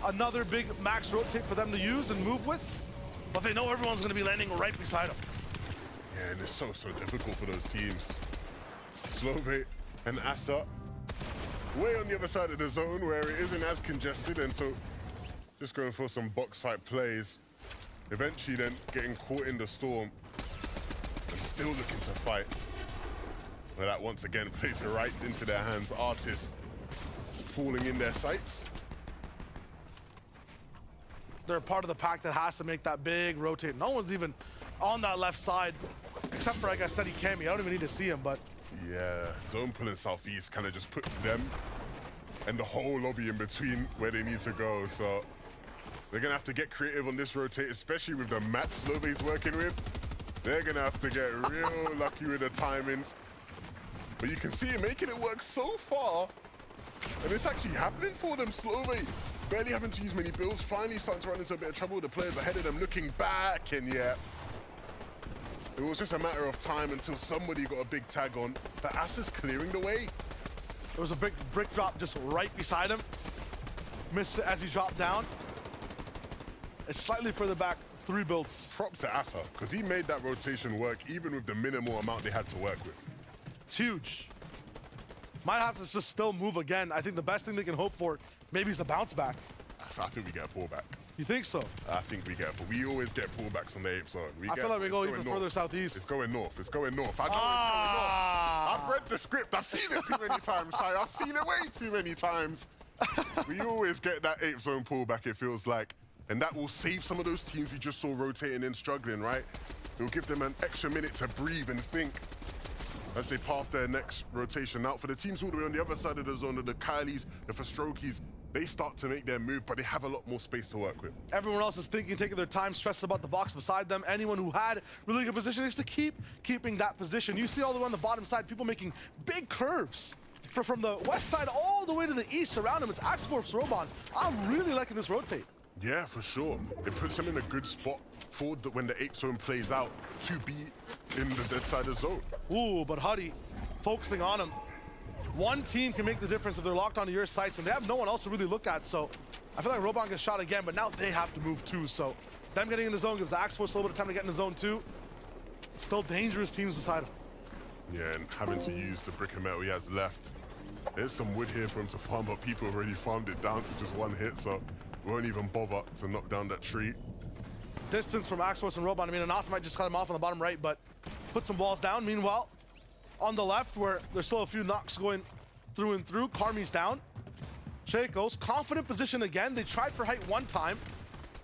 Another big max rotate for them to use and move with, but they know everyone's going to be landing right beside them. Yeah, and it's so difficult for those teams. Slove and Asa way on the other side of the zone where it isn't as congested, and so just going for some box fight plays. Eventually then getting caught in the storm and still looking to fight. But that once again plays right into their hands. Artists falling in their sights. They're part of the pack that has to make that big rotate. No one's even on that left side, except for, like I said, Ikemi. I don't even need to see him, but... Yeah, zone pulling southeast kind of just puts them and the whole lobby in between where they need to go, so... They're gonna have to get creative on this rotate, especially with the map Slove's working with. They're gonna have to get real lucky with the timings. But you can see it making it work so far. And it's actually happening for them, Slove. Barely having to use many builds, finally starting to run into a bit of trouble. The players ahead of them looking back, and yeah. It was just a matter of time until somebody got a big tag on. But Asa's clearing the way. There was a big brick drop just right beside him. Missed it as he dropped down. It's slightly further back, 3 builds. Props to Asa, because he made that rotation work even with the minimal amount they had to work with. It's huge. Might have to just still move again. I think the best thing they can hope for maybe is a bounce back. I think we get a pullback. You think so? I think we get, but we always get pullbacks on the 8th zone. I feel like we go even further southeast. It's going north. It's going north. I know it's going north. I've read the script. I've seen it too many times, Shai. I've seen it way too many times. We always get that 8th zone pullback, it feels like. And that will save some of those teams we just saw rotating and struggling, right? It'll give them an extra minute to breathe and think as they path their next rotation. Now, for the teams all the way on the other side of the zone, the Kylies, the Fastrokis, they start to make their move, but they have a lot more space to work with. Everyone else is thinking, taking their time, stressed about the box beside them. Anyone who had really good position is to keeping that position. You see all the way on the bottom side, people making big curves. From the west side all the way to the east around him, it's Axforce Roban. I'm really liking this rotate. Yeah, for sure. It puts him in a good spot for when the 8th zone plays out to be in the dead side of zone. Ooh, but Huddy focusing on him. One team can make the difference if they're locked onto your sights, and they have no one else to really look at. So I feel like Roban gets shot again, but now they have to move too. So them getting in the zone gives the Axforce a little bit of time to get in the zone too. Still dangerous teams beside him. Yeah, and having to use the brick and metal he has left. There's some wood here for him to farm, but people already farmed it down to just 1 hit, so won't even bother to knock down that tree. Distance from Axforce and Roban. I mean, Anasa might just cut him off on the bottom right, but put some walls down. Meanwhile, on the left, where there's still a few knocks going through and through, Karmi's down. Shaco's confident position again. They tried for height one time.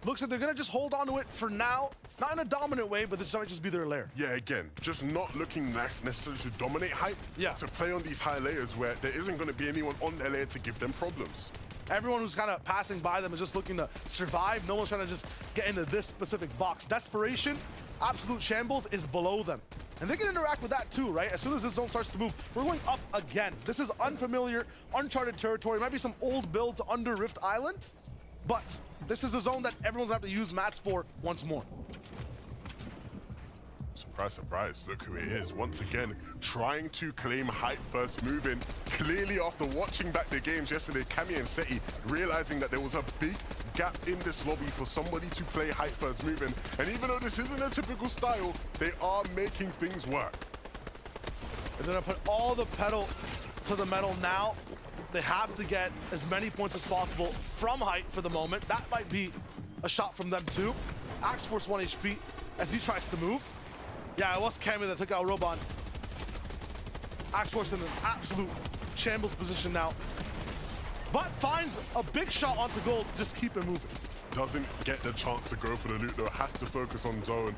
Looks like they're gonna just hold on to it for now. Not in a dominant way, but this might just be their lair. Yeah, again, just not looking necessarily to dominate height. Yeah. To play on these high layers where there isn't gonna be anyone on their layer to give them problems. Everyone who's kind of passing by them is just looking to survive. No one's trying to just get into this specific box. Desperation, absolute shambles is below them. And they can interact with that too, right? As soon as this zone starts to move, we're going up again. This is unfamiliar, uncharted territory. Might be some old builds under Rift Island, but this is a zone that everyone's gonna have to use mats for once more. Surprise, surprise, look who it is. Once again, trying to claim height first moving. Clearly after watching back the games yesterday, Cammy and Seti realizing that there was a big gap in this lobby for somebody to play height first moving. And even though this isn't a typical style, they are making things work. They're gonna put all the pedal to the metal now. They have to get as many points as possible from height for the moment. That might be a shot from them too. Axforce 1 HP as he tries to move. Yeah, it was Cammy that took out Roban. Axforce in an absolute shambles position now. But finds a big shot onto goal to just keep it moving. Doesn't get the chance to go for the loot though, has to focus on zone.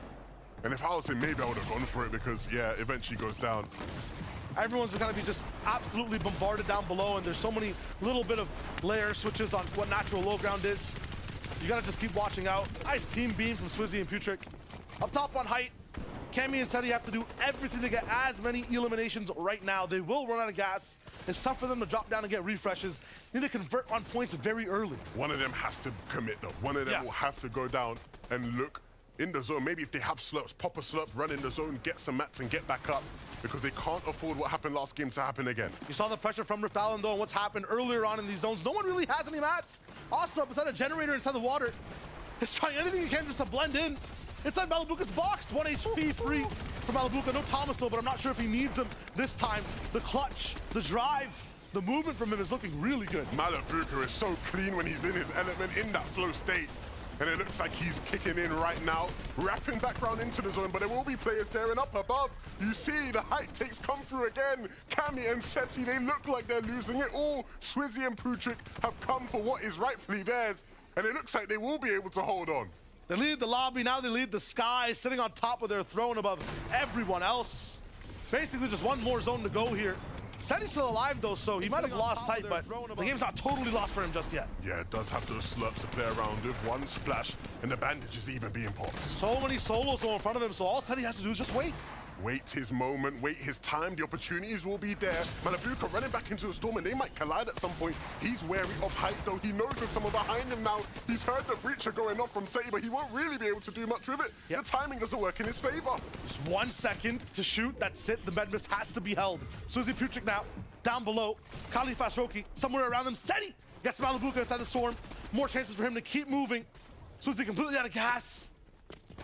And if I was him, maybe I would have gone for it because, yeah, eventually goes down. Everyone's gonna be just absolutely bombarded down below, and there's so many little bit of layer switches on what natural low ground is. You gotta just keep watching out. Nice team beam from Swizzy and Putrick. Up top on height, Cammy and Seti have to do everything to get as many eliminations right now. They will run out of gas. It's tough for them to drop down and get refreshes. They need to convert on points very early. One of them has to commit though. One of them will have to go down and look in the zone. Maybe if they have slurps, pop a slurp, run in the zone, get some mats and get back up, because they can't afford what happened last game to happen again. You saw the pressure from Rift Island though, and what's happened earlier on in these zones. No one really has any mats. Awesome, beside a generator inside the water. He's trying anything he can just to blend in. Inside Malabuka's box, 1 HP free from Malabuka. No Thomaso, but I'm not sure if he needs them this time. The clutch, the drive, the movement from him is looking really good. Malabuka is so clean when he's in his element, in that flow state. And it looks like he's kicking in right now, wrapping back round into the zone, but there will be players staring up above. You see the height takes come through again. Cammy and Seti, they look like they're losing it all. Swizzy and Putrick have come for what is rightfully theirs, and it looks like they will be able to hold on. They lead the lobby, now they lead the sky, sitting on top of their throne above everyone else. Basically just one more zone to go here. Seti's still alive though, so he might have lost tight, but the game's not totally lost for him just yet. Yeah, it does have those slurps to play around with. One splash, and the bandage is even being popped. So many solos all in front of him, so all Seti has to do is just wait. Wait his moment, wait his time, the opportunities will be there. Malibuka running back into the storm and they might collide at some point. He's wary of height though, he knows there's someone behind him now. He's heard the breacher going off from Seti, but he won't really be able to do much with it. The timing doesn't work in his favor. Just 1 second to shoot, that's it. The med mist has to be held. Suzy Putrick now, down below. Kali Fastroki, somewhere around them. Seti gets Malibuka inside the storm. More chances for him to keep moving. Suzy completely out of gas.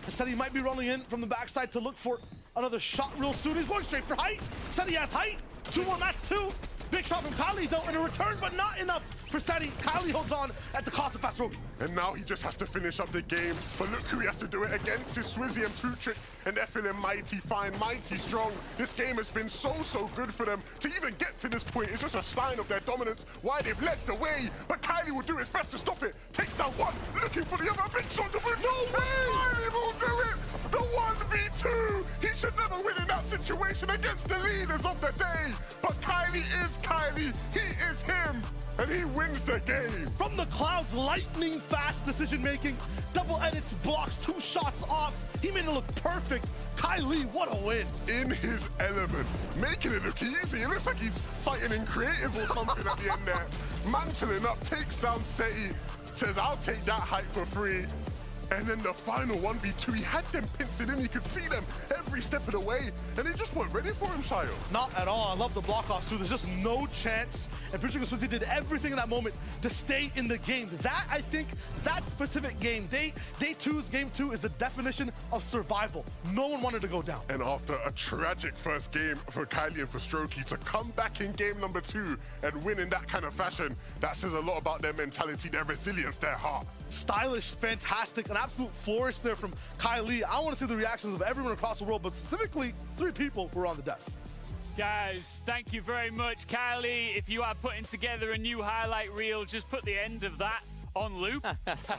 Seti might be rolling in from the backside to look for another shot real soon. He's going straight for height. Seti has height. 2 more mats too. Big shot from Kali though, and a return, but not enough for Seti. Kali holds on at the cost of Fastroki. And now he just has to finish up the game. But look who he has to do it against. It's Swizzy and Putrick, and they're feeling mighty fine, mighty strong. This game has been so good for them. To even get to this point is just a sign of their dominance, why they've led the way. But Kylie will do his best to stop it. Takes down one, looking for the other. Big shot to Putrick. No way! Kylie will do it! The 1v2! He should never win in that situation against the leaders of the day. But Kylie is Kylie. He is him. And he wins the game. From the clouds, lightning fast decision making. Double edits, blocks, 2 shots off. He made it look perfect. Kylie, what a win. In his element, making it look easy. It looks like he's fighting in creative or something at the end there. Mantling up, takes down Seti, says, I'll take that height for free. And then the final 1v2, he had them penciled in. You could see them every step of the way, and they just weren't ready for him, Shayo. Not at all. I love the block off too. There's just no chance. And Putrick and Swizzy did everything in that moment to stay in the game. That, I think, that specific game, day 2's game 2 is the definition of survival. No one wanted to go down. And after a tragic first game for Kylie and for Strokey to come back in game number 2 and win in that kind of fashion, that says a lot about their mentality, their resilience, their heart. Stylish, fantastic, an absolute flourish there from Kylie. I want to see the reactions of everyone across the world, but specifically 3 people who were on the desk. Guys, thank you very much. Kylie, if you are putting together a new highlight reel, just put the end of that on loop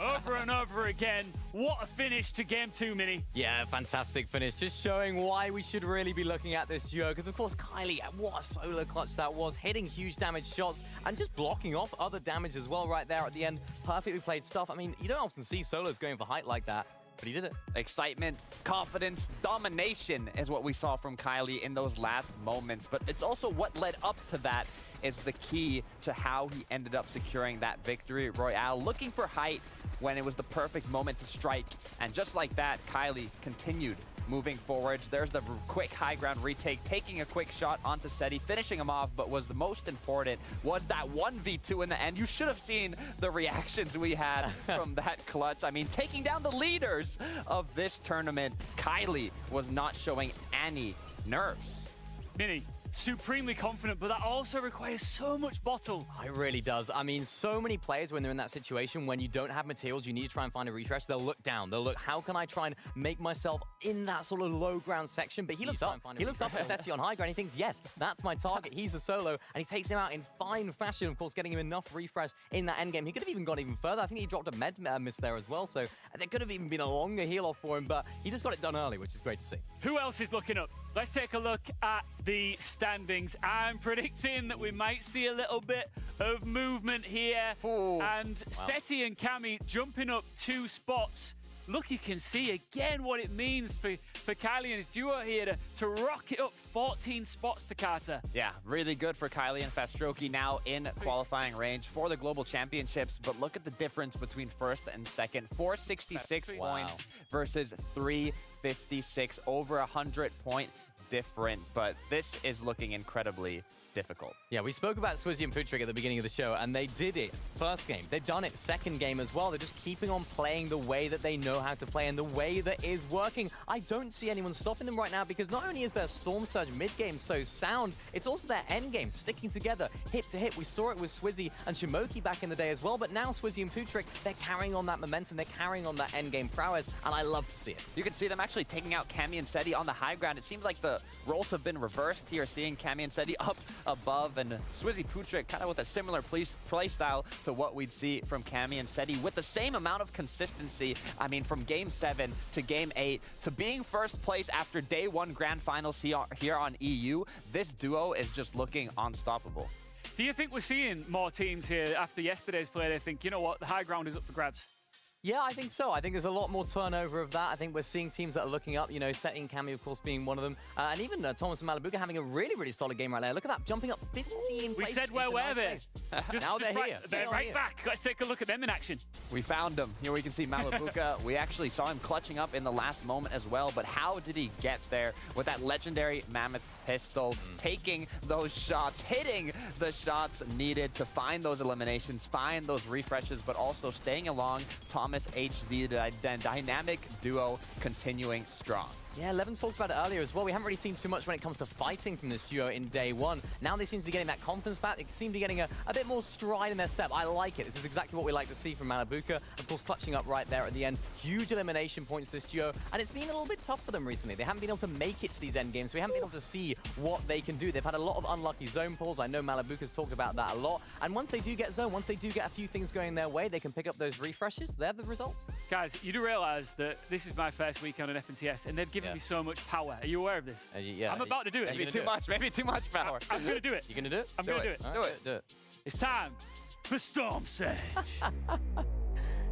over and over again. What a finish to game 2, Mini. Yeah, fantastic finish. Just showing why we should really be looking at this duo. Because, of course, Kylie, what a solo clutch that was. Hitting huge damage shots and just blocking off other damage as well right there at the end. Perfectly played stuff. I mean, you don't often see solos going for height like that. But he did it. Excitement, confidence, domination is what we saw from Kylie in those last moments. But it's also what led up to that is the key to how he ended up securing that victory royale. Looking for height when it was the perfect moment to strike. And just like that, Kylie continued moving forwards. There's the quick high ground retake, taking a quick shot onto Seti, finishing him off, but was the most important was that 1v2 in the end. You should have seen the reactions we had from that clutch. I mean, taking down the leaders of this tournament. Kylie was not showing any nerves. Mini, supremely confident, but that also requires so much bottle. It really does. I mean, so many players, when they're in that situation, when you don't have materials, you need to try and find a refresh, they'll look down. They'll look, how can I try and make myself in that sort of low ground section? But he looks up. He looks up at Seti on high ground. He thinks, yes, that's my target. He's a solo, and he takes him out in fine fashion, of course, getting him enough refresh in that end game. He could have even gone even further. I think he dropped a med miss there as well, so there could have even been a longer heal off for him, but he just got it done early, which is great to see. Who else is looking up? Let's take a look at the standings. I'm predicting that we might see a little bit of movement here. And Seti and Cammy jumping up 2 spots. Look, you can see again what it means for Kylie and his duo here to rocket up 14 spots to Carter. Yeah, really good for Kylie and Fastroki now in qualifying range for the Global Championships. But look at the difference between first and second. 466 points versus 356. Over 100-point different. But this is looking incredibly difficult. Yeah, we spoke about Swizzy and Putrick at the beginning of the show, and they did it first game. They've done it second game as well. They're just keeping on playing the way that they know how to play and the way that is working. I don't see anyone stopping them right now because not only is their Storm Surge mid-game so sound, it's also their end game sticking together hip to hip. We saw it with Swizzy and Shimoki back in the day as well, but now Swizzy and Putrick, they're carrying on that momentum. They're carrying on that end game prowess, and I love to see it. You can see them actually taking out Cammy and Seti on the high ground. It seems like the roles have been reversed here, seeing Cammy and Seti up above, and Swizzy Putrick kind of with a similar play style to what we'd see from Cammy and Seti, with the same amount of consistency. I mean, from Game 7 to Game 8 to being first place after day 1 Grand Finals here on EU, this duo is just looking unstoppable. Do you think we're seeing more teams here after yesterday's play? They think, you know what, the high ground is up for grabs? Yeah, I think so. I think there's a lot more turnover of that. I think we're seeing teams that are looking up, you know, Seti and Cammy, of course, being one of them. And even Thomas and Malibuca having a really, really solid game right there. Look at that, jumping up 15 We said where were they? Now they're here. They're right back. Let's take a look at them in action. We found him. Here we can see Malibuca. We actually saw him clutching up in the last moment as well, but how did he get there with that legendary Mammoth pistol, taking those shots, hitting the shots needed to find those eliminations, find those refreshes, but also staying along Thomas HV, the dynamic duo continuing strong. Yeah, Levin talked about it earlier as well. We haven't really seen too much when it comes to fighting from this duo in day 1. Now they seem to be getting that confidence back. They seem to be getting a bit more stride in their step. I like it. This is exactly what we like to see from Malibuca. Of course, clutching up right there at the end. Huge elimination points, this duo. And it's been a little bit tough for them recently. They haven't been able to make it to these end games. So we haven't been able to see what they can do. They've had a lot of unlucky zone pulls. I know Malibuca's talked about that a lot. And once they do get zone, once they do get a few things going their way, they can pick up those refreshes. They have the results. Guys, you do realize that this is my first weekend on FNCS, and they've given me so much power. Are you aware of this? Yeah. I'm about to do it. Maybe too much. Maybe too much power. I'm going to do it. You're going to do it? I'm going to do it. All right, do it. It's time for Storm Surge.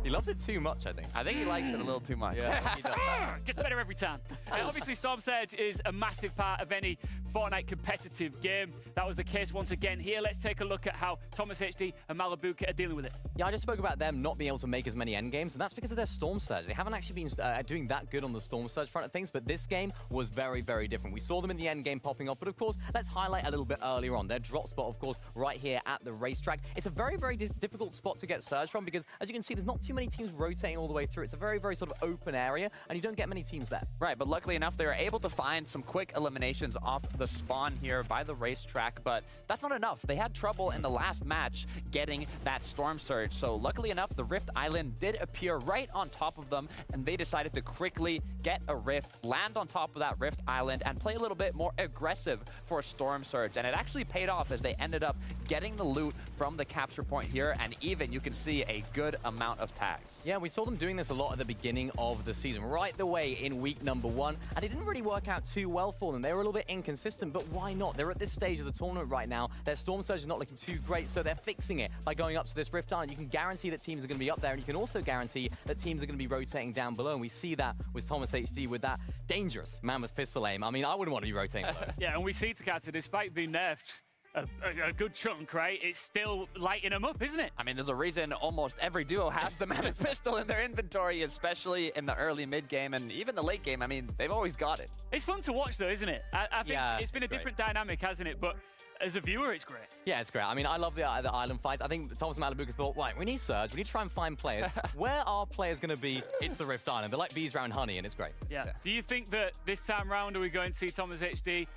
He loves it too much, I think. I think he likes it a little too much. Yeah, he does. Gets better every time. Obviously, Storm Surge is a massive part of any Fortnite competitive game. That was the case once again here. Let's take a look at how Thomas HD and Malibuca are dealing with it. Yeah, I just spoke about them not being able to make as many end games, and that's because of their Storm Surge. They haven't actually been doing that good on the Storm Surge front of things, but this game was very, very different. We saw them in the end game popping off, but of course, let's highlight a little bit earlier on. Their drop spot, of course, right here at the racetrack. It's a very, very difficult spot to get Surge from because, as you can see, there's not too many teams rotating all the way through. It's a very, very sort of open area, and you don't get many teams there. Right, but luckily enough, they were able to find some quick eliminations off the spawn here by the racetrack, but that's not enough. They had trouble in the last match getting that Storm Surge, so luckily enough, the Rift Island did appear right on top of them, and they decided to quickly get a Rift, land on top of that Rift Island, and play a little bit more aggressive for Storm Surge, and it actually paid off as they ended up getting the loot from the capture point here, and even you can see a good amount of tags. Yeah, we saw them doing this a lot at the beginning of the season, right the way in week number 1, and it didn't really work out too well for them. They were a little bit inconsistent, but why not? They're at this stage of the tournament right now. Their Storm Surge is not looking too great, so they're fixing it by going up to this Rift Island. You can guarantee that teams are going to be up there, and you can also guarantee that teams are going to be rotating down below, and we see that with Thomas HD with that dangerous Mammoth pistol aim. I mean, I wouldn't want to be rotating below. Yeah, and we see Takata, despite being nerfed a good chunk, right? It's still lighting them up, isn't it? I mean, there's a reason almost every duo has the Mammoth pistol in their inventory, especially in the early mid game and even the late game. I mean, they've always got it. It's fun to watch, though, isn't it? I think it's been a different dynamic, hasn't it? But as a viewer, it's great. Yeah, it's great. I mean, I love the island fights. I think Thomas Malibuca thought, right, we need Surge. We need to try and find players. Where are players going to be? It's the Rift Island. They're like bees around honey, and it's great. Yeah. Do you think that this time round, are we going to see Thomas HD,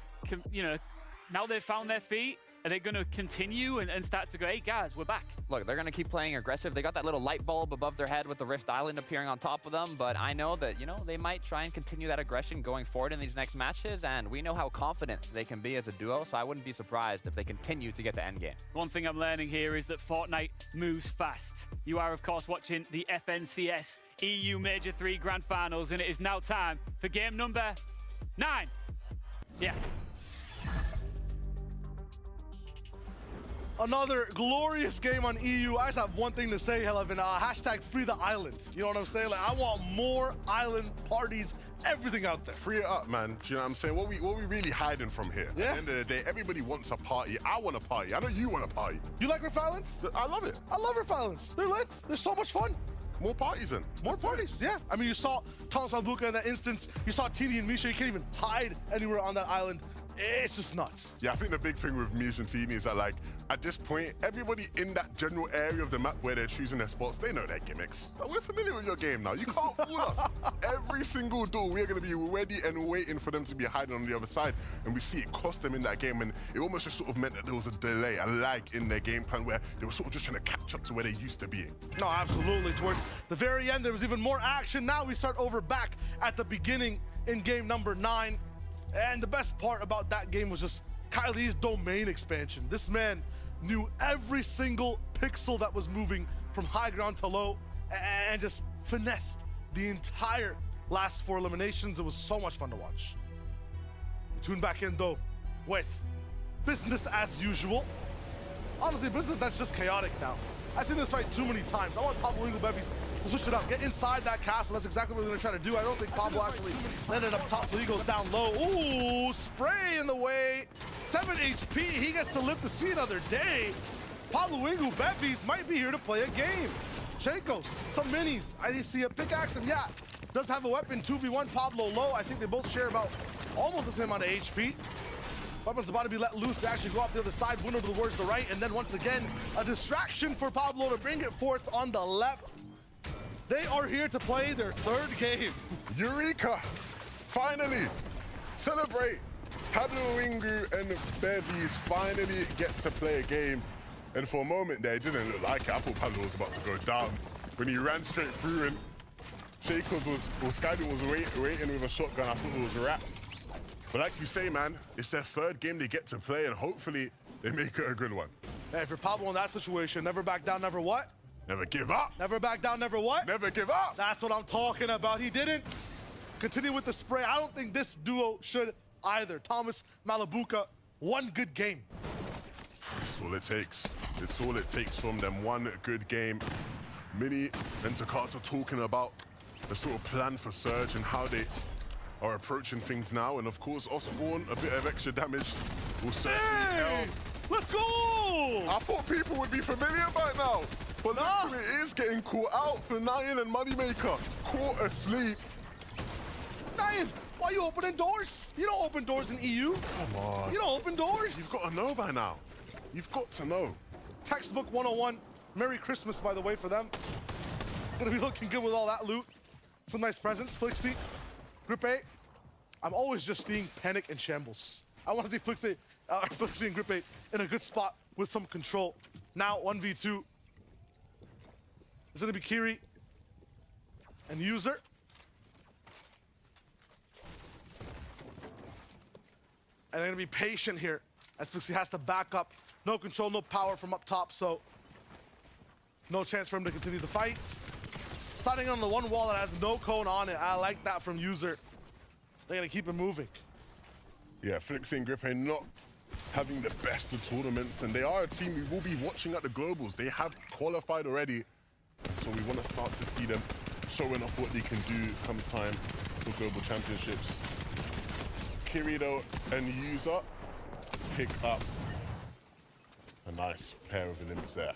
now they've found their feet, are they going to continue and start to go, hey, guys, we're back? Look, they're going to keep playing aggressive. They got that little light bulb above their head with the Rift Island appearing on top of them, but I know that, they might try and continue that aggression going forward in these next matches, and we know how confident they can be as a duo, so I wouldn't be surprised if they continue to get to endgame. One thing I'm learning here is that Fortnite moves fast. You are, of course, watching the FNCS EU Major 3 Grand Finals, and it is now time for game number 9. Yeah. Another glorious game on EU. I just have one thing to say, Helevin. Hashtag free the island. You know what I'm saying? Like, I want more island parties, everything out there. Free it up, man. Do you know what I'm saying? What we really hiding from here? Yeah. At the end of the day, everybody wants a party. I want a party. I know you want a party. You like Rift Islands? I love it. I love Rift Islands. They're lit. They're so much fun. More parties then. More parties, yeah. I mean, you saw Thomas Malibuca in that instance. You saw Tini and Misha. You can't even hide anywhere on that island. It's just nuts. Yeah, I think the big thing with Misha and Tini is that, like, at this point, everybody in that general area of the map where they're choosing their spots, they know their gimmicks. But we're familiar with your game now. You can't fool us. Every single door, we're going to be ready and waiting for them to be hiding on the other side. And we see it cost them in that game. And it almost just sort of meant that there was a delay, a lag in their game plan where they were sort of just trying to catch up to where they used to be. No, absolutely. Towards the very end, there was even more action. Now we start over back at the beginning in game number 9. And the best part about that game was just Kylie's domain expansion. This man knew every single pixel that was moving from high ground to low and just finessed the entire last 4 eliminations. It was so much fun to watch. Tune back in though with business as usual. Honestly, business that's just chaotic now. I've seen this fight too many times. I want Pablo Bevis to switch it up, get inside that castle. That's exactly what they're gonna try to do. I don't think Pablo actually landed up top, so he goes down low. Ooh, spray in the way. 7 HP, he gets to live to see another day. Pablo Bevis might be here to play a game. Chacos, some minis. I see a pickaxe, and yeah, does have a weapon. 2v1, Pablo low. I think they both share about almost the same amount of HP. Weapon's about to be let loose. They actually go off the other side, window towards the right, and then once again, a distraction for Pablo to bring it forth on the left. They are here to play their 3rd game. Eureka! Finally! Celebrate! Pablo Wingu and Bevis finally get to play a game. And for a moment there, it didn't look like it. I thought Pablo was about to go down. When he ran straight through and Shakers Skyler was waiting with a shotgun, I thought it was wraps. But like you say, man, it's their 3rd game they get to play, and hopefully they make it a good one. Hey, for Pablo in that situation, never back down, never what? Never give up. Never back down, never what? Never give up. That's what I'm talking about. He didn't. Continue with the spray. I don't think this duo should either. Thomas Malabuka, 1 good game. That's all it takes. It's all it takes from them, 1 good game. Mini and Takata talking about the sort of plan for Surge and how they are approaching things now. And of course, Osborne, a bit of extra damage will certainly help. Let's go! I thought people would be familiar by now. But look, it is getting caught out for Nyan and Moneymaker. Caught asleep. Nyan, why are you opening doors? You don't open doors in EU. Come on. You don't open doors. You've got to know by now. You've got to know. Textbook 101. Merry Christmas, by the way, for them. Gonna be looking good with all that loot. Some nice presents. Flixie, Grip A. I'm always just seeing panic and shambles. I want to see Flixie and Grip A in a good spot with some control. Now 1v2. It's gonna be Kiri and User. And they're gonna be patient here as Flixie has to back up. No control, no power from up top, so no chance for him to continue the fight. Starting on the one wall that has no cone on it. I like that from User. They're gonna keep it moving. Yeah, Flixie and Grip A not having the best of tournaments, and they are a team we will be watching at the Globals. They have qualified already, so we want to start to see them showing off what they can do come time for Global Championships. Kirito and User pick up a nice pair of elims there.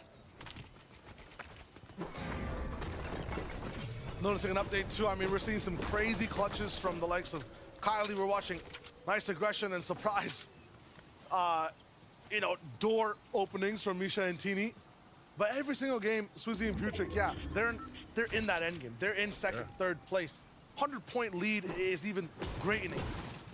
Noticing an update too, I mean, we're seeing some crazy clutches from the likes of Kylie. We're watching nice aggression and surprise, door openings from Misha and Tini. But every single game, Swizzy and Putrick, yeah, they're in that end game. They're in second, third place. 100-point lead is even great in it.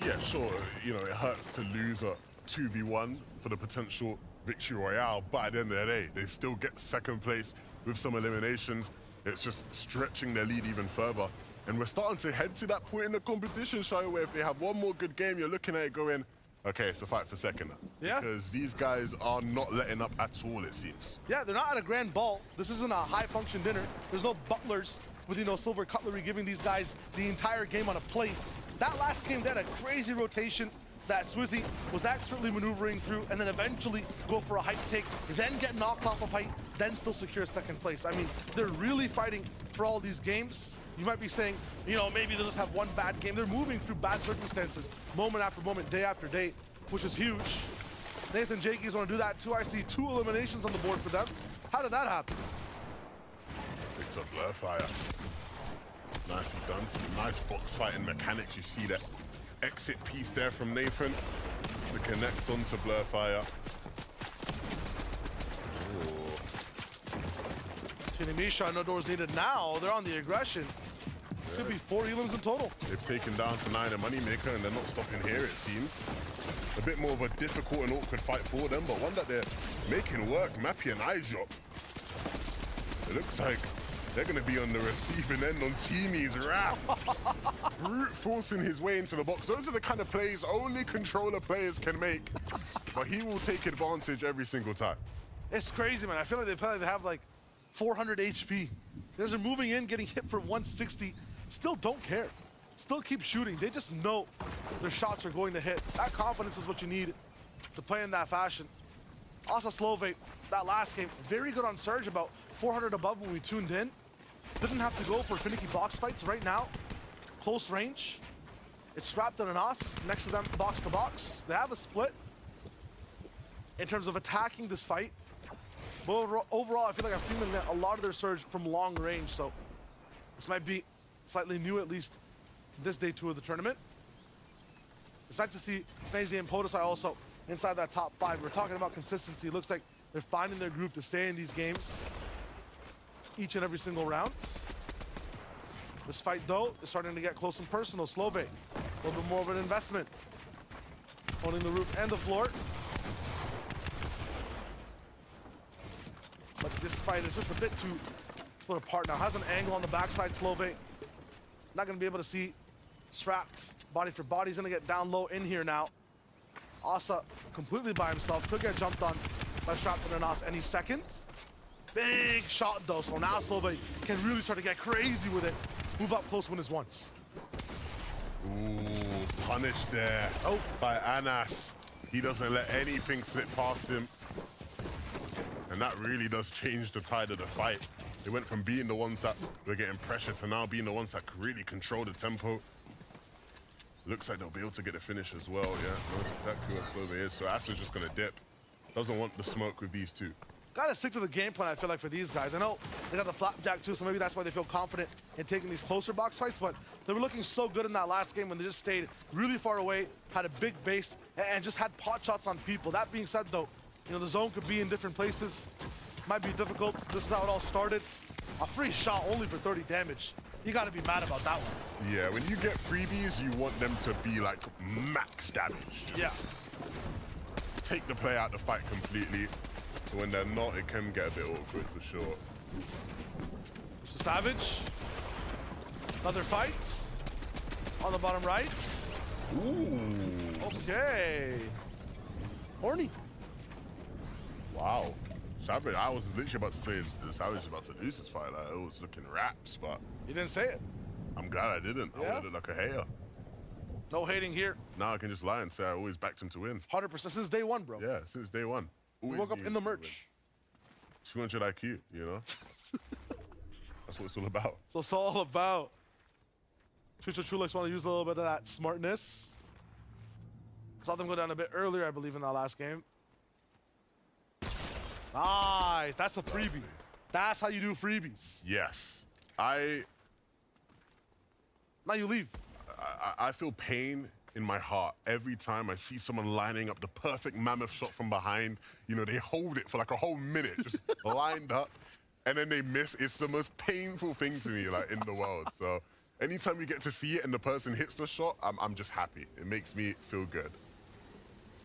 Yeah, sure, it hurts to lose a 2v1 for the potential victory royale, but at the end of the day, they still get second place with some eliminations. It's just stretching their lead even further. And we're starting to head to that point in the competition, Shai, where if they have one more good game, you're looking at it going, okay, it's a fight for second now. Yeah. Because these guys are not letting up at all, it seems. Yeah, they're not at a grand ball. This isn't a high-function dinner. There's no butlers with, silver cutlery giving these guys the entire game on a plate. That last game, they had a crazy rotation that Swizzy was expertly maneuvering through, and then eventually go for a hype take, then get knocked off of height, then still secure second place. I mean, they're really fighting for all these games. You might be saying, maybe they'll just have one bad game. They're moving through bad circumstances, moment after moment, day after day, which is huge. Nathan Jakey's want to do that too. I see 2 eliminations on the board for them. How did that happen? It's a Blurfire. Nicely done. Some nice box fighting mechanics. You see that exit piece there from Nathan to connect onto Blurfire. Tini Misha, no doors needed now. They're on the aggression. Could be 4 elims in total. They've taken down to 9 and Moneymaker, and they're not stopping here, it seems. A bit more of a difficult and awkward fight for them, but one that they're making work. Mappy and eye drop. It looks like they're going to be on the receiving end on Tini's wrath. Brute forcing his way into the box. Those are the kind of plays only controller players can make. but he will take advantage every single time. It's crazy, man. I feel like they have like 400 HP. They're moving in, getting hit for 160. Still don't care. Still keep shooting. They just know their shots are going to hit. That confidence is what you need to play in that fashion. Also, Slovate, that last game, very good on Surge, about 400 above when we tuned in. Didn't have to go for finicky box fights right now. Close range. It's wrapped in an Us next to them, box to box. They have a split in terms of attacking this fight. But overall, I feel like I've seen them get a lot of their Surge from long range, so this might be slightly new, at least this day 2 of the tournament. It's nice to see Snazy and Podosai also inside that top 5. We're talking about consistency. It looks like they're finding their groove to stay in these games each and every single round. This fight, though, is starting to get close and personal. Slove, a little bit more of an investment. Owning the roof and the floor. But this fight is just a bit too split apart now. Has an angle on the backside, Slove. Not going to be able to see Strapped body for body. He's going to get down low in here now. Asa completely by himself. Could get jumped on by Strapped and Asa any second. Big shot though, so now Slove can really start to get crazy with it. Move up close win his once. Ooh, punished there by Anas. He doesn't let anything slip past him. And that really does change the tide of the fight. They went from being the ones that were getting pressure to now being the ones that could really control the tempo. Looks like they'll be able to get a finish as well, yeah. Knows exactly where Slove is, so Asa's just gonna dip. Doesn't want the smoke with these two. Gotta stick to the game plan, I feel like, for these guys. I know they got the flapjack too, so maybe that's why they feel confident in taking these closer box fights, but they were looking so good in that last game when they just stayed really far away, had a big base, and just had pot shots on people. That being said, though, you know, the zone could be in different places. Might be difficult. This is how it all started. A free shot only for 30 damage. You gotta be mad about that one. Yeah, when you get freebies, you want them to be like max damage. Yeah. Take the play out the fight completely. So when they're not, it can get a bit awkward for sure. Mr. Savage. Another fight. On the bottom right. Ooh. Okay. Horny. Wow. Savage, I was literally about to say Savage is about to lose this fight. Like, it was looking raps, but... You didn't say it. I'm glad I didn't. I Yeah? would have looked like a hater. No hating here. Now I can just lie and say I always backed him to win. 100% since day one, bro. Yeah, since day one. We woke up in the merch. 200 IQ, you know? That's what it's all about. So it's all about. Chulex want to use a little bit of that smartness. Saw them go down a bit earlier, I believe, in that last game. Nice. That's a freebie. That's how you do freebies. Yes. Now you leave. I feel pain in my heart every time I see someone lining up the perfect mammoth shot from behind. You know, they hold it for like a whole minute, just lined up, and then they miss. It's the most painful thing to me, like, in the world. So anytime you get to see it and the person hits the shot, I'm just happy. It makes me feel good.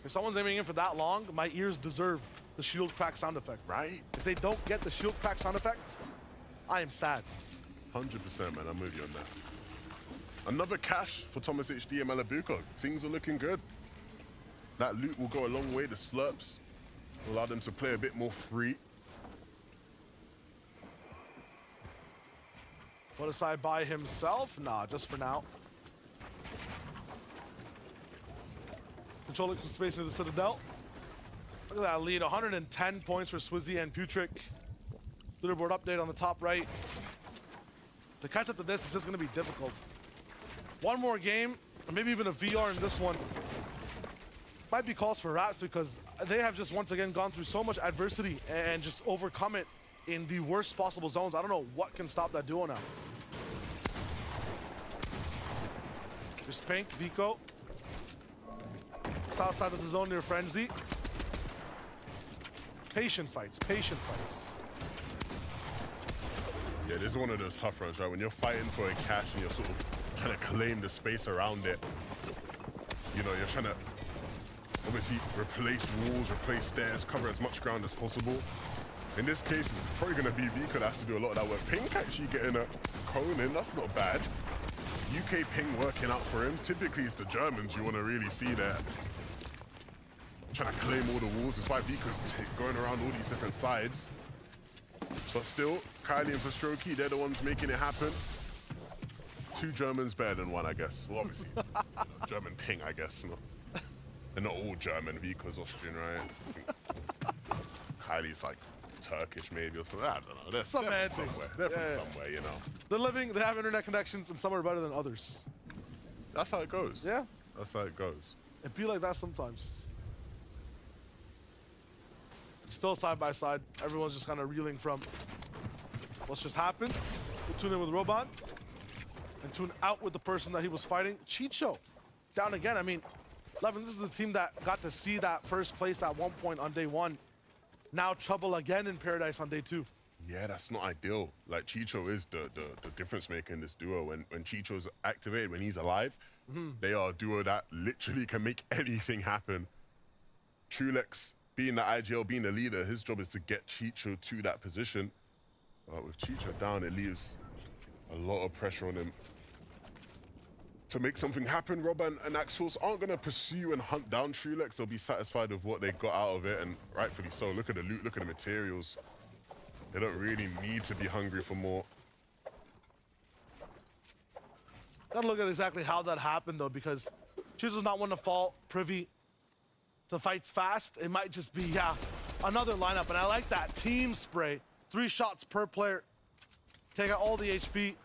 If someone's aiming in for that long, my ears deserve the shield crack sound effect. Right? If they don't get the shield crack sound effect, I am sad. 100%, man. I'm with you on that. Another cash for Thomas HD and Malabuka. Things are looking good. That loot will go a long way. The slurps will allow them to play a bit more free. Put aside by himself? Nah, just for now. Controlling some space near the Citadel. Look at that lead, 110 points for Swizzy and Putrick. Leaderboard update on the top right. To catch up to this is just gonna be difficult. One more game, or maybe even a VR in this one. Might be calls for Raps because they have just once again gone through so much adversity and just overcome it in the worst possible zones. I don't know what can stop that duo now. There's Pink, Vico. South side of the zone near Frenzy. Patient fights, patient fights. Yeah, this is one of those tough runs, right? When you're fighting for a cash and you're sort of trying to claim the space around it. You know, you're trying to obviously replace walls, replace stairs, cover as much ground as possible. In this case, it's probably going to be Vika that has to do a lot of that work. Pink actually getting a cone in, that's not bad. UK Ping working out for him. Typically, it's the Germans you want to really see there. trying to claim all the walls. That's why Vika's going around all these different sides. But still, Kylie and Verstrokey, they're the ones making it happen. 2 Germans better than 1, I guess. Well, obviously, German ping, I guess. They're not all German. Vika's Austrian, right? I think Kylie's like Turkish maybe or something. I don't know. They're from somewhere. They're from somewhere, you know. They're living, they have internet connections, and some are better than others. That's how it goes. Yeah. That's how it goes. It be like that sometimes. Still side by side. Everyone's just kind of reeling from what's just happened. We'll tune in with Roban and tune out with the person that he was fighting. Chicho down again. I mean, Levin, this is the team that got to see that first place at one point on day 1. Now trouble again in Paradise on day 2. Yeah, that's not ideal. Like, Chicho is the difference maker in this duo. When Chicho's activated, when he's alive, they are a duo that literally can make anything happen. Trulex, being the IGL, being the leader, his job is to get Chicho to that position. But with Chicho down, it leaves a lot of pressure on him to make something happen. Robin and Axels aren't going to pursue and hunt down Trulex. They'll be satisfied with what they got out of it, and rightfully so. Look at the loot, look at the materials. They don't really need to be hungry for more. Gotta look at exactly how that happened, though, because Chicho's not one to fall privy to fights fast. It might just be, yeah, another lineup. And I like that team spray. 3 shots per player. Take out all the HP.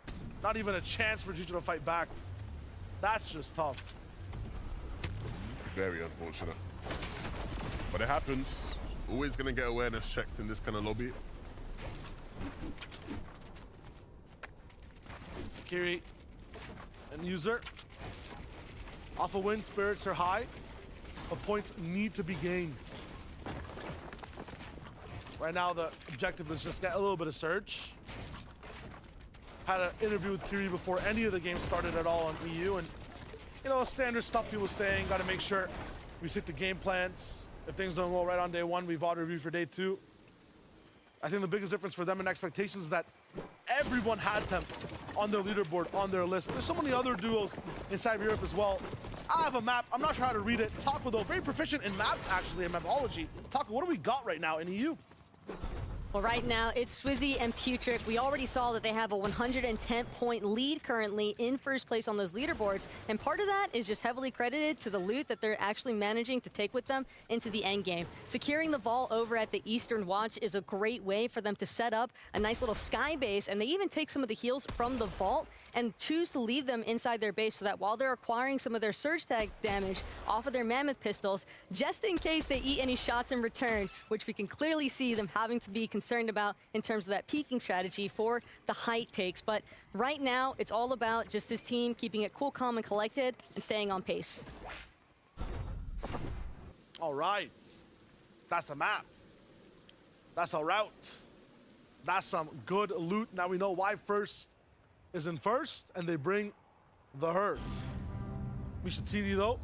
Not even a chance for Chicho to fight back. That's just tough. Very unfortunate. But it happens. Always gonna get awareness checked in this kind of lobby. Kiri and User. Off a win, spirits are high, but points need to be gained. Right now, the objective is just get a little bit of surge. Had an interview with Kiri before any of the games started at all on EU, and you know, standard stuff he was saying. Got to make sure we stick to game plans. If things don't go right on day 1, we've auto review for day 2. I think the biggest difference for them in expectations is that everyone had them on their leaderboard, on their list. There's so many other duos inside of Europe as well. I have a map. I'm not sure how to read it. Taco, though, very proficient in maps, actually, in mapology. Taco, what do we got right now in EU? Well, right now, it's Swizzy and Putrid. We already saw that they have a 110-point lead currently in first place on those leaderboards. And part of that is just heavily credited to the loot that they're actually managing to take with them into the end game. Securing the vault over at the Eastern Watch is a great way for them to set up a nice little sky base. And they even take some of the heals from the vault and choose to leave them inside their base so that while they're acquiring some of their surge tag damage off of their mammoth pistols, just in case they eat any shots in return, which we can clearly see them having to be concerned about in terms of that peaking strategy for the height takes. But right now, it's all about just this team keeping it cool, calm, and collected and staying on pace. All right. That's a map. That's a route. That's some good loot. Now we know why first is in first, and they bring the herds. Misha TD, though,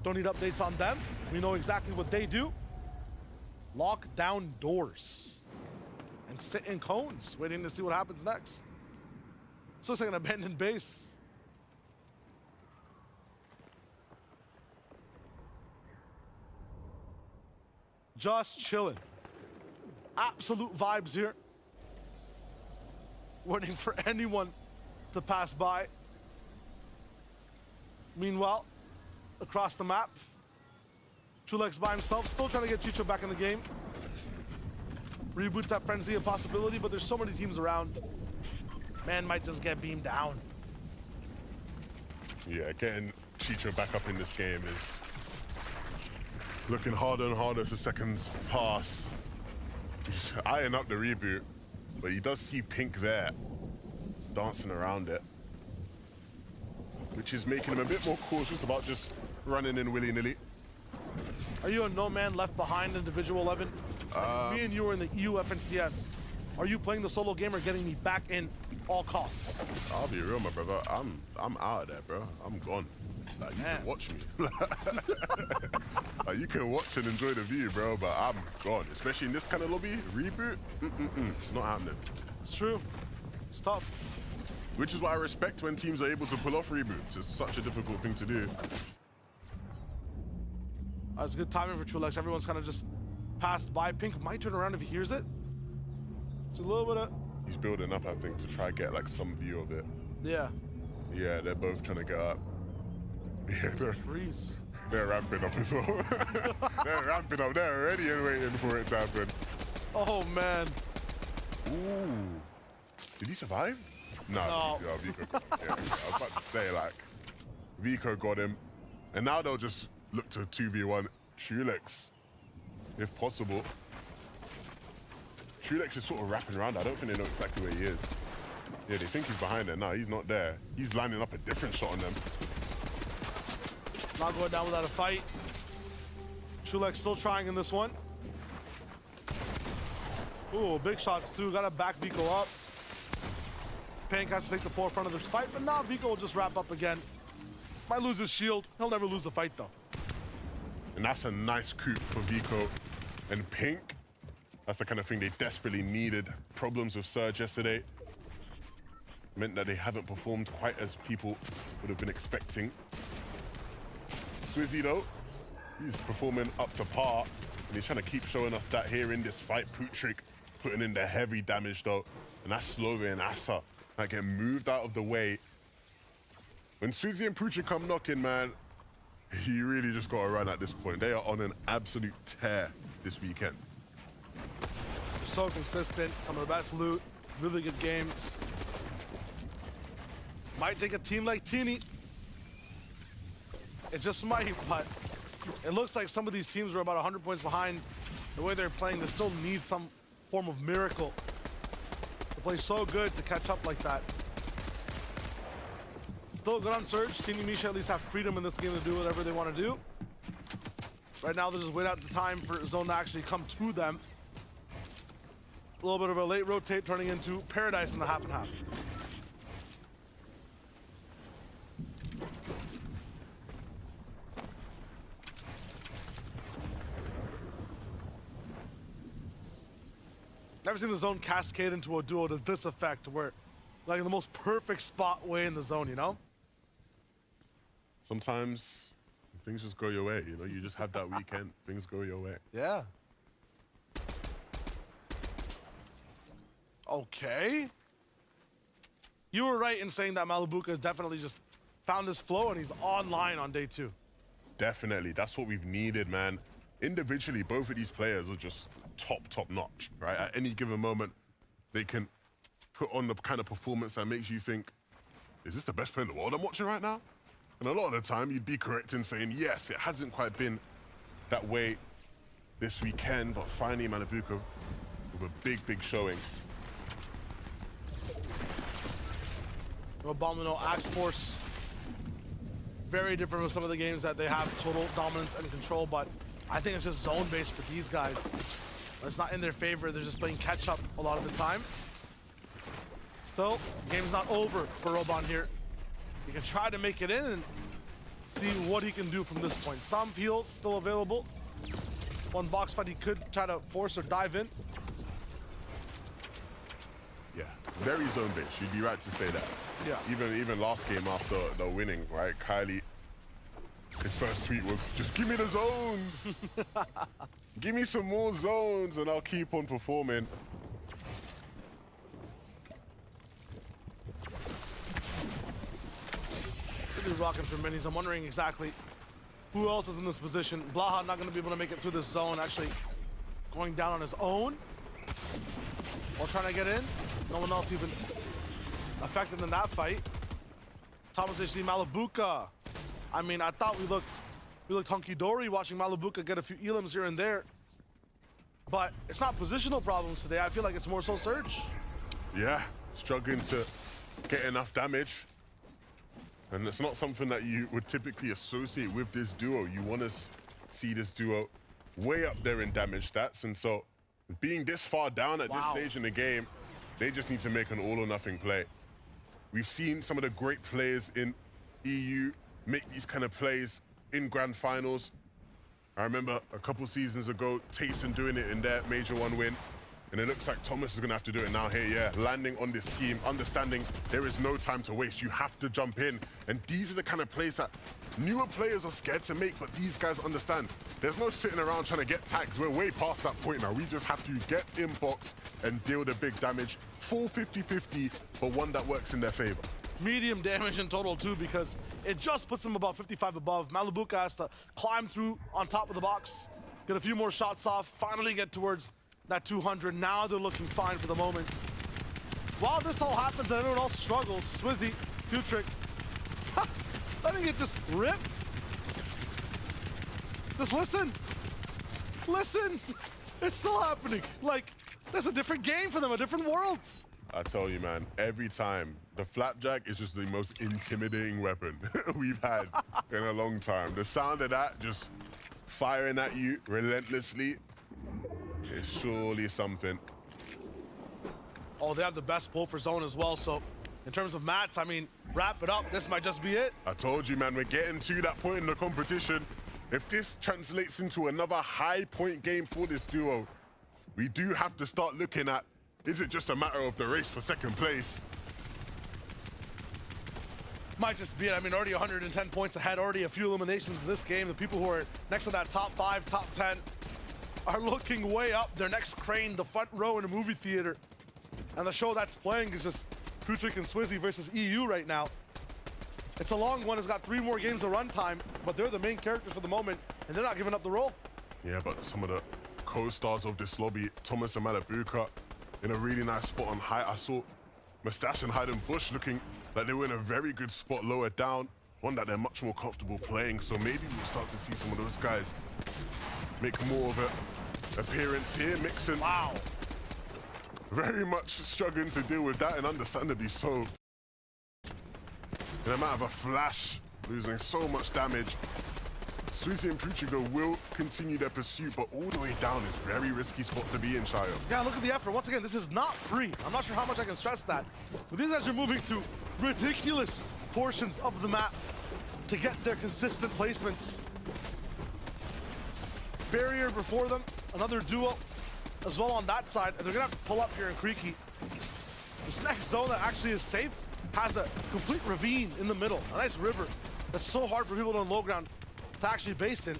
don't need updates on them. We know exactly what they do. Lock down doors and sit in cones, waiting to see what happens next. So it's like an abandoned base. Just chilling. Absolute vibes here. Waiting for anyone to pass by. Meanwhile, across the map, Trulex by himself, still trying to get Chicho back in the game. Reboots that frenzy a possibility, but there's so many teams around. Man might just get beamed down. Yeah, getting Chicho back up in this game is looking harder and harder as the seconds pass. He's eyeing up the reboot, but he does see Pink there, dancing around it, which is making him a bit more cautious about just running in willy-nilly. Are you a no man left behind individual 11? Me and you are in the EU FNCS. Are you playing the solo game or getting me back in all costs? I'll be real, my brother. I'm out of there, bro. I'm gone. Like, you can watch me. Like, you can watch and enjoy the view, bro, but I'm gone. Especially in this kind of lobby, reboot, it's not happening. It's true. It's tough. Which is why I respect when teams are able to pull off reboots. It's such a difficult thing to do. That's good timing for Chulex. Everyone's kind of just passed by. Pink might turn around if he hears it. It's a little bit of... He's building up, I think, to try get like some view of it. Yeah. Yeah, they're both trying to get up. Yeah, they're ramping up as well. They're ramping up. They're already waiting for it to happen. Oh, man. Ooh. Did he survive? No. Yeah, Vico got him. Yeah, I was about to say, like, Vico got him. And now they'll just look to 2v1 Chulex, if possible. Chulex is sort of wrapping around. I don't think they know exactly where he is. Yeah, they think he's behind there. No, he's not there. He's lining up a different shot on them. Not going down without a fight. Chulex still trying in this one. Ooh, big shots too. Gotta back Vico up. Pink has to take the forefront of this fight, but now Vico will just wrap up again. Might lose his shield. He'll never lose the fight though. And that's a nice coup for Vico and Pink. That's the kind of thing they desperately needed. Problems with Surge yesterday meant that they haven't performed quite as people would have been expecting. Swizzy though, he's performing up to par, and he's trying to keep showing us that here in this fight. Putrick putting in the heavy damage though, and that's slowing Asa. Like, get moved out of the way. When Swizzy and Putrick come knocking, man, you really just got to run at this point. They are on an absolute tear this weekend. They're so consistent, some of the best loot, really good games. Might take a team like Teeny. It just might, but it looks like some of these teams are about 100 points behind. The way they're playing, they still need some form of miracle. They play so good to catch up like that. Still good on Surge. Teeny Misha at least have freedom in this game to do whatever they want to do. Right now, they're just waiting out the time for Zone to actually come to them. A little bit of a late rotate turning into Paradise in the half and half. Never seen the zone cascade into a duo to this effect where, like, in the most perfect spot way in the zone, you know? Sometimes things just go your way, you know? You just have that weekend, things go your way. Yeah. Okay. You were right in saying that Malibuka definitely just found his flow and he's online on day 2. Definitely. That's what we've needed, man. Individually, both of these players are just top notch, right? At any given moment, they can put on the kind of performance that makes you think, is this the best player in the world I'm watching right now? And a lot of the time, you'd be correct in saying, yes, it hasn't quite been that way this weekend, but finally, Malibuka with a big showing. Abominable Axe Force. Very different from some of the games that they have total dominance and control, but I think it's just zone-based for these guys. It's not in their favor. They're just playing catch-up a lot of the time. Still, game's not over for Robon here. He can try to make it in and see what he can do from this point. Some heals still available. One box fight he could try to force or dive in. Yeah, very zone-based. You'd be right to say that. Yeah. Even last game after the winning, right? Kylie, his first tweet was, just give me the zones. Give me some more zones and I'll keep on performing. Really rocking for minis. I'm wondering exactly who else is in this position. Blaha not going to be able to make it through this zone, actually going down on his own. While trying to get in. No one else even affected in that fight. Thomas HD Malibuka. I mean, I thought we looked hunky-dory watching Malibuka get a few elims here and there. But it's not positional problems today. I feel like it's more so Surge. Yeah, struggling to get enough damage. And it's not something that you would typically associate with this duo. You want to see this duo way up there in damage stats. And so being this far down at this stage in the game, they just need to make an all or nothing play. We've seen some of the great players in EU make these kind of plays in grand finals. I remember a couple seasons ago, Tayson doing it in their Major 1 win And it looks like Thomas is going to have to do it now here, yeah. Landing on this team, understanding there is no time to waste. You have to jump in. And these are the kind of plays that newer players are scared to make, but these guys understand. There's no sitting around trying to get tags. We're way past that point now. We just have to get in box and deal the big damage. Full 50-50, but one that works in their favor. Medium damage in total too, because it just puts them about 55 above. Malibuca has to climb through on top of the box, get a few more shots off, finally get towards that 200. Now they're looking fine for the moment. While this all happens and everyone else struggles, Swizzy, Futrick, letting it just rip. Just listen. Listen. It's still happening. Like, there's a different game for them, a different world. I tell you, man, every time, the flapjack is just the most intimidating weapon we've had in a long time. The sound of that just firing at you relentlessly is surely something. Oh, they have the best pull for zone as well, so in terms of mats, I mean, wrap it up. This might just be it. I told you, man, we're getting to that point in the competition. If this translates into another high point game for this duo, we do have to start looking at, is it just a matter of the race for second place? Might just be it. I mean, already 110 points ahead, already a few eliminations in this game. The people who are next to that top 5, top 10 are looking way up. Their next crane, the front row in a movie theater. And the show that's playing is just Futrick and Swizzy versus EU right now. It's a long one. It's got 3 more games of runtime, but they're the main characters for the moment, and they're not giving up the role. Yeah, but some of the co-stars of this lobby, Thomas and Malibuca, in a really nice spot on height. I saw Mustache and Hayden Bush looking like they were in a very good spot lower down, one that they're much more comfortable playing. So maybe we'll start to see some of those guys make more of an appearance here. Mixon, wow, very much struggling to deal with that, and understandably so. In a matter of a flash, losing so much damage. Swizzy and Puchigo will continue their pursuit, but all the way down is a very risky spot to be in, Shayo. Yeah, look at the effort. Once again, this is not free. I'm not sure how much I can stress that. But these guys are moving through ridiculous portions of the map to get their consistent placements. Barrier before them, another duo as well on that side, and they're gonna have to pull up here in Creaky. This next zone that actually is safe has a complete ravine in the middle, a nice river that's so hard for people on low ground to actually base in.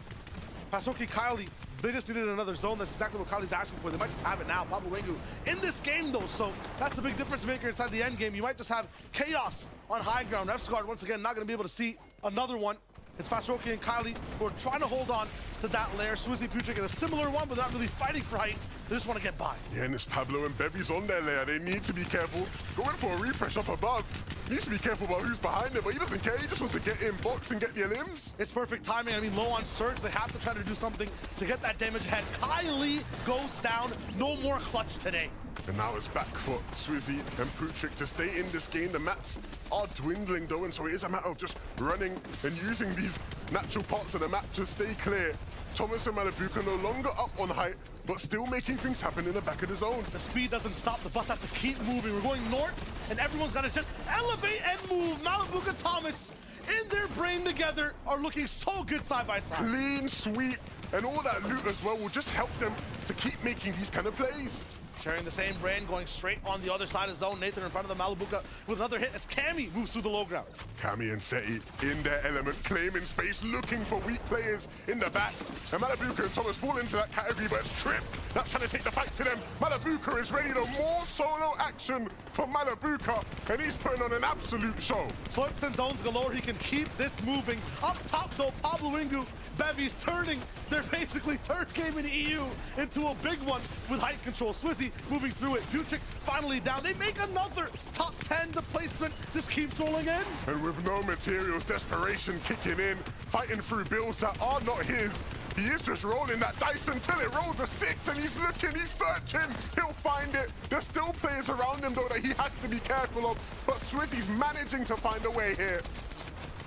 Pasoki, Kylie, they just needed another zone. That's exactly what Kylie's asking for. They might just have it now. Pablo Wengu in this game though, so that's the big difference maker inside the end game. You might just have chaos on high ground. F-Squad once again not gonna be able to see another one. It's Fasroki and Kylie who are trying to hold on to that lair. Swizzy, Putrick in a similar one, but they're not really fighting for height. They just want to get by. Yeah, and it's Pablo and Bevy's on their lair. They need to be careful. Going for a refresh up above. Needs to be careful about who's behind him, but he doesn't care. He just wants to get in box and get the limbs. It's perfect timing. I mean, low on surge. They have to try to do something to get that damage ahead. Kylie goes down. No more clutch today. And now it's back for Swizzy and Putrick to stay in this game. The mats are dwindling though, and so it is a matter of just running and using these natural parts of the map to stay clear. Thomas and Malibuca no longer up on height, but still making things happen in the back of the zone. The speed doesn't stop. The bus has to keep moving. We're going north, and everyone's got to just elevate and move. Malibuca, Thomas, in their brain together, are looking so good side by side. Clean sweep, and all that loot as well will just help them to keep making these kind of plays. Sharing the same brain, going straight on the other side of zone. Nathan in front of the Malibuca with another hit as Cammy moves through the low ground. Cammy and Seti in their element, claiming space, looking for weak players in the back. And Malibuca and Thomas fall into that category, but it's Trip that's trying to take the fight to them. Malibuca is ready to more solo action for Malibuca, and he's putting on an absolute show. Slips and zones galore. He can keep this moving. Up top, though, Pablo Wingu, Bevy's turning their basically third game in EU into a big one with height control. Swizzy moving through it. Putrick finally down. They make another top 10. The placement just keeps rolling in. And with no materials, desperation kicking in, fighting through builds that are not his. He is just rolling that dice until it rolls a 6, and he's looking, he's searching. He'll find it. There's still players around him, though, that he has to be careful of. But Swizzy's managing to find a way here.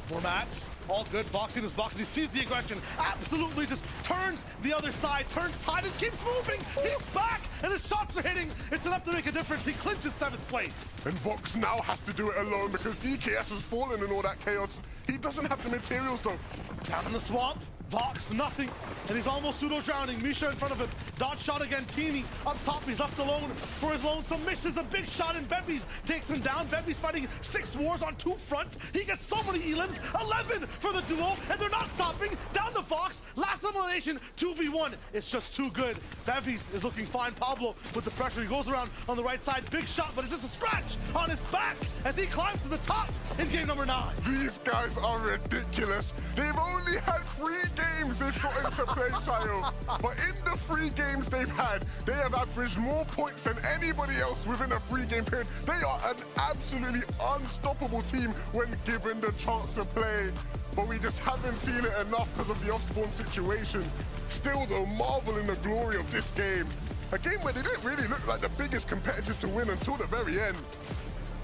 More mats. All good. Boxing is boxing. He sees the aggression. Absolutely just turns the other side. Turns tide and keeps moving. He's back. And his shots are hitting. It's enough to make a difference. He clinches 7th place. And Vox now has to do it alone because DKS has fallen in all that chaos. He doesn't have the materials though. Down in the swamp. Vox, nothing. And he's almost pseudo-drowning. Misha in front of him. Dodge shot again. Teeny up top. He's left alone for his lonesome. Misha's a big shot and Bevies takes him down. Bevies fighting 6 wars on 2 fronts. He gets so many elims. 11 for the duo. And they're not stopping. Down to Fox. Last elimination. 2v1. It's just too good. Bevies is looking fine. Pablo with the pressure. He goes around on the right side. Big shot, but it's just a scratch on his back as he climbs to the top in game number 9. These guys are ridiculous. They've only had 3 games they've got into play, Chayo. But in the 3 games they've had, they have averaged more points than anybody else within a 3-game period. They are an absolutely unstoppable team when given the chance to play. But we just haven't seen it enough because of the off-spawn situation. Still, though, marvel in the glory of this game. A game where they didn't really look like the biggest competitors to win until the very end.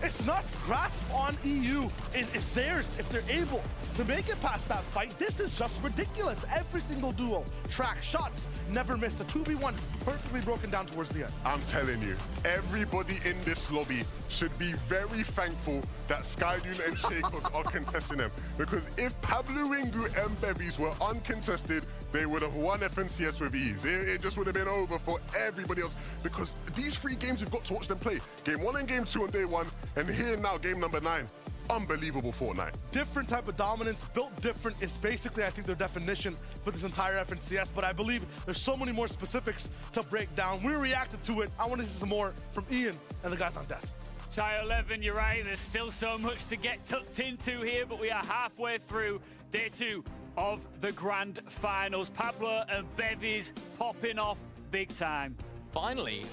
It's nuts. Grasp on EU. It's theirs if they're able to make it past that fight. This is just ridiculous. Every single duel, track, shots, never miss. A 2v1 perfectly broken down towards the end. I'm telling you, everybody in this lobby should be very thankful that Skydune and Shakos are contesting them. Because if Pablo Ringu and Bevies were uncontested, they would have won FNCS with ease. It just would have been over for everybody else. Because these 3 games, we've got to watch them play. Game 1 and Game 2 on day 1, and here now, game number 9. Unbelievable Fortnite. Different type of dominance, built different is basically, I think, their definition for this entire FNCS, but I believe there's so many more specifics to break down. We reacted to it. I want to see some more from Ian and the guys on desk. Shy 11, you're right, there's still so much to get tucked into here, but we are halfway through day 2 of the grand finals. Pablo and Bevies popping off big time. Finally,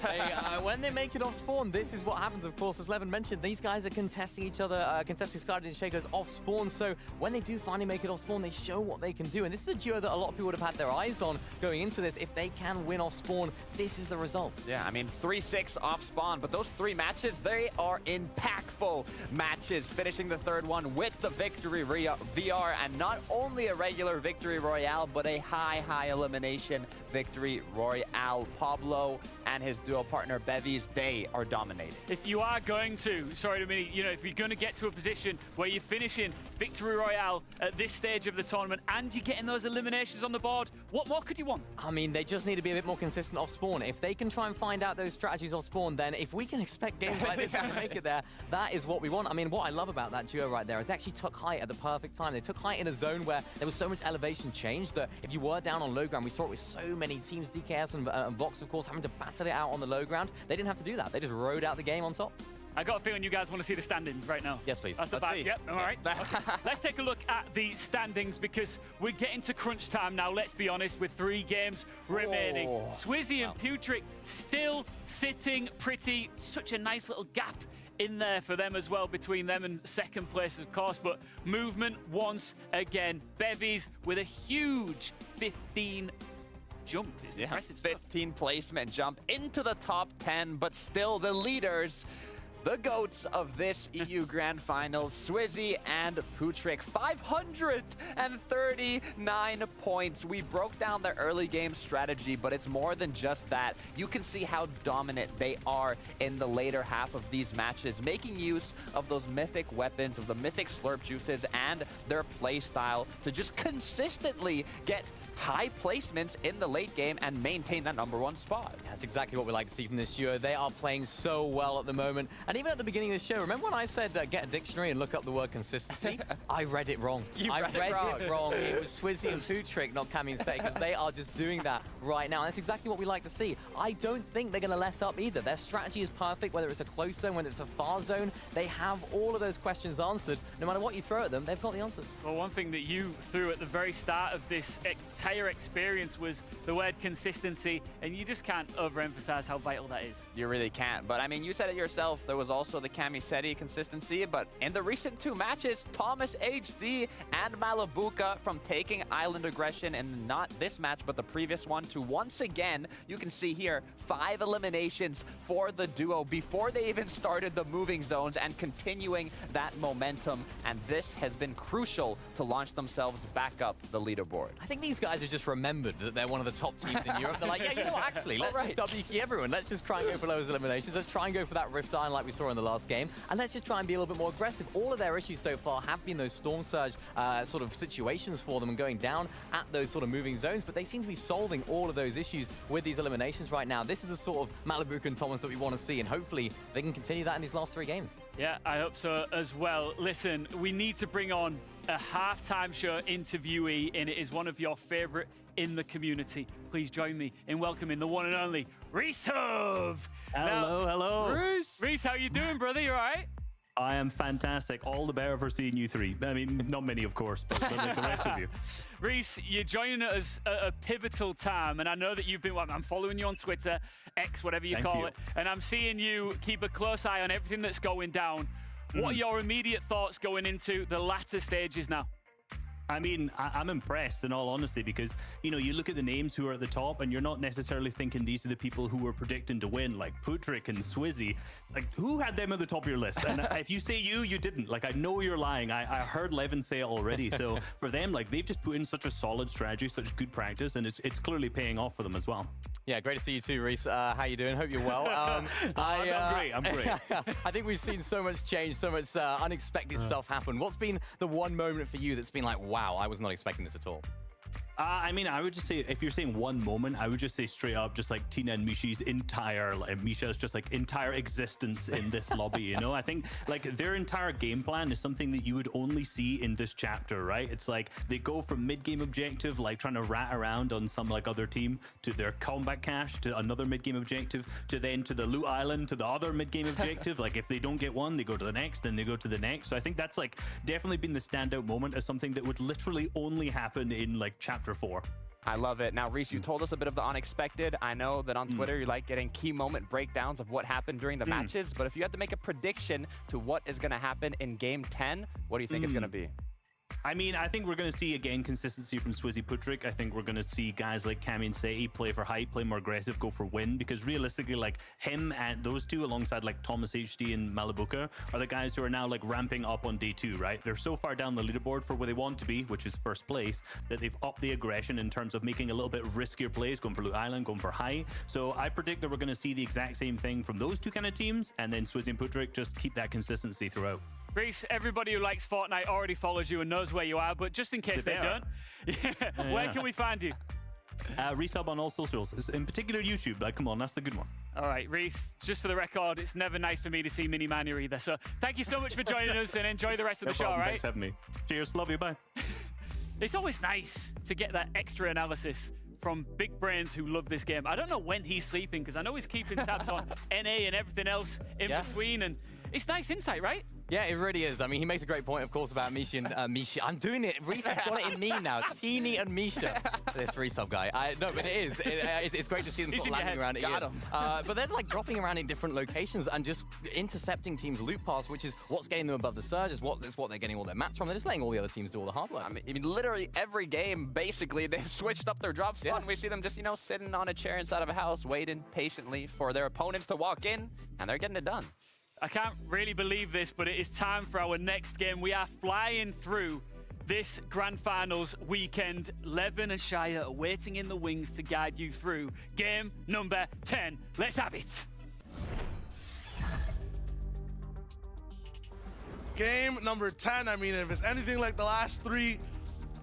when they make it off spawn, this is what happens, of course. As Levin mentioned, these guys are contesting each other, contesting Skydune and Shakos off spawn. So when they do finally make it off spawn, they show what they can do. And this is a duo that a lot of people would have had their eyes on going into this. If they can win off spawn, this is the result. Yeah, I mean, 3-6 off spawn, but those 3 matches, they are impactful matches. Finishing the 3rd one with the victory VR, and not only a regular victory royale, but a high elimination victory royale. Pablo and his duo partner Bevies, they are dominating. If you are going to, sorry to me, if you're going to get to a position where you're finishing Victory Royale at this stage of the tournament and you're getting those eliminations on the board, what more could you want? I mean, they just need to be a bit more consistent off spawn. If they can try and find out those strategies off spawn, then if we can expect games like this to make it there, that is what we want. I mean, what I love about that duo right there is they actually took height at the perfect time. They took height in a zone where there was so much elevation change that if you were down on low ground, we saw it with so many teams, DKS and Vox, of course, having to battle it out on the low ground. They didn't have to do that. They just rode out the game on top. I got a feeling you guys want to see the standings right now. Yes, please. That's the back. Yep, all right. Let's take a look at the standings because we're getting to crunch time now, let's be honest, with 3 games remaining. Swizzy and Putrick still sitting pretty. Such a nice little gap in there for them as well, between them and 2nd place, of course. But movement once again. Bevies with a huge 15 jump. It's impressive 15 placement jump into the top 10, but still the leaders, the GOATs of this EU Grand Finals, Swizzy and Putrick, 539 points. We broke down their early game strategy, but it's more than just that. You can see how dominant they are in the later half of these matches, making use of those mythic weapons, of the mythic slurp juices, and their play style to just consistently get high placements in the late game and maintain that #1 spot. That's exactly what we like to see from this duo. They are playing so well at the moment. And even at the beginning of the show, remember when I said get a dictionary and look up the word consistency? I read it wrong. I read it wrong. It was Swizzy and Putrick, not Cammy and Seti, because they are just doing that right now. And that's exactly what we like to see. I don't think they're going to let up either. Their strategy is perfect, whether it's a close zone, whether it's a far zone. They have all of those questions answered. No matter what you throw at them, they've got the answers. Well, one thing that you threw at the very start of this entire experience was the word consistency, and you just can't overemphasize how vital that is. You really can't. But I mean, you said it yourself. There was also the Camiseti consistency. But in the recent 2 matches, Thomas HD and Malabuka, from taking island aggression and not this match, but the previous one, to once again, you can see here, 5 eliminations for the duo before they even started the moving zones and continuing that momentum. And this has been crucial to launch themselves back up the leaderboard. I think these guys have just remembered that they're one of the top teams in Europe. They're like, yeah, you know what, actually, let's just W key everyone. Let's just try and go for those eliminations. Let's try and go for that Rift Iron like we saw in the last game. And let's just try and be a little bit more aggressive. All of their issues so far have been those Storm Surge sort of situations for them and going down at those sort of moving zones. But they seem to be solving all of those issues with these eliminations right now. This is the sort of Malabuka and Thomas that we want to see. And hopefully they can continue that in these last 3 games. Yeah, I hope so as well. Listen, we need to bring on a halftime show interviewee, and it is one of your favorite in the community. Please join me in welcoming the one and only Reese Hove. Hello. Reese, how you doing, brother? You all right? I am fantastic. All the better for seeing you 3. I mean, not many, of course, but like the rest of you. Reese, you're joining us at a pivotal time, and I know that you've been, I'm following you on Twitter, X, whatever you call it, and I'm seeing you keep a close eye on everything that's going down. What are your immediate thoughts going into the latter stages now? I mean, I'm impressed in all honesty because, you know, you look at the names who are at the top and you're not necessarily thinking these are the people who were predicting to win, like Putrick and Swizzy. Like, who had them at the top of your list? And if you say you didn't. Like, I know you're lying. I heard Levin say it already. So for them, like, they've just put in such a solid strategy, such good practice, and it's clearly paying off for them as well. Yeah, great to see you too, Reese. How you doing? Hope you're well. I'm great. I think we've seen so much change, so much unexpected stuff happen. What's been the one moment for you that's been like, wow, I was not expecting this at all? I mean, I would just say, if you're saying one moment, I would just say straight up, just like Tina and Mishi's entire, Misha's just like entire existence in this lobby, you know? I think like their entire game plan is something that you would only see in this chapter, right? It's like they go from mid-game objective, like trying to rat around on some like other team, to their combat cache, to another mid-game objective, to then to the loot island, to the other mid-game objective. Like if they don't get one, they go to the next, then they go to the next. So I think that's like definitely been the standout moment as something that would literally only happen in like chapter 4. I love it. Now, Reese, you told us a bit of the unexpected. I know that on Twitter you like getting key moment breakdowns of what happened during the matches, but if you had to make a prediction to what is going to happen in Game 10, what do you think it's going to be? I mean, I think we're going to see, again, consistency from Swizzy Putrick. I think we're going to see guys like Cami and Seti play for height, play more aggressive, go for win, because realistically, like, him and those two, alongside, like, Thomas HD and Malabuka, are the guys who are now, like, ramping up on day 2, right? They're so far down the leaderboard for where they want to be, which is first place, that they've upped the aggression in terms of making a little bit riskier plays, going for Loot Island, going for high. So I predict that we're going to see the exact same thing from those two kind of teams, and then Swizzy and Putrick just keep that consistency throughout. Reese, everybody who likes Fortnite already follows you and knows where you are, but just in case they don't, where can we find you? Resub on all socials, in particular YouTube. Like, come on, that's the good one. All right, Reese, just for the record, it's never nice for me to see Mini Manu either. So thank you so much for joining us and enjoy the rest of the show, all right? Thanks for having me. Cheers, love you, bye. It's always nice to get that extra analysis from big brains who love this game. I don't know when he's sleeping because I know he's keeping tabs on NA and everything else in between, and it's nice insight, right? Yeah, it really is. I mean, he makes a great point, of course, about Misha and Misha. I'm doing it. Reese has got it in me now. Teeny and Misha. This resub guy. No, but it is. It's great to see them sort of landing around it. Got him. But they're like dropping around in different locations and just intercepting teams' loot paths, which is what's getting them above the surge. It's what they're getting all their mats from. They're just letting all the other teams do all the hard work. I mean, literally every game, basically, they've switched up their drop spot. And we see them just, sitting on a chair inside of a house, waiting patiently for their opponents to walk in, and they're getting it done. I can't really believe this, but it is time for our next game. We are flying through this Grand Finals weekend. Levin and Shia are waiting in the wings to guide you through game number 10. Let's have it. Game number 10. I mean, if it's anything like the last 3,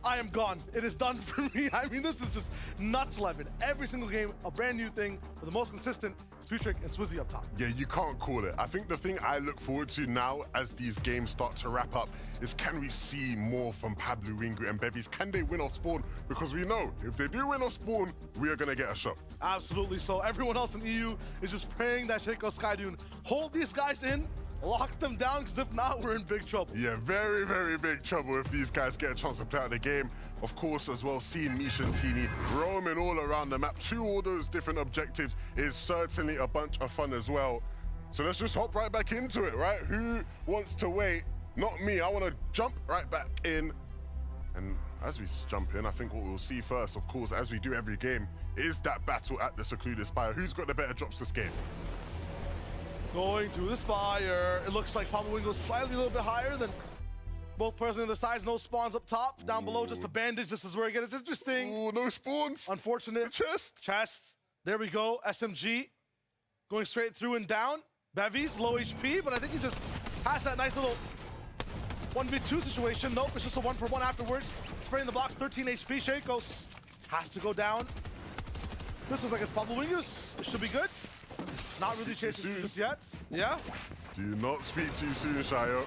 I am gone. It is done for me. I mean, this is just nuts, Levin. Every single game, a brand new thing. For the most consistent, Putrick and Swizzy up top. Yeah, you can't call it. I think the thing I look forward to now as these games start to wrap up is, can we see more from Pablo, Ringu, and Bevies? Can they win off spawn? Because we know if they do win off spawn, we are going to get a shot. Absolutely. So everyone else in EU is just praying that Shaco Skydune hold these guys in lock them down, because if not, we're in big trouble. Yeah, very, very big trouble if these guys get a chance to play out the game. Of course, as well, seeing Misha and Teeny roaming all around the map to all those different objectives is certainly a bunch of fun as well. So let's just hop right back into it, right? Who wants to wait? Not me. I want to jump right back in. And as we jump in, I think what we'll see first, of course, as we do every game, is that battle at the Secluded Spire. Who's got the better drops this game? Going to the Spire. It looks like Pablo Wingo's slightly a little bit higher than both players on their sides. No spawns up top. Down below, just a bandage. This is where it gets interesting. Ooh, no spawns. Unfortunate. Chest. There we go. SMG going straight through and down. Bevies, low HP, but I think he just has that nice little 1v2 situation. Nope, it's just a 1-for-1 afterwards. Spraying the box, 13 HP. Shakos has to go down. This looks like it's Pablo Wingus. It should be good. Not really chasing just yet. Yeah. Do not speak too soon, Shayo.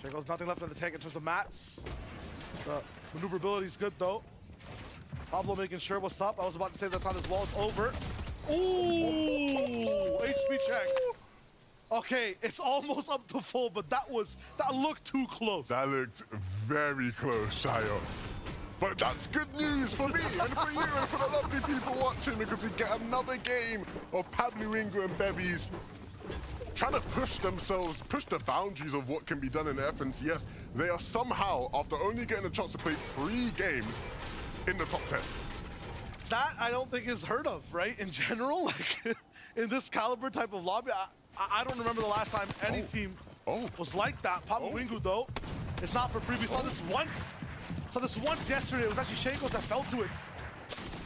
Shakos, nothing left in the tank in terms of mats. The maneuverability is good though. Pablo making sure what's up. I was about to say that's on his wall. It's over. Ooh, HP check. Okay, it's almost up to full, but that looked too close. That looked very close, Shayo. But that's good news for me and for you and for the lovely people watching, because we get another game of Pablo Wingo and Bevies trying to push themselves, push the boundaries of what can be done in the FNCS. They are somehow, after only getting a chance to play 3 games, in the top 10. That I don't think is heard of, right? In general, like in this caliber type of lobby, I don't remember the last time any team was like that. Pablo Wingo, though, it's not for free. We saw this once. So this once yesterday. It was actually Shakos that fell to it.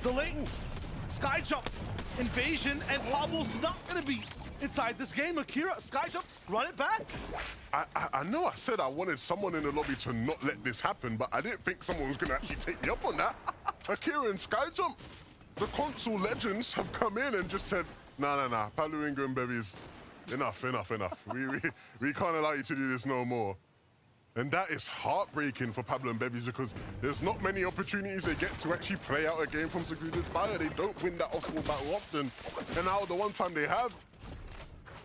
The late sky jump invasion, and Pablo's not going to be inside this game. Akira, sky jump, run it back. I know I said I wanted someone in the lobby to not let this happen, but I didn't think someone was going to actually take me up on that. Akira and sky jump. The console legends have come in and just said, nah, Pablo Wingo and Bevies, enough. We can't allow you to do this no more. And that is heartbreaking for Pablo and Bevies, because there's not many opportunities they get to actually play out a game from Secluded Spire. They don't win that off-ball battle often. And now the one time they have,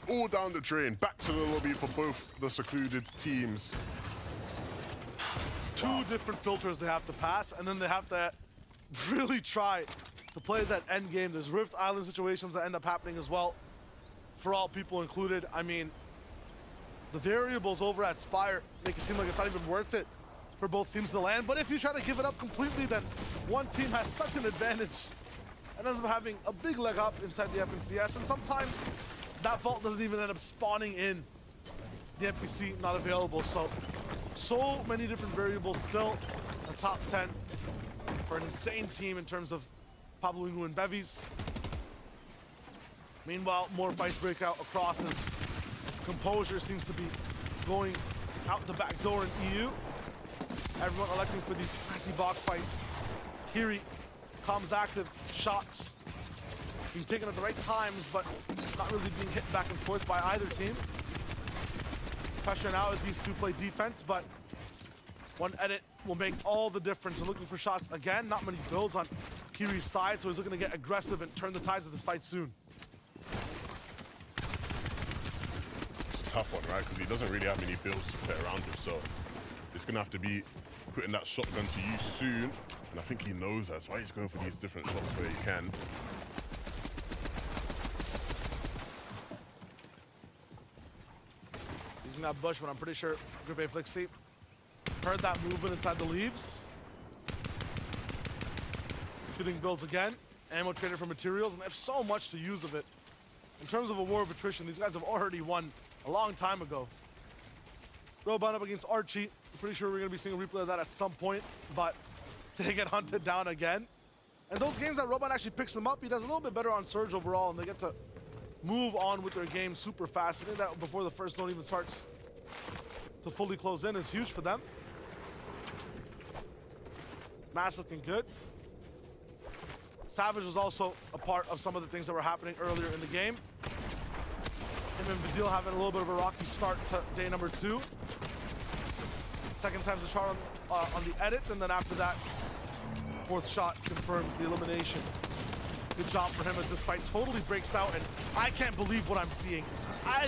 all down the drain, back to the lobby for both the Secluded teams. 2 different filters they have to pass, and then they have to really try to play that end game. There's Rift Island situations that end up happening as well, for all people included. I mean, the variables over at Spire make it seem like it's not even worth it for both teams to land. But if you try to give it up completely, then one team has such an advantage and ends up having a big leg up inside the FNCS. And sometimes that vault doesn't even end up spawning in. The NPC not available. So many different variables still. A top 10 for an insane team in terms of Pablo Wingo and Bevies. Meanwhile, more fights break out across as composure seems to be going out the back door in EU. Everyone electing for these classy box fights. Kiri, comms active, shots being taken at the right times, but not really being hit back and forth by either team. Pressure now as these two play defense, but one edit will make all the difference. We're looking for shots again. Not many builds on Kiri's side, so he's looking to get aggressive and turn the tides of this fight soon. Tough one, right? Because he doesn't really have many builds to play around with, so it's gonna have to be putting that shotgun to use soon, and I think he knows that. That's why he's going for these different shots where he can. Using that bush, but I'm pretty sure Group A Flixie heard that movement inside the leaves. Shooting builds again. Ammo traded for materials, and they have so much to use of it. In terms of a war of attrition, these guys have already won a long time ago. Robot up against Archie. I'm pretty sure we're going to be seeing a replay of that at some point, but they get hunted down again. And those games that Robot actually picks them up, he does a little bit better on Surge overall, and they get to move on with their game super fast. I think that before the first zone even starts to fully close in is huge for them. Matt's looking good. Savage was also a part of some of the things that were happening earlier in the game. Him and Vidil having a little bit of a rocky start to day number 2. Second time's the chart on the edit, and then after that, 4th shot confirms the elimination. Good job for him as this fight totally breaks out, and I can't believe what I'm seeing.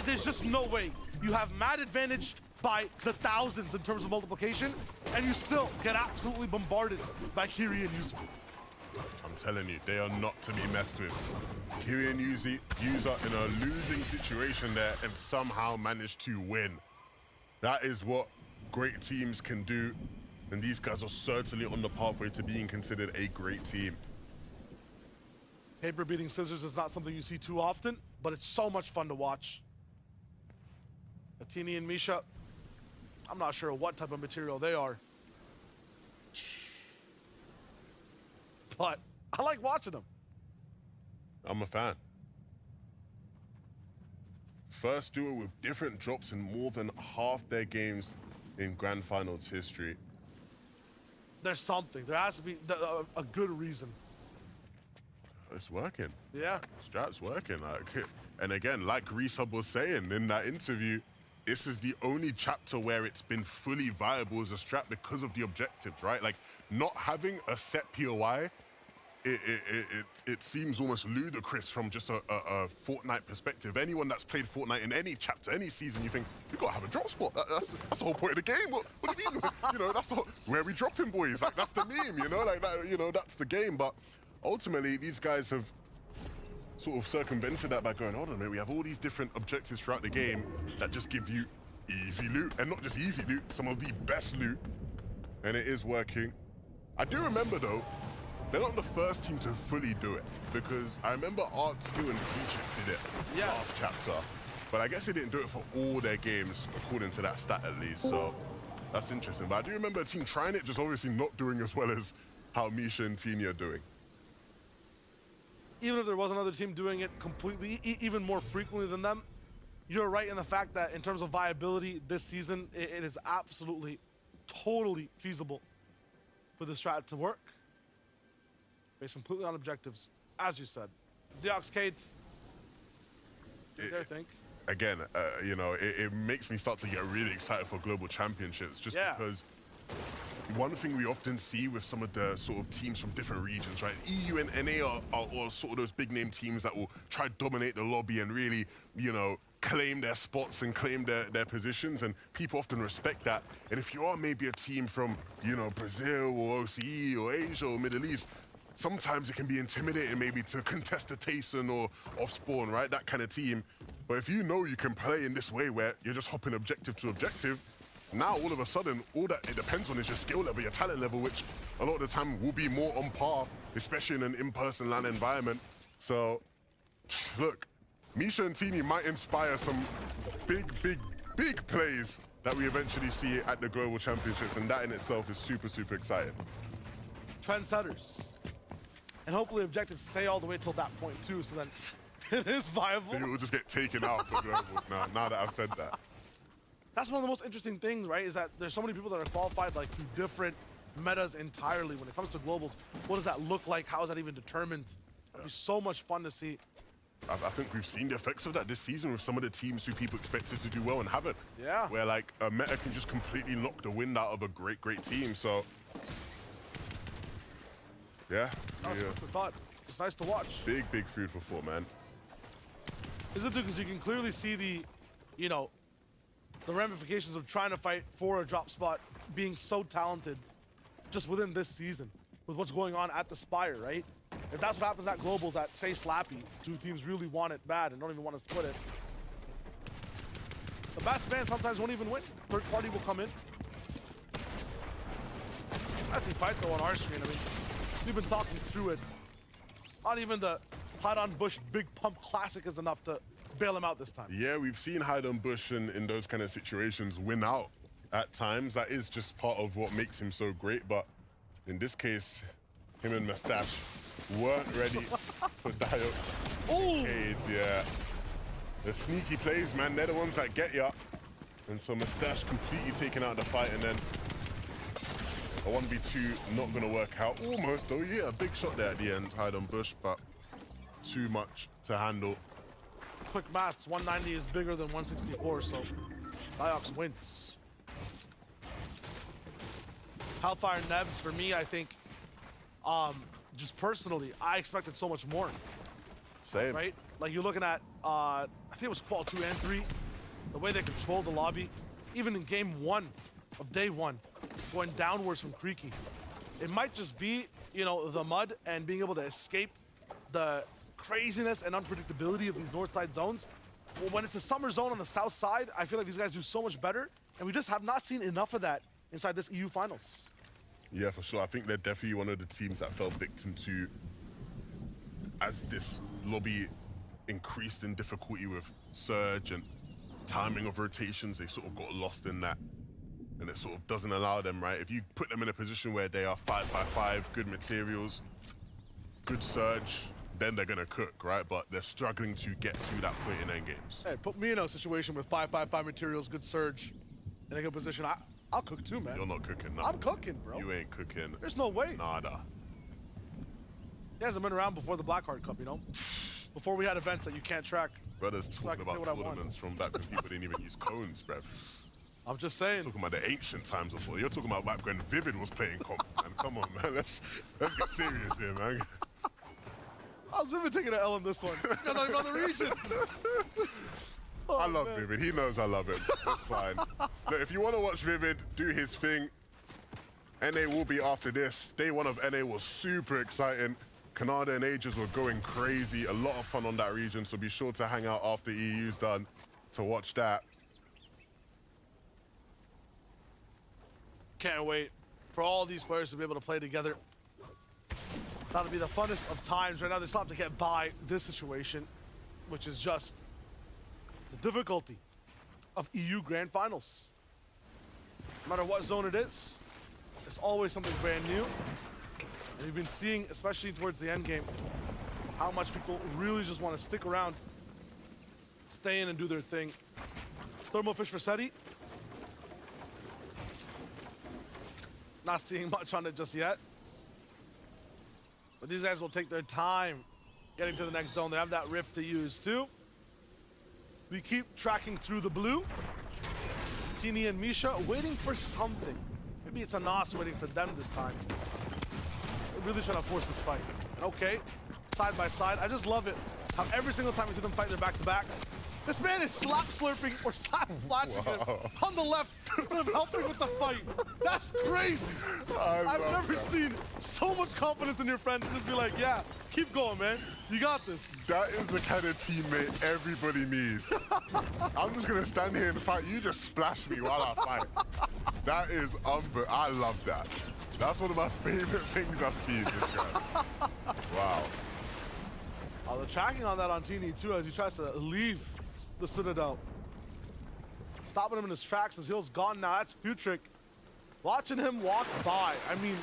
There's just no way. You have mad advantage by the thousands in terms of multiplication, and you still get absolutely bombarded by Kiri and Yuzu. I'm telling you, they are not to be messed with. Kiri and Yuzu in a losing situation there and somehow managed to win. That is what great teams can do, and these guys are certainly on the pathway to being considered a great team. Paper beating scissors is not something you see too often, but it's so much fun to watch. Atini and Misha, I'm not sure what type of material they are, but I like watching them. I'm a fan. First duo with different drops in more than half their games in Grand Finals history. There's something. There has to be a good reason. It's working. Yeah. Strat's working. And again, like Resub was saying in that interview, this is the only chapter where it's been fully viable as a strat because of the objectives, right? Like, not having a set POI, it seems almost ludicrous from just a Fortnite perspective. Anyone that's played Fortnite in any chapter, any season, you think, we gotta have a drop spot. That's the whole point of the game. What do you mean? You know, that's where we dropping, boys. Like, that's the meme, you know? Like, that, you know, that's the game. But ultimately, these guys have sort of circumvented that by going, hold on a minute, we have all these different objectives throughout the game that just give you easy loot. And not just easy loot, some of the best loot. And it is working. I do remember, though, they're not the first team to fully do it, because I remember Art, Skill, and Teacher did it last chapter. But I guess they didn't do it for all their games, according to that stat at least. So that's interesting. But I do remember a team trying it, just obviously not doing as well as how Misha and Tini are doing. Even if there was another team doing it completely, even more frequently than them, you're right in the fact that in terms of viability this season, it is absolutely, totally feasible for this strat to work. Based completely on objectives, as you said. Deox Kate, I think. Again, you know, it makes me start to get really excited for global championships, just because one thing we often see with some of the sort of teams from different regions, right? EU and NA are sort of those big name teams that will try to dominate the lobby and really, you know, claim their spots and claim their positions, and people often respect that. And if you are maybe a team from, you know, Brazil or OCE or Asia or Middle East, sometimes it can be intimidating maybe to contest a Tayson or Offspawn, right? That kind of team. But if you know you can play in this way where you're just hopping objective to objective, now all of a sudden, all that it depends on is your skill level, your talent level, which a lot of the time will be more on par, especially in an in-person LAN environment. So, look, Misha and Tini might inspire some big plays that we eventually see at the Global Championships, and that in itself is super, super exciting. Trendsetters. And hopefully objectives stay all the way till that point too, so then it is viable. It will just get taken out for globals now that I've said that. That's one of the most interesting things, right? Is that there's so many people that are qualified like through different metas entirely. When it comes to globals, what does that look like? How is that even determined? It'd be so much fun to see. I think we've seen the effects of that this season with some of the teams who people expected to do well and haven't. Yeah. Where like a meta can just completely knock the wind out of a great team. So yeah. That's a good thought. It's nice to watch. Big food for thought, man. Is it because you can clearly see the, you know, the ramifications of trying to fight for a drop spot being so talented just within this season with what's going on at the Spire, right? If that's what happens at Globals at, say, Slappy, two teams really want it bad and don't even want to split it, the best fans sometimes won't even win. Third party will come in. As he fights though on our screen, I mean, we've been talking through it. Not even the Hide on Bush Big Pump Classic is enough to bail him out this time. Yeah, we've seen Hide on Bush in those kind of situations win out at times. That is just part of what makes him so great. But in this case, him and Mustache weren't ready for Diox. Yeah. The sneaky plays, man, they're the ones that get ya. And so Mustache completely taken out the fight, and then a 1v2 not gonna work out. Almost though, yeah, a big shot there at the end, Hide on Bush, but too much to handle. Quick maths, 190 is bigger than 164, so Diox wins. Hellfire Nebs, for me, I think just personally, I expected so much more. Same. Right? Like you're looking at, I think it was Qual 2 and 3, the way they controlled the lobby, even in game 1 of day 1, going downwards from Creaky. It might just be, you know, the mud and being able to escape the craziness and unpredictability of these north side zones. Well, when it's a summer zone on the south side, I feel like these guys do so much better, and we just have not seen enough of that inside this EU finals. Yeah, for sure. I think they're definitely one of the teams that fell victim to, as this lobby increased in difficulty with surge and timing of rotations, they sort of got lost in that. And it sort of doesn't allow them, right? If you put them in a position where they are 5-5-5, good materials, good surge, then they're gonna cook, right? But they're struggling to get to that point in end games. Hey, put me in a situation with 5-5-5 materials, good surge, in a good position. I'll cook too, man. You're not cooking nothing. I'm cooking, bro. You ain't cooking. There's no way. Nada. He hasn't been around before the Blackheart Cup, you know? Before we had events that you can't track. Brothers So I talking can say about what I want. tournaments from back when people didn't even use cones, bruv. I'm just saying. Talking about the ancient times before. You're talking about back when Vivid was playing comp, man. Come on, man. Let's get serious here, man. I was really taking an L in this one. Because I'm not the region. Oh, I love man. Vivid. He knows I love him. It's fine. Look, if you want to watch Vivid do his thing, NA will be after this. Day 1 of NA was super exciting. Canada and Ages were going crazy. A lot of fun on that region, so be sure to hang out after EU's done to watch that. Can't wait for all these players to be able to play together. That'll be the funnest of times. Right now, they still have to get by this situation, which is just the difficulty of EU Grand Finals. No matter what zone it is, there's always something brand new. And we've been seeing, especially towards the end game, how much people really just want to stick around, stay in and do their thing. Thermofish for SETI. Not seeing much on it just yet. But these guys will take their time getting to the next zone. They have that rift to use too. We keep tracking through the blue. Tini and Misha waiting for something. Maybe it's a Nos waiting for them this time. They're really trying to force this fight. Okay, side by side. I just love it how every single time we see them fight, they're back to back. This man is slap slurping or slap slashing him on the left instead of helping with the fight. That's crazy. I've never seen so much confidence in your friend to just be like, yeah, keep going, man. You got this. That is the kind of teammate everybody needs. I'm just going to stand here and fight. You just splash me while I fight. That is I love that. That's one of my favorite things I've seen this guy. Wow. Oh, the tracking on that on Tini too as he tries to leave the Citadel. Stopping him in his tracks. His heel's gone now. That's Futrick. Watching him walk by. I mean,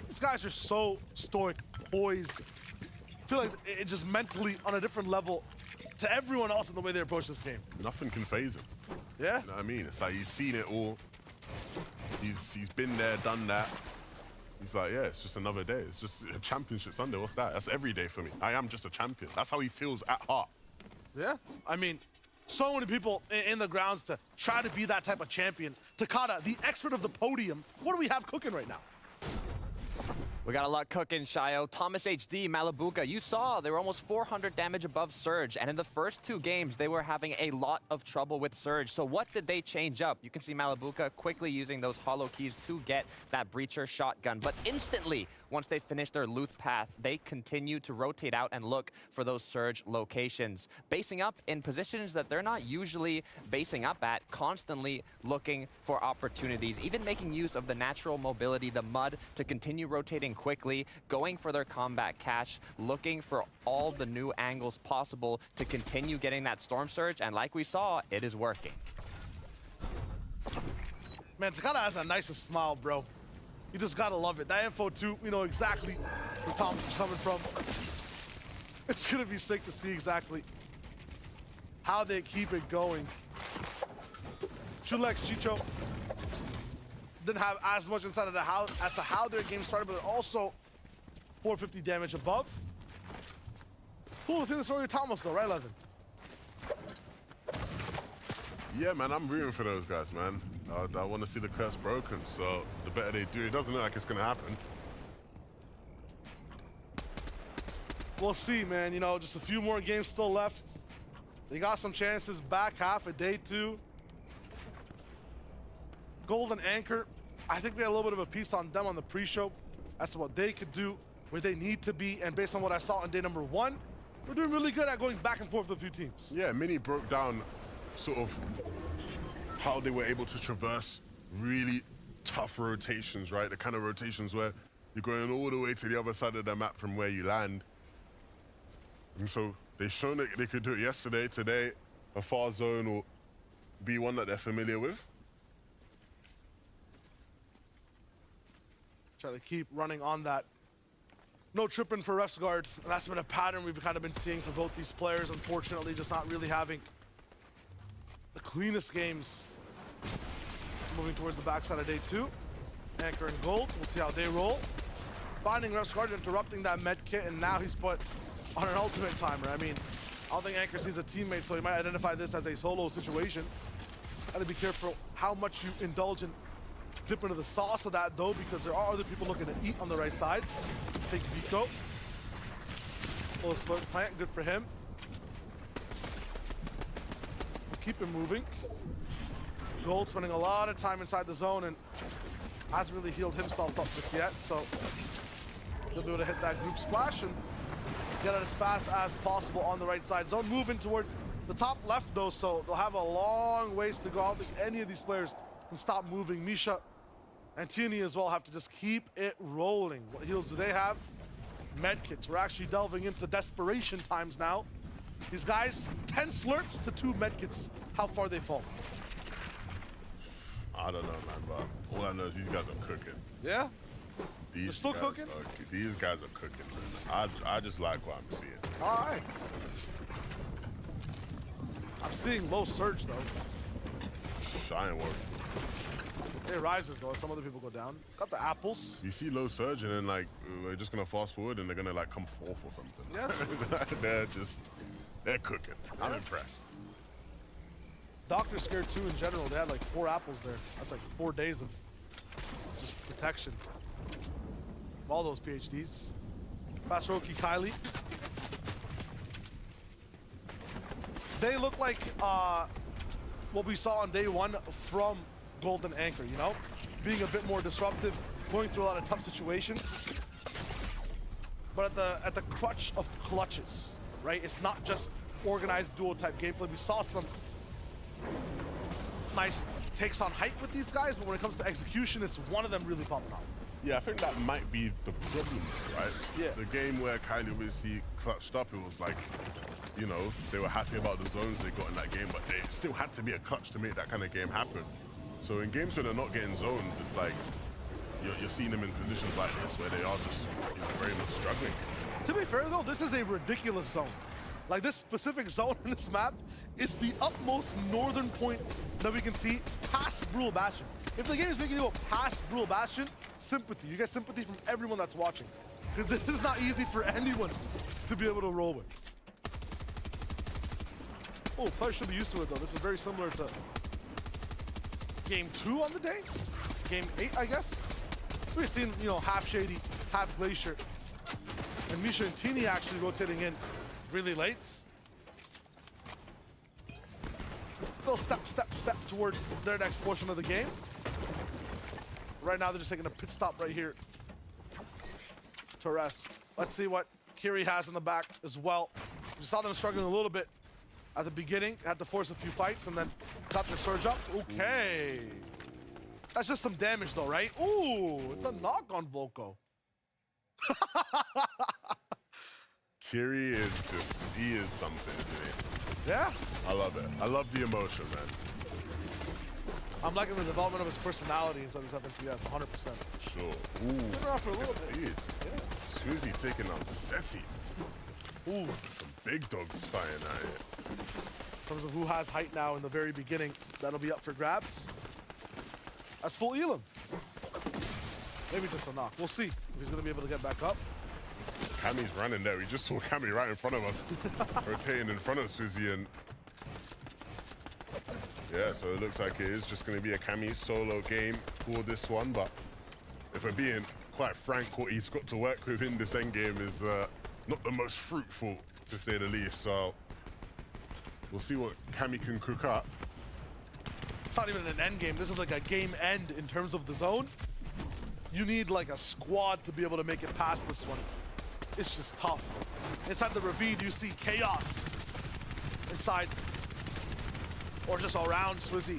these guys are so stoic, poised. I feel like it's just mentally on a different level to everyone else in the way they approach this game. Nothing can phase him. Yeah? You know what I mean? It's like he's seen it all. He's been there, done that. He's like, yeah, it's just another day. It's just a championship Sunday. What's that? That's every day for me. I am just a champion. That's how he feels at heart. Yeah, I mean, so many people in the grounds to try to be that type of champion. Takada, the expert of the podium. What do we have cooking right now? We got a lot cooking, Shayo. Thomas HD, Malibuka, you saw they were almost 400 damage above Surge, and in the first 2 games, they were having a lot of trouble with Surge. So what did they change up? You can see Malibuka quickly using those hollow keys to get that Breacher shotgun, but instantly, once they finish their Luth path, they continue to rotate out and look for those Surge locations, basing up in positions that they're not usually basing up at, constantly looking for opportunities, even making use of the natural mobility, the mud, to continue rotating quickly, going for their combat cache, looking for all the new angles possible to continue getting that Storm Surge, and like we saw, it is working. Man, Takada has the nicest smile, bro. You just gotta love it. That info too, we know exactly where Thomas is coming from. It's gonna be sick to see exactly how they keep it going. Chulex, Chicho didn't have as much inside of the house as to how their game started, but also 450 damage above. Cool to see the story of Thomas though, right, Levin? Yeah, man, I'm rooting for those guys, man. I want to see the curse broken, so the better they do, it doesn't look like it's going to happen. We'll see, man. You know, just a few more games still left. They got some chances back half of day 2. Golden Anchor, I think we had a little bit of a piece on them on the pre-show. That's what they could do, where they need to be, and based on what I saw on day number 1, we're doing really good at going back and forth with a few teams. Yeah, Mini broke down sort of how they were able to traverse really tough rotations, right? The kind of rotations where you're going all the way to the other side of the map from where you land. And so they've shown that they could do it yesterday. Today, a far zone will be one that they're familiar with. Try to keep running on that. No tripping for ref's guard. That's been a pattern we've kind of been seeing for both these players. Unfortunately, just not really having the cleanest games. Moving towards the backside of day 2. Anchor and Gold. We'll see how they roll. Finding ref's guard, interrupting that med kit, and now he's put on an ultimate timer. I mean, I don't think Anchor sees a teammate, so he might identify this as a solo situation. Gotta be careful how much you indulge in dip into the sauce of that, though, because there are other people looking to eat on the right side. Take Vico. Little slurp plant, good for him. Keep him moving. Gold spending a lot of time inside the zone and hasn't really healed himself up just yet, so he'll be able to hit that group splash and get it as fast as possible on the right side. Zone moving towards the top left, though, so they'll have a long ways to go. I don't think any of these players can stop moving. Misha and Tierney as well have to just keep it rolling. What heals do they have? Medkits. We're actually delving into desperation times now. These guys, 10 slurps to 2 medkits. How far they fall? I don't know, man, but all I know is these guys are cooking. Yeah? They're still cooking? These guys are cooking, man. I just like what I'm seeing. All right. I'm seeing low surge, though. I ain't worried. It rises, though. Some other people go down. Got the apples. You see low surge, and then, like, we're just going to fast forward, and they're going to, like, come 4th or something. Yeah. They're cooking. I'm impressed. Doctor's scared, too, in general. They had, like, 4 apples there. That's, like, 4 days of just protection. All those PhDs. Fast Roki Kylie. They look like what we saw on day 1 from Golden Anchor, you know? Being a bit more disruptive, going through a lot of tough situations. But at the crutch of clutches, right? It's not just organized duo type gameplay. We saw some nice takes on height with these guys, but when it comes to execution, it's one of them really popping off. Yeah, I think that might be the problem, right? Yeah. The game where Kylie obviously clutched up, it was like, you know, they were happy about the zones they got in that game, but it still had to be a clutch to make that kind of game happen. So in games where they're not getting zones, it's like you're seeing them in positions like this where they are just, you know, very much struggling. To be fair, though, this is a ridiculous zone. Like, this specific zone in this map is the utmost northern point that we can see past Brule Bastion. If the game is making you go past Brule Bastion, sympathy. You get sympathy from everyone that's watching. Because this is not easy for anyone to be able to roll with. Oh, players should be used to it, though. This is very similar to game 2 on the day. Game 8, I guess. We've seen, you know, half Shady, half Glacier. And Misha and Tini actually rotating in really late. They'll step towards their next portion of the game. Right now, they're just taking a pit stop right here to rest. Let's see what Kiri has in the back as well. We saw them struggling a little bit at the beginning. Had to force a few fights and then got their surge up. Okay. That's just some damage though, right? Ooh, it's a knock on Volko. Kiri is just, he is something, isn't he? Yeah. I love it. I love the emotion, man. I'm liking the development of his personality inside this FNCS, 100%. Sure. Ooh. Been around for a little bit. Yeah. Susie taking out Seti. Ooh. Some big dogs fighting out here. In terms of who has height now in the very beginning, that'll be up for grabs. That's full Elam. Maybe just a knock. We'll see if he's going to be able to get back up. Cammy's running there. We just saw Cammy right in front of us. Rotating in front of Suzy, and yeah, so it looks like it is just going to be a Cammy solo game for this one, but if we're being quite frank, what he's got to work with in this endgame is not the most fruitful, to say the least. So we'll see what Cammy can cook up. It's not even an end game. This is like a game end in terms of the zone. You need like a squad to be able to make it past this one. It's just tough. Inside the ravine, you see chaos. Inside, or just around Swizzy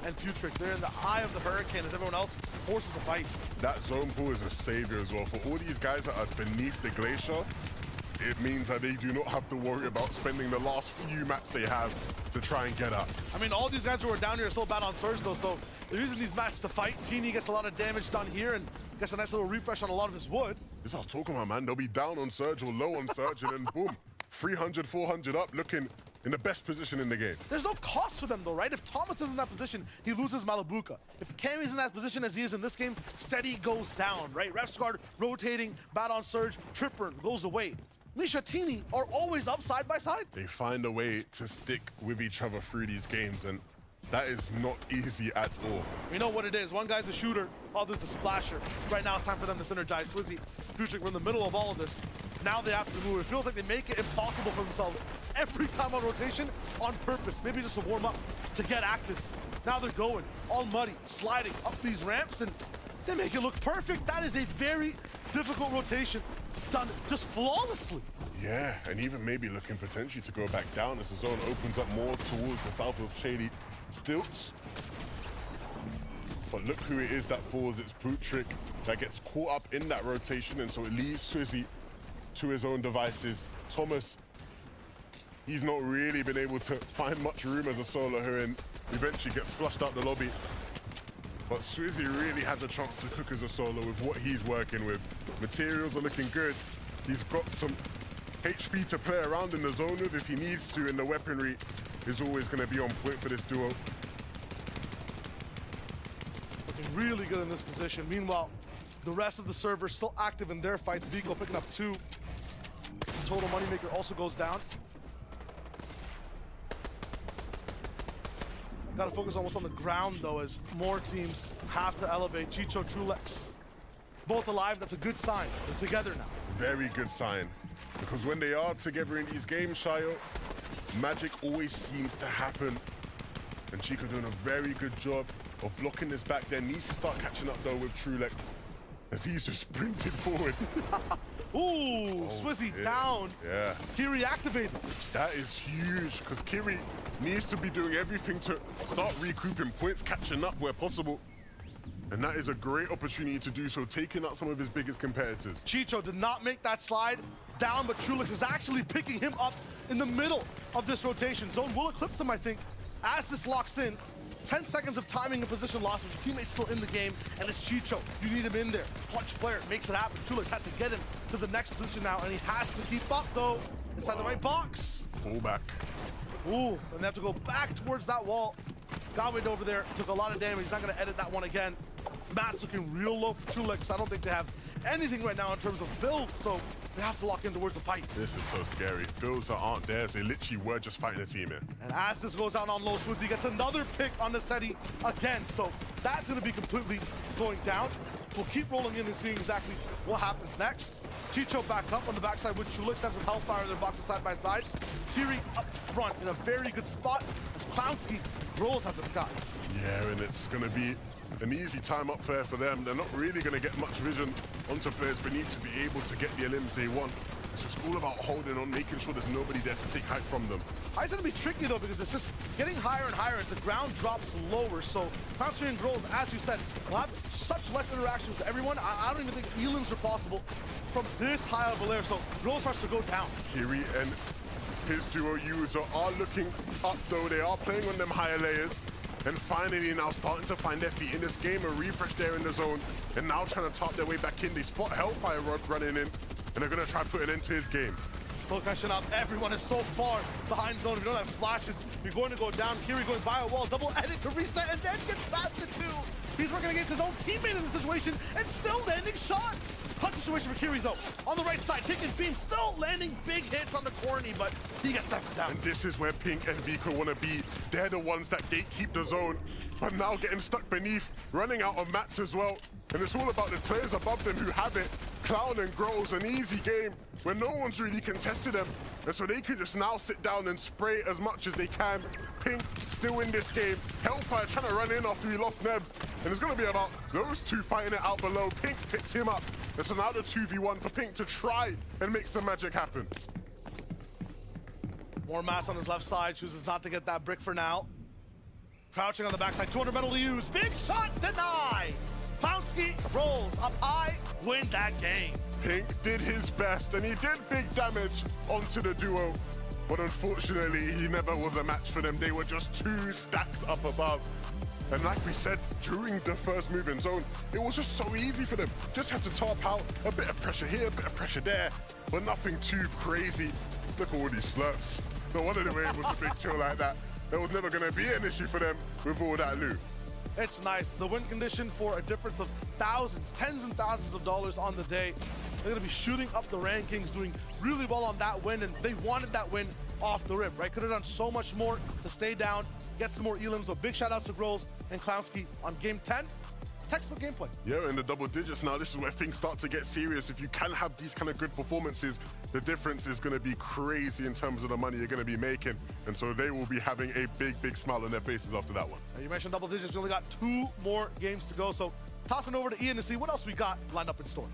and Putrick. They're in the eye of the hurricane as everyone else forces a fight. That zone pool is a savior as well. For all these guys that are beneath the glacier, it means that they do not have to worry about spending the last few mats they have to try and get up. I mean, all these guys who are down here are still bad on Surge though, so they're using these mats to fight. Teeny gets a lot of damage done here and gets a nice little refresh on a lot of his wood. This is what I was talking about, man. They'll be down on Surge or low on Surge, and then boom, 300, 400 up, looking in the best position in the game. There's no cost for them though, right? If Thomas is in that position, he loses Malibuka. If Cammy's in that position as he is in this game, Seti goes down, right? Refsguard rotating, bad on Surge, Tripper goes away. Misha, Teeny are always up side by side. They find a way to stick with each other through these games, and that is not easy at all. You know what it is. One guy's a shooter, other's a splasher. Right now it's time for them to synergize. Swizzy, Putrick, we're in the middle of all of this. Now they have to move. It feels like they make it impossible for themselves every time on rotation on purpose. Maybe just to warm up, to get active. Now they're going, all muddy, sliding up these ramps, and they make it look perfect. That is a very difficult rotation, done just flawlessly. Yeah, and even maybe looking potentially to go back down as the zone opens up more towards the south of Shady Stilts. But look who it is that falls. It's Putrick that gets caught up in that rotation, and so it leaves Swizzy to his own devices. Thomas, he's not really been able to find much room as a solo here, and eventually gets flushed out the lobby. But Swizzy really has a chance to cook as a solo with what he's working with. Materials are looking good. He's got some HP to play around in the zone with if he needs to, and the weaponry is always going to be on point for this duo. Looking really good in this position. Meanwhile, the rest of the server still active in their fights. Vico picking up 2. Total Moneymaker also goes down. Got to focus almost on the ground, though, as more teams have to elevate. Chicho, Trulex, both alive. That's a good sign. They're together now. Very good sign. Because when they are together in these games, Shayo, magic always seems to happen. And Chico doing a very good job of blocking this back there. Needs to start catching up, though, with Trulex, as he's just sprinted forward. Ooh, Swizzy down. Yeah. Kiri activated. That is huge, because Kiri needs to be doing everything to start recouping points, catching up where possible. And that is a great opportunity to do so, taking out some of his biggest competitors. Chicho did not make that slide down, but Trulex is actually picking him up in the middle of this rotation. Zone will eclipse him, I think, as this locks in. 10 seconds of timing and position loss with your teammates still in the game, and it's Chicho. You need him in there. Clutch player makes it happen. Trulex has to get him to the next position now, and he has to keep up, though. Inside the right box. Pull back. Ooh, and they have to go back towards that wall. Godwin over there took a lot of damage. He's not going to edit that one again. Matt's looking real low for Trulex. I don't think they have anything right now in terms of builds, so they have to lock in towards the fight. This is so scary. Builds that aren't theirs. They literally were just fighting a team here. And as this goes down on low, Swizzy gets another pick on the Seti again, so that's going to be completely going down. We'll keep rolling in and seeing exactly what happens next. Chicho back up on the backside with Trulex. That's with Hellfire in their boxes side by side. Kiri up front in a very good spot as Clownski rolls at the sky. Yeah, and it's going to be an easy time up there for them. They're not really going to get much vision onto players beneath to be able to get the elims they want. It's just all about holding on, making sure there's nobody there to take height from them. It's going to be tricky, though, because it's just getting higher and higher as the ground drops lower. So Clownski and Grols, as you said, will have such less interactions with everyone. I don't even think elims are possible from this high of a layer. So Grols starts to go down. Kiri and his duo user are looking up, though. They are playing on them higher layers. And finally now starting to find their feet in this game. A refresh there in the zone. And now trying to top their way back in. They spot Hellfire running in. And they're going to try to put an end to his game. Full question up. Everyone is so far behind zone. If you don't have splashes, you're going to go down. Kiri going by a wall. Double edit to reset. And then gets past the 2. He's working against his own teammate in this situation. And still landing shots. Clutch situation for Kiri, though. On the right side, taking beam. Still landing big hits on the corny, but he gets that down. And this is where Pink and Vico want to be. They're the ones that gatekeep the zone. But now getting stuck beneath. Running out of mats as well. And it's all about the players above them who have it. Clown and Growl's an easy game where no one's really contested them. And so they can just now sit down and spray as much as they can. Pink still in this game. Hellfire trying to run in after he lost Nebs. And it's going to be about those two fighting it out below. Pink picks him up. And so now the 2v1 for Pink to try and make some magic happen. More Mats on his left side, chooses not to get that brick for now. Crouching on the backside, 200 metal to use. Big shot denied. Clownski rolls up high, win that game. Pink did his best, and he did big damage onto the duo. But unfortunately, he never was a match for them. They were just too stacked up above. And like we said, during the first move in zone, it was just so easy for them. Just had to top out, a bit of pressure here, a bit of pressure there, but nothing too crazy. Look at all these slurps. No wonder they were able to big chill like that. There was never going to be an issue for them with all that loot. It's nice. The win condition for a difference of thousands, tens and thousands of dollars on the day. They're going to be shooting up the rankings, doing really well on that win, and they wanted that win off the rip, right? Could have done so much more to stay down, get some more elims. So big shout out to Grolls and Clownski on game 10. Textbook gameplay. Yeah, in the double digits now, this is where things start to get serious. If you can have these kind of good performances, the difference is going to be crazy in terms of the money you're going to be making. And so they will be having a big, big smile on their faces after that one. You mentioned double digits. We only got 2 more games to go. So tossing over to Ian to see what else we got lined up in store.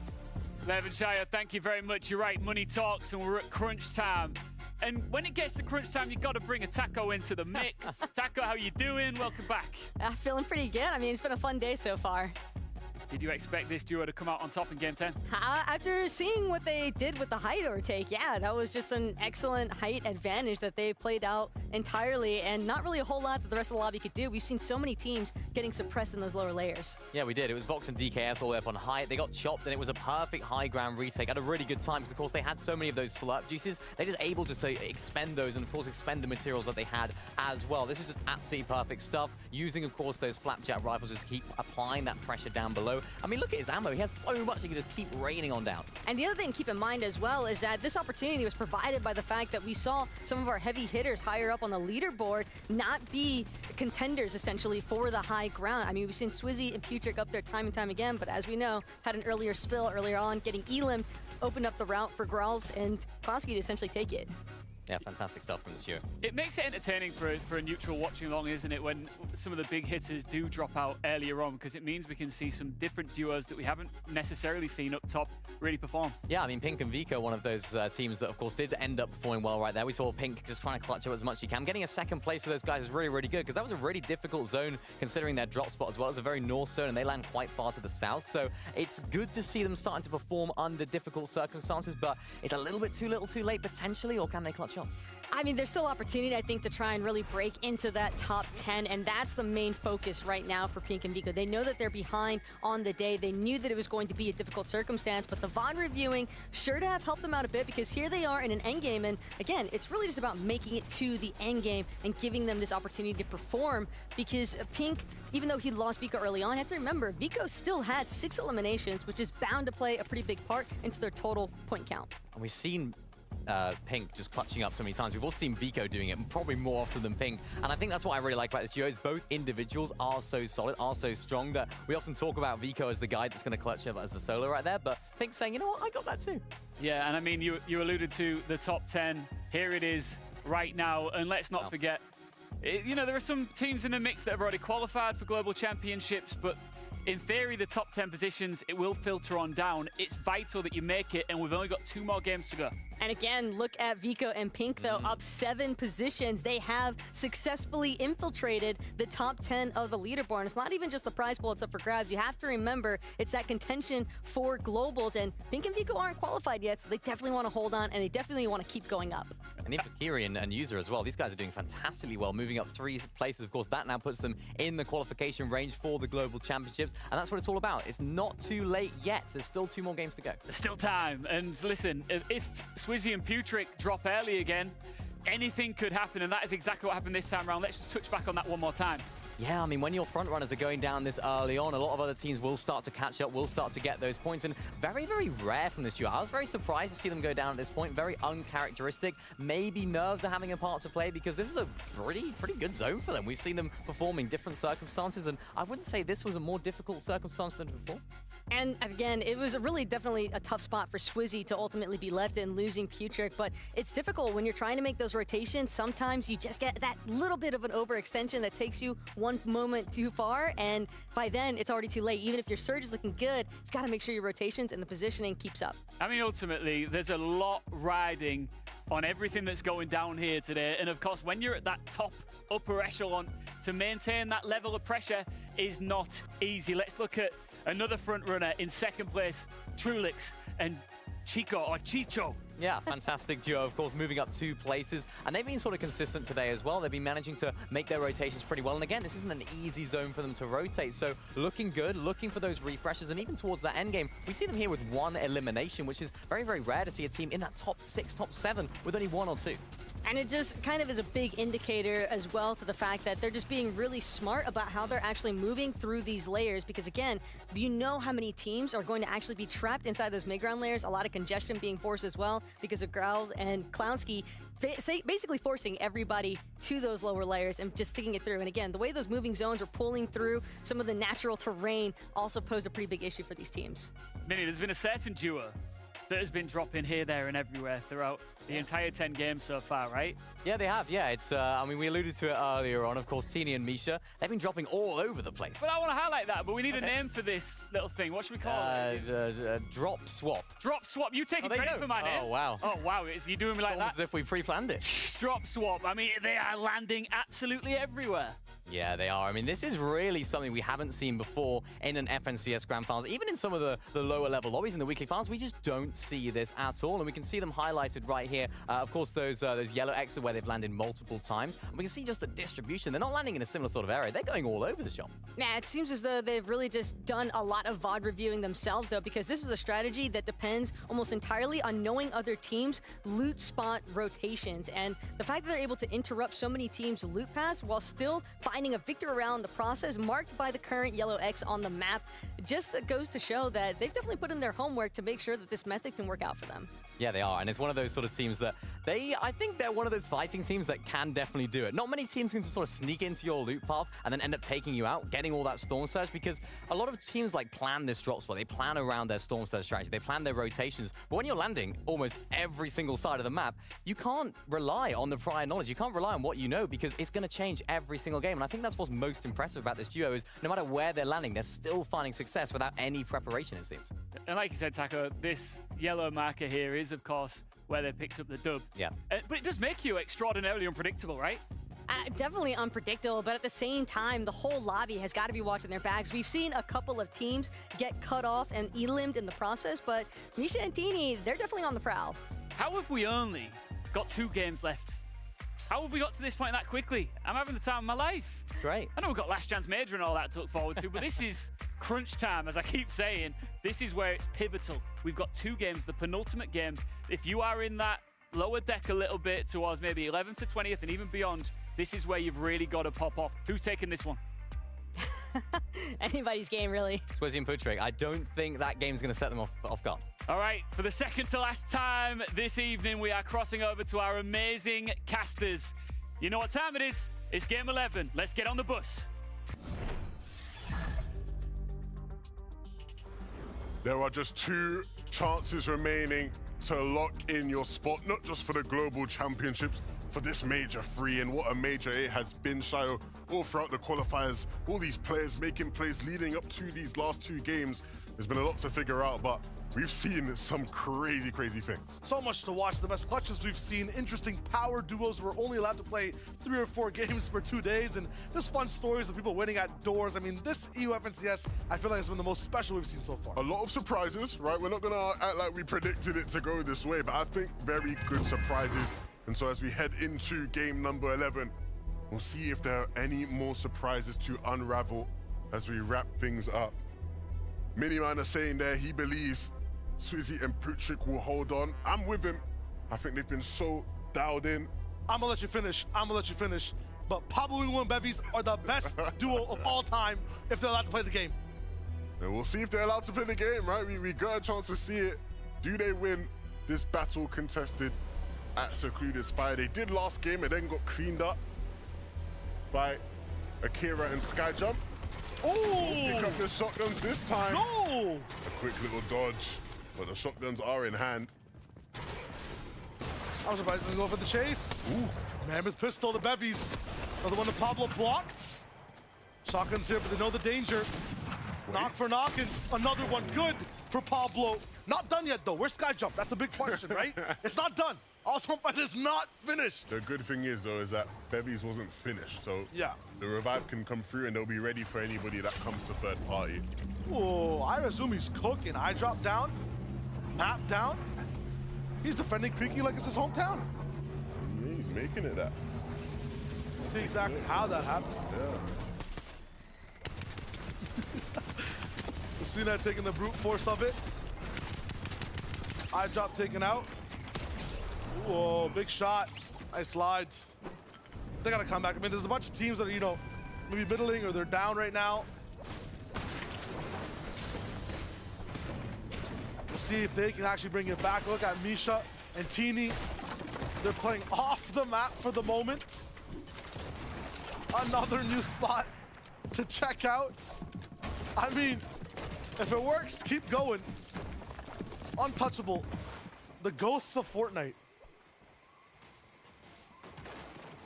Levin Shire, thank you very much. You're right, money talks, and we're at crunch time. And when it gets to crunch time, you've got to bring a Taco into the mix. Taco, how you doing? Welcome back. Feeling pretty good. I mean, it's been a fun day so far. Did you expect this duo to come out on top in Game 10? After seeing what they did with the height overtake, yeah, that was just an excellent height advantage that they played out entirely, and not really a whole lot that the rest of the lobby could do. We've seen so many teams getting suppressed in those lower layers. Yeah, we did. It was Vox and DKS all the way up on height. They got chopped, and it was a perfect high ground retake. Had a really good time because, of course, they had so many of those slurp juices. They're just able just to expend those and, of course, expend the materials that they had as well. This is just absolutely perfect stuff. Using, of course, those flapjack rifles just keep applying that pressure down below. I mean, look at his ammo. He has so much he can just keep raining on down. And the other thing to keep in mind as well is that this opportunity was provided by the fact that we saw some of our heavy hitters higher up on the leaderboard not be contenders, essentially, for the high ground. I mean, we've seen Swizzy and Putrick up there time and time again, but as we know, had an earlier spill earlier on, getting Elim opened up the route for Growls and Klosky to essentially take it. Yeah, fantastic stuff from this year. It makes it entertaining for a neutral watching along, isn't it, when some of the big hitters do drop out earlier on, because it means we can see some different duos that we haven't necessarily seen up top really perform. Yeah, I mean, Pink and Vico, one of those teams that, of course, did end up performing well right there. We saw Pink just trying to clutch up as much as he can. Getting a second place for those guys is really, really good, because that was a really difficult zone, considering their drop spot as well. It's a very north zone, and they land quite far to the south, so it's good to see them starting to perform under difficult circumstances, but it's a little bit too little too late, potentially, or can they clutch up? I mean, there's still opportunity, I think, to try and really break into that top 10, and that's the main focus right now for Pink and Vico. They know that they're behind on the day. They knew that it was going to be a difficult circumstance, but the VOD reviewing sure to have helped them out a bit, because here they are in an endgame, and again, it's really just about making it to the endgame and giving them this opportunity to perform, because Pink, even though he lost Vico early on, you have to remember, Vico still had 6 eliminations, which is bound to play a pretty big part into their total point count. And we've seen Pink just clutching up so many times. We've also seen Vico doing it probably more often than Pink, and I think that's what I really like about this duo is both individuals are so solid, are so strong, that we often talk about Vico as the guy that's going to clutch up as a solo right there, but Pink's saying, you know what, I got that too. Yeah, and I mean, you alluded to the top 10. Here it is right now, and let's not forget, you know, there are some teams in the mix that have already qualified for global championships, but in theory, the top 10 positions, it will filter on down. It's vital that you make it, and we've only got 2 more games to go. And again, look at Vico and Pink, though, up 7 positions. They have successfully infiltrated the top 10 of the leaderboard. And it's not even just the prize pool that's up for grabs. You have to remember, it's that contention for globals, and Pink and Vico aren't qualified yet, so they definitely want to hold on, and they definitely want to keep going up. And even Kirian and User as well. These guys are doing fantastically well, moving up 3 places. Of course, that now puts them in the qualification range for the Global Championships, and that's what it's all about. It's not too late yet. There's still 2 more games to go. There's still time. And listen, if Swizzy and Putrick drop early again, anything could happen, and that is exactly what happened this time around. Let's just touch back on that one more time. Yeah, I mean, when your front runners are going down this early on, a lot of other teams will start to catch up, will start to get those points, and very, very rare from this duo. I was very surprised to see them go down at this point, very uncharacteristic. Maybe nerves are having a part to play, because this is a pretty good zone for them. We've seen them performing different circumstances, and I wouldn't say this was a more difficult circumstance than before. And again, it was really definitely a tough spot for Swizzy to ultimately be left in, losing Putrick, but it's difficult when you're trying to make those rotations. Sometimes you just get that little bit of an overextension that takes you one moment too far, and by then it's already too late. Even if your surge is looking good, you've got to make sure your rotations and the positioning keeps up. I mean, ultimately, there's a lot riding on everything that's going down here today, and of course, when you're at that top upper echelon, to maintain that level of pressure is not easy. Let's look at another front runner in second place, Trulix and Chicho. Yeah, fantastic duo, of course, moving up 2 places. And they've been sort of consistent today as well. They've been managing to make their rotations pretty well. And again, this isn't an easy zone for them to rotate. So looking good, looking for those refreshes. And even towards that end game, we see them here with 1 elimination, which is very, very rare to see a team in that top 6, top 7 with only 1 or 2. And it just kind of is a big indicator as well to the fact that they're just being really smart about how they're actually moving through these layers, because again, you know how many teams are going to actually be trapped inside those mid-ground layers. A lot of congestion being forced as well because of Growls and Clownski basically forcing everybody to those lower layers and just sticking it through. And again, the way those moving zones are pulling through some of the natural terrain also pose a pretty big issue for these teams. Minnie, there's been a certain duo that has been dropping here, there, and everywhere throughout the entire 10 games so far, right? Yeah, they have. Yeah, it's, I mean, we alluded to it earlier on. Of course, Teeny and Misha, they've been dropping all over the place. But I want to highlight that, but we need a name for this little thing. What should we call it? Drop swap. Drop swap. You taking credit for my name? Oh, wow. Oh, wow. You're doing me like that? Almost as if we pre-planned it. Drop swap. I mean, they are landing absolutely everywhere. Yeah, they are. I mean, this is really something we haven't seen before in an FNCS Grand Finals. Even in some of the lower level lobbies in the weekly finals, we just don't see this at all. And we can see them highlighted right here. Of course, those yellow X's where they've landed multiple times. And we can see just the distribution. They're not landing in a similar sort of area. They're going all over the shop. Nah, it seems as though they've really just done a lot of VOD reviewing themselves, though, because this is a strategy that depends almost entirely on knowing other teams' loot spot rotations. And the fact that they're able to interrupt so many teams' loot paths while still finding a victor around the process, marked by the current yellow X on the map, just goes to show that they've definitely put in their homework to make sure that this method can work out for them. Yeah, they are. And it's one of those sort of teams that I think they're one of those fighting teams that can definitely do it. Not many teams can just sort of sneak into your loot path and then end up taking you out, getting all that Storm Surge, because a lot of teams like plan this drop spot. They plan around their Storm Surge strategy. They plan their rotations. But when you're landing almost every single side of the map, you can't rely on the prior knowledge. You can't rely on what you know, because it's going to change every single game. And I think that's what's most impressive about this duo is no matter where they're landing, they're still finding success without any preparation, it seems. And like you said, Taco, this yellow marker here is, of course, where they picked up the dub. Yeah. But it does make you extraordinarily unpredictable, right? Definitely unpredictable, but at the same time, the whole lobby has got to be watching their backs. We've seen a couple of teams get cut off and elimed in the process, but Misha and Teeny, they're definitely on the prowl. How have we only got 2 games left? How have we got to this point that quickly? I'm having the time of my life. Great. I know we've got Last Chance Major and all that to look forward to, but this is crunch time, as I keep saying. This is where it's pivotal. We've got 2 games, the penultimate game. If you are in that lower deck a little bit towards maybe 11th to 20th and even beyond, this is where you've really got to pop off. Who's taking this one? Anybody's game, really. Swizzy and Putrick, I don't think that game's going to set them off guard. All right, for the second to last time this evening, we are crossing over to our amazing casters. You know what time it is? It's game 11. Let's get on the bus. There are just 2 chances remaining to lock in your spot, not just for the Global Championships, for this Major 3, and what a major it has been, Shayo, all throughout the qualifiers. All these players making plays leading up to these last 2 games. There's been a lot to figure out, but we've seen some crazy, crazy things. So much to watch. The best clutches we've seen. Interesting power duos. We're only allowed to play 3 or 4 games for 2 days, and just fun stories of people winning at doors. I mean, this EU FNCS, I feel like has been the most special we've seen so far. A lot of surprises, right? We're not gonna act like we predicted it to go this way, but I think very good surprises. And so as we head into game number 11, we'll see if there are any more surprises to unravel as we wrap things up. Miniman is saying there he believes Swizzy and Putrick will hold on. I'm with him. I think they've been so dialed in. I'm gonna let you finish. But Pablo and Bevies are the best duo of all time if they're allowed to play the game. And we'll see if they're allowed to play the game, right? We got a chance to see it. Do they win this battle contested at Secluded Spire? They did last game and then got cleaned up by Akira and Skyjump. Pick up the shotguns this time. No! A quick little dodge, but the shotguns are in hand. I'm surprised he doesn't go for the chase. Ooh. Mammoth pistol, the bevies. Another one that Pablo blocked. Shotguns here, but they know the danger. Knock for knock, and another one. Good for Pablo. Not done yet, though. Where's Sky Jump? That's the big question, right? It's not done. Awesome Fight is not finished. The good thing is, though, is that Bevies wasn't finished, so yeah, the revive can come through, and they'll be ready for anybody that comes to third party. Oh, I assume he's cooking. I drop down, map down. He's defending Creaky like it's his hometown. Yeah, he's making it that. See exactly how that happened. Yeah. Cena taking the brute force of it. I drop taken out. Whoa, big shot. Nice slide. They gotta come back. I mean, there's a bunch of teams that are, you know, maybe middling or they're down right now. We'll see if they can actually bring it back. Look at Misha and Teeny. They're playing off the map for the moment. Another new spot to check out. I mean, if it works, keep going. Untouchable. The ghosts of Fortnite.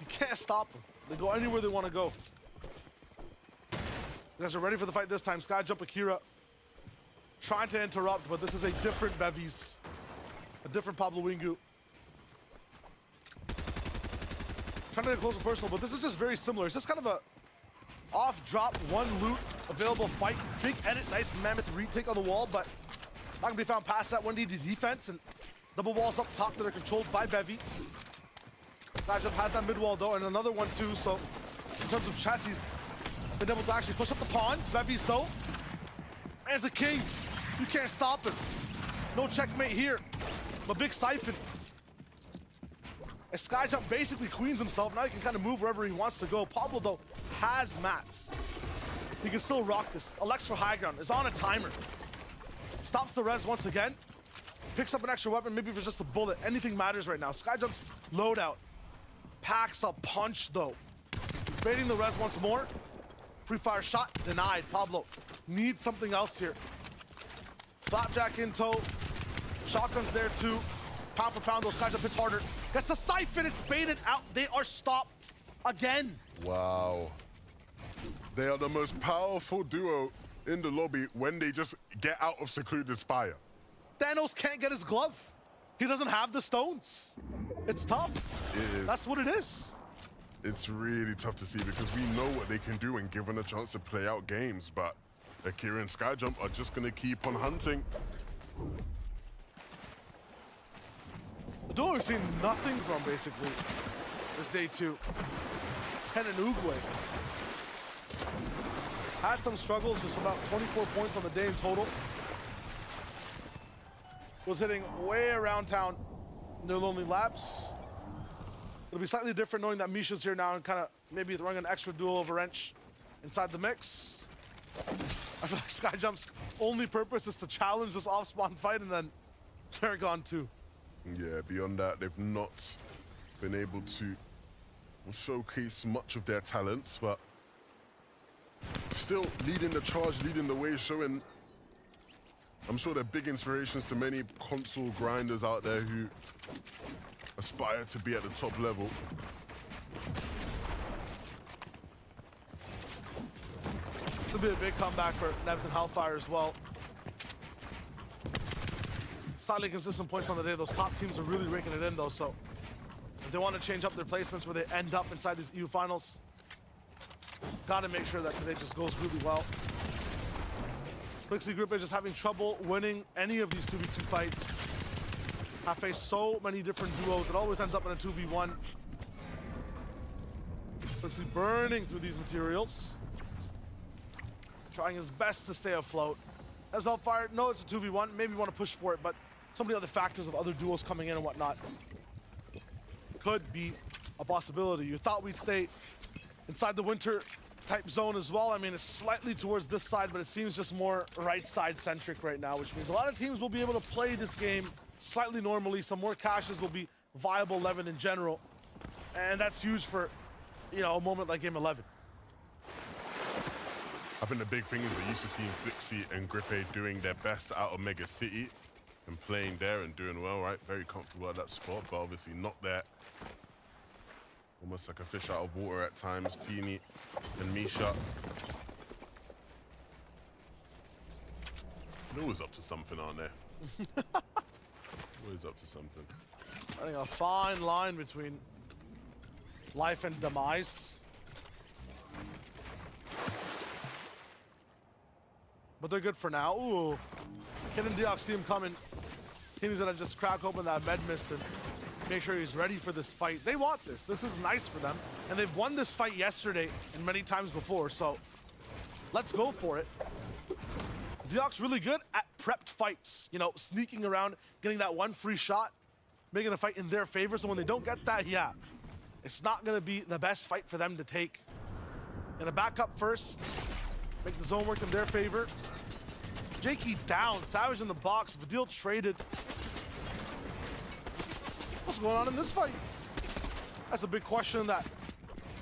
You can't stop them. They go anywhere they want to go. You guys are ready for the fight this time. Sky Jump Akira trying to interrupt, but this is a different Bevies. A different Pablo Wingu. Trying to get close and personal, but this is just very similar. It's just kind of a off drop, one loot, available fight. Big edit, nice mammoth retake on the wall, but not gonna be found past that. 1D defense and double walls up top that are controlled by Bevies. Sky Jump has that mid wall though, and another one too, so in terms of chassis, been able to actually push up the pawns. Bevies though, as a king, you can't stop him. No checkmate here, but big siphon. As Sky Jump basically queens himself, now he can kind of move wherever he wants to go. Pablo though has mats. He can still rock this. Alex for high ground is on a timer. Stops the res once again. Picks up an extra weapon, maybe if it's just a bullet. Anything matters right now. Sky Jump's loadout. Packs a punch though. He's baiting the res once more. Free fire shot denied. Pablo needs something else here. Flapjack in tow. Shotgun's there too. Pound for pound, those Sky Jump hits harder. Gets the siphon, it's baited out. They are stopped again. Wow. They are the most powerful duo in the lobby when they just get out of secluded fire. Thanos can't get his glove. He doesn't have the stones. It's tough. It is. That's what it is. It's really tough to see because we know what they can do when given a chance to play out games, but Akira and Sky Jump are just gonna keep on hunting. The duo we've seen nothing from basically this day two. Ken and Uguay had some struggles, just about 24 points on the day in total. Was hitting way around town in their lonely laps. It'll be slightly different knowing that Misha's here now and kind of maybe throwing an extra duel of a wrench inside the mix. I feel like Sky Jump's only purpose is to challenge this off-spawn fight, and then they're gone too. Yeah, beyond that, they've not been able to showcase much of their talents, but still leading the charge, leading the way, showing, I'm sure they're big inspirations to many console grinders out there who aspire to be at the top level. This will be a big comeback for Nebs and Hellfire as well. Slightly consistent points on the day. Those top teams are really raking it in though, so if they want to change up their placements where they end up inside these EU finals, gotta make sure that today just goes really well. Blixley Group is just having trouble winning any of these 2v2 fights. Have faced so many different duos, it always ends up in a 2v1. Blixley burning through these materials. Trying his best to stay afloat. As Hellfire, no, it's a 2v1, maybe want to push for it, but so many other factors of other duos coming in and whatnot could be a possibility. You thought we'd stay inside the winter type zone as well. I mean, it's slightly towards this side, but it seems just more right side centric right now, which means a lot of teams will be able to play this game slightly normally. Some more caches will be viable 11 in general, and that's huge for, you know, a moment like game 11. I think the big thing is we're used to seeing Flixie and Grippe doing their best out of Mega City and playing there and doing well, right? Very comfortable at that spot, but obviously not there. Almost like a fish out of water at times, Teeny and Misha. They're always up to something, aren't they? Always up to something. I think a fine line between life and demise. But they're good for now. Ooh. Kid and Deox see him coming. He's gonna just crack open that med mist and make sure he's ready for this fight. They want this. This is nice for them. And they've won this fight yesterday and many times before, so let's go for it. Deox really good at prepped fights. You know, sneaking around, getting that one free shot, making a fight in their favor. So when they don't get that, yeah, it's not gonna be the best fight for them to take. Gonna back up first, make the zone work in their favor. Jakey down, Savage in the box, Vidil traded. What's going on in this fight? That's a big question that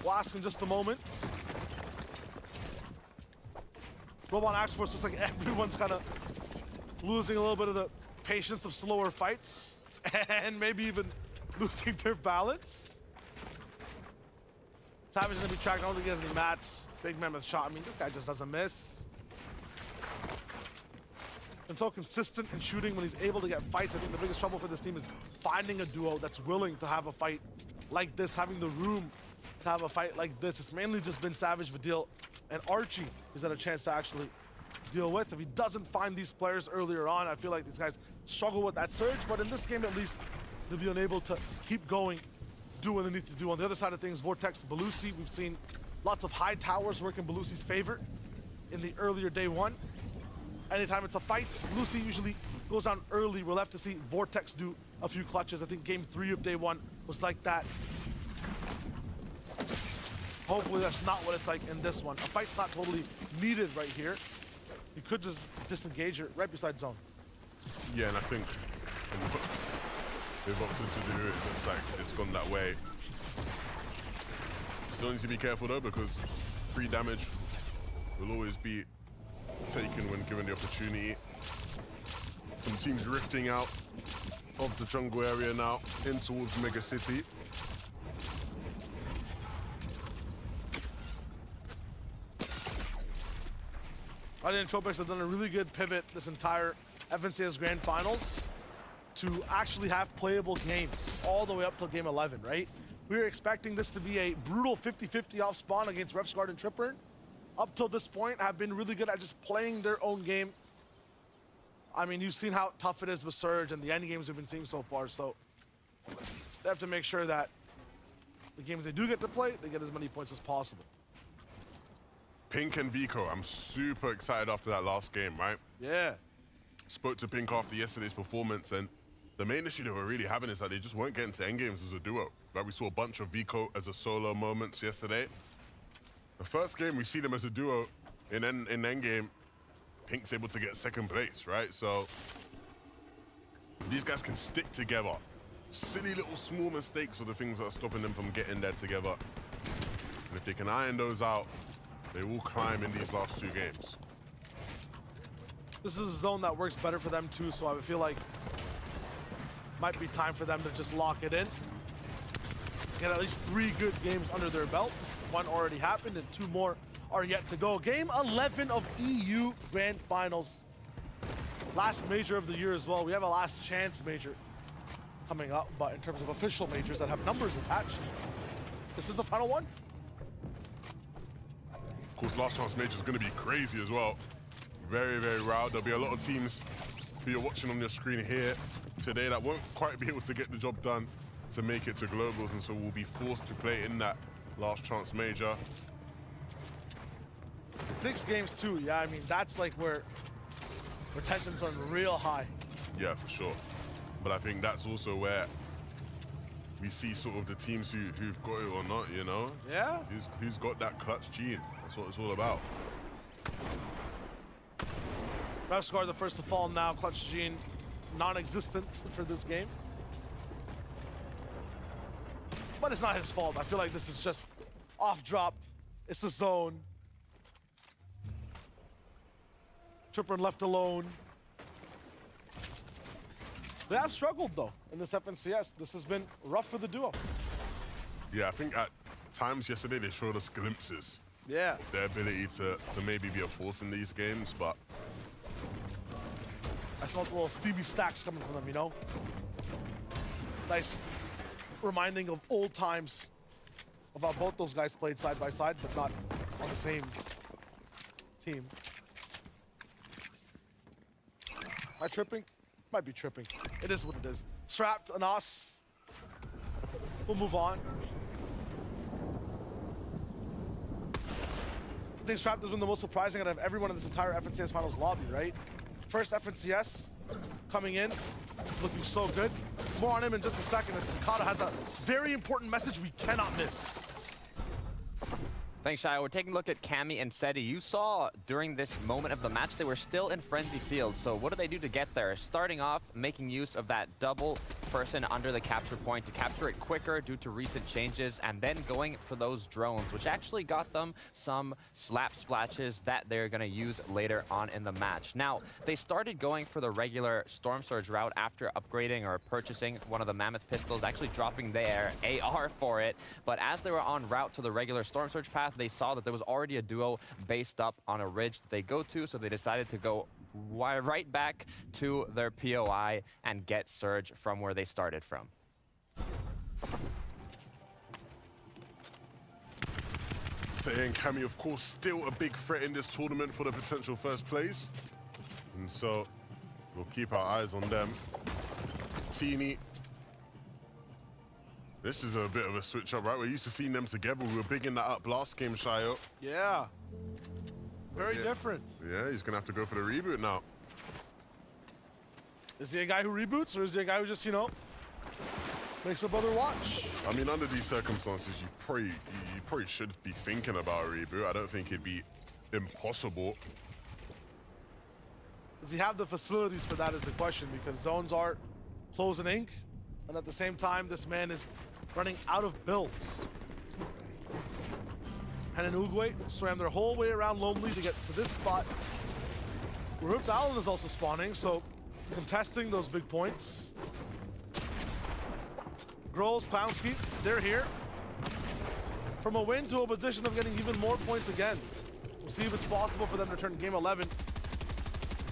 we'll ask in just a moment. Robot Axe Force looks like everyone's kind of losing a little bit of the patience of slower fights and maybe even losing their balance. Savage is gonna be tracked. I don't think he has any mats. Big mammoth shot. I mean, this guy just doesn't miss. And so consistent in shooting when he's able to get fights. I think the biggest trouble for this team is finding a duo that's willing to have a fight like this, having the room to have a fight like this. It's mainly just been Savage, Vidil, and Archie who's had a chance to actually deal with. If he doesn't find these players earlier on, I feel like these guys struggle with that surge, but in this game at least, they'll be unable to keep going, do what they need to do. On the other side of things, Vortex, Belusi, we've seen lots of high towers work in Belusi's favor in the earlier day one. Anytime it's a fight, Lucy usually goes down early. We're left to see Vortex do a few clutches. I think game 3 of day 1 was like that. Hopefully that's not what it's like in this one. A fight's not totally needed right here. You could just disengage it right beside zone. Yeah, and I think they've opted to do it. It looks like it's gone that way. Still need to be careful though, because free damage will always be taken when given the opportunity. Some teams rifting out of the jungle area now in towards Mega City. Radi and Tropex have done a really good pivot this entire FNCS Grand Finals to actually have playable games all the way up till game 11, right? We were expecting this to be a brutal 50-50 off spawn against Refsguard and Tripper. Up till this point, have been really good at just playing their own game. I mean, you've seen how tough it is with Surge and the end games we've been seeing so far, so they have to make sure that the games they do get to play, they get as many points as possible. Pink and Vico, I'm super excited after that last game, right? Yeah. Spoke to Pink after yesterday's performance, and the main issue they were really having is that they just weren't getting to endgames as a duo. Right? We saw a bunch of Vico as a solo moments yesterday. The first game, we see them as a duo in endgame. Pink's able to get second place, right? So these guys can stick together. Silly little small mistakes are the things that are stopping them from getting there together. And if they can iron those out, they will climb in these last 2 games. This is a zone that works better for them too, so I feel like might be time for them to just lock it in. Get at least 3 good games under their belt. 1 already happened and 2 more are yet to go. Game 11 of EU Grand Finals. Last major of the year as well. We have a last chance major coming up, but in terms of official majors that have numbers attached, this is the final one. Of course, last chance major is going to be crazy as well. Very, very loud. There'll be a lot of teams who you're watching on your screen here today that won't quite be able to get the job done to make it to globals, and so will be forced to play in that last chance major. 6 games too, yeah, I mean, that's like where tensions are real high. Yeah, for sure. But I think that's also where we see sort of the teams who've got it or not, you know? Yeah. Who's got that clutch gene. That's what it's all about. Refsguard the first to fall now. Clutch gene non-existent for this game. But it's not his fault. I feel like this is just off drop. It's the zone. Tripper left alone. They have struggled though in this FNCS. This has been rough for the duo. Yeah, I think at times yesterday they showed us glimpses. Yeah. Their ability to maybe be a force in these games, but I saw the little Stevie stacks coming from them, you know? Nice reminding of old times of how both those guys played side by side, but not on the same team. Am I tripping? Might be tripping. It is what it is. Strapped, Anas. We'll move on. I think Strapped has been the most surprising out of everyone in this entire FNCS Finals lobby, right? First FNCS coming in, looking so good. More on him in just a second as Takada has a very important message we cannot miss. Thanks, Shai. We're taking a look at Cammy and Seti. You saw during this moment of the match, they were still in Frenzy Field. So what do they do to get there? Starting off, making use of that double person under the capture point to capture it quicker due to recent changes, and then going for those drones, which actually got them some slap splashes that they're going to use later on in the match. Now, they started going for the regular Storm Surge route after upgrading or purchasing one of the Mammoth pistols, actually dropping their AR for it. But as they were en route to the regular Storm Surge path, they saw that there was already a duo based up on a ridge that they go to, so they decided to go right back to their POI and get Surge from where they started from. And Cammy, of course, still a big threat in this tournament for the potential first place. And so we'll keep our eyes on them. Teeny. This is a bit of a switch up, right? We're used to seeing them together. We were bigging that up last game, Shayo. Yeah. Very different. Yeah, he's going to have to go for the reboot now. Is he a guy who reboots, or is he a guy who just, you know, makes a brother watch? I mean, under these circumstances, you probably should be thinking about a reboot. I don't think it'd be impossible. Does he have the facilities for that is the question, because zones are closing ink, and at the same time, this man is running out of builds. And in Uruguay swam their whole way around Lonely to get to this spot. Rift Island is also spawning, so contesting those big points. Grols, Clownski, they're here. From a win to a position of getting even more points again. We'll see if it's possible for them to turn game 11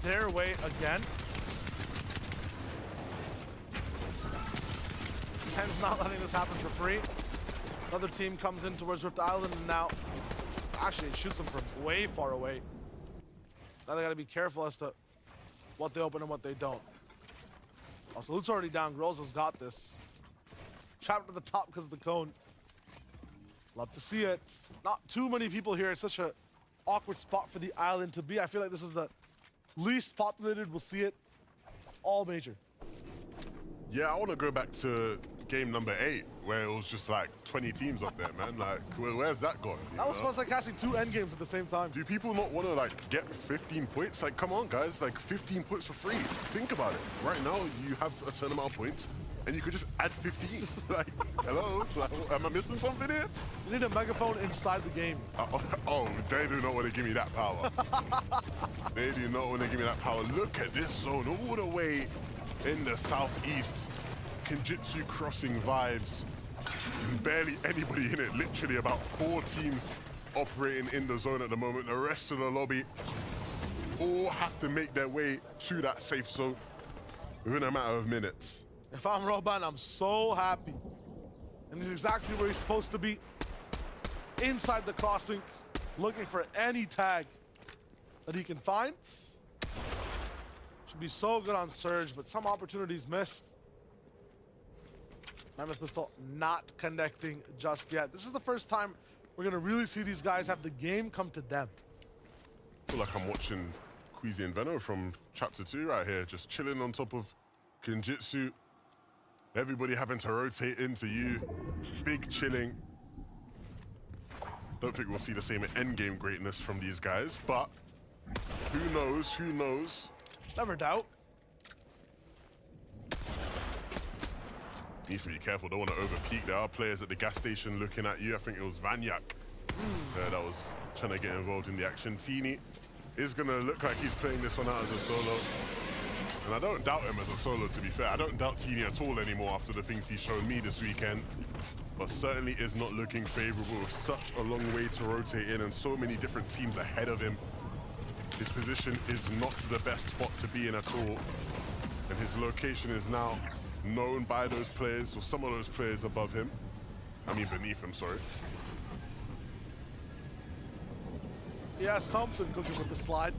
their way again. Ken's not letting this happen for free. Another team comes in towards Rift Island, and now actually it shoots them from way far away. Now they gotta be careful as to what they open and what they don't. Also, Loot's already down. Grols has got this. Trapped at the top because of the cone. Love to see it. Not too many people here. It's such a awkward spot for the island to be. I feel like this is the least populated. We'll see it all major. Yeah, I want to go back to game number 8, where it was just like 20 teams up there, man. Like, where's that gone? That was fun, like casting 2 end games at the same time. Do people not want to like get 15 points? Like, come on, guys, like 15 points for free. Think about it. Right now, you have a certain amount of points, and you could just add 15. Like, hello? Like, am I missing something here? You need a megaphone inside the game. Oh, they do not want to give me that power. They do not want to give me that power. Look at this zone all the way in the southeast. Kinjitsu crossing vibes. Barely anybody in it. Literally about 4 teams operating in the zone at the moment. The rest of the lobby all have to make their way to that safe zone within a matter of minutes. If I'm Roban, I'm so happy. And he's exactly where he's supposed to be. Inside the crossing, looking for any tag that he can find. Should be so good on Surge, but some opportunities missed. Mammoth Pistol not connecting just yet. This is the first time we're gonna really see these guys have the game come to them. I feel like I'm watching Queasy and Veno from Chapter 2 right here, just chilling on top of Kinjitsu. Everybody having to rotate into you. Big chilling. Don't think we'll see the same endgame greatness from these guys, but who knows, who knows? Never doubt. Needs to be careful, don't want to overpeak. There are players at the gas station looking at you. I think it was Vanyak that was trying to get involved in the action. Teeny is going to look like he's playing this one out as a solo. And I don't doubt him as a solo, to be fair. I don't doubt Teeny at all anymore after the things he's shown me this weekend. But certainly is not looking favorable with such a long way to rotate in and so many different teams ahead of him. His position is not the best spot to be in at all. And his location is now known by those players, or some of those players above him. I mean beneath him, sorry. Yeah, something cooking with the slide.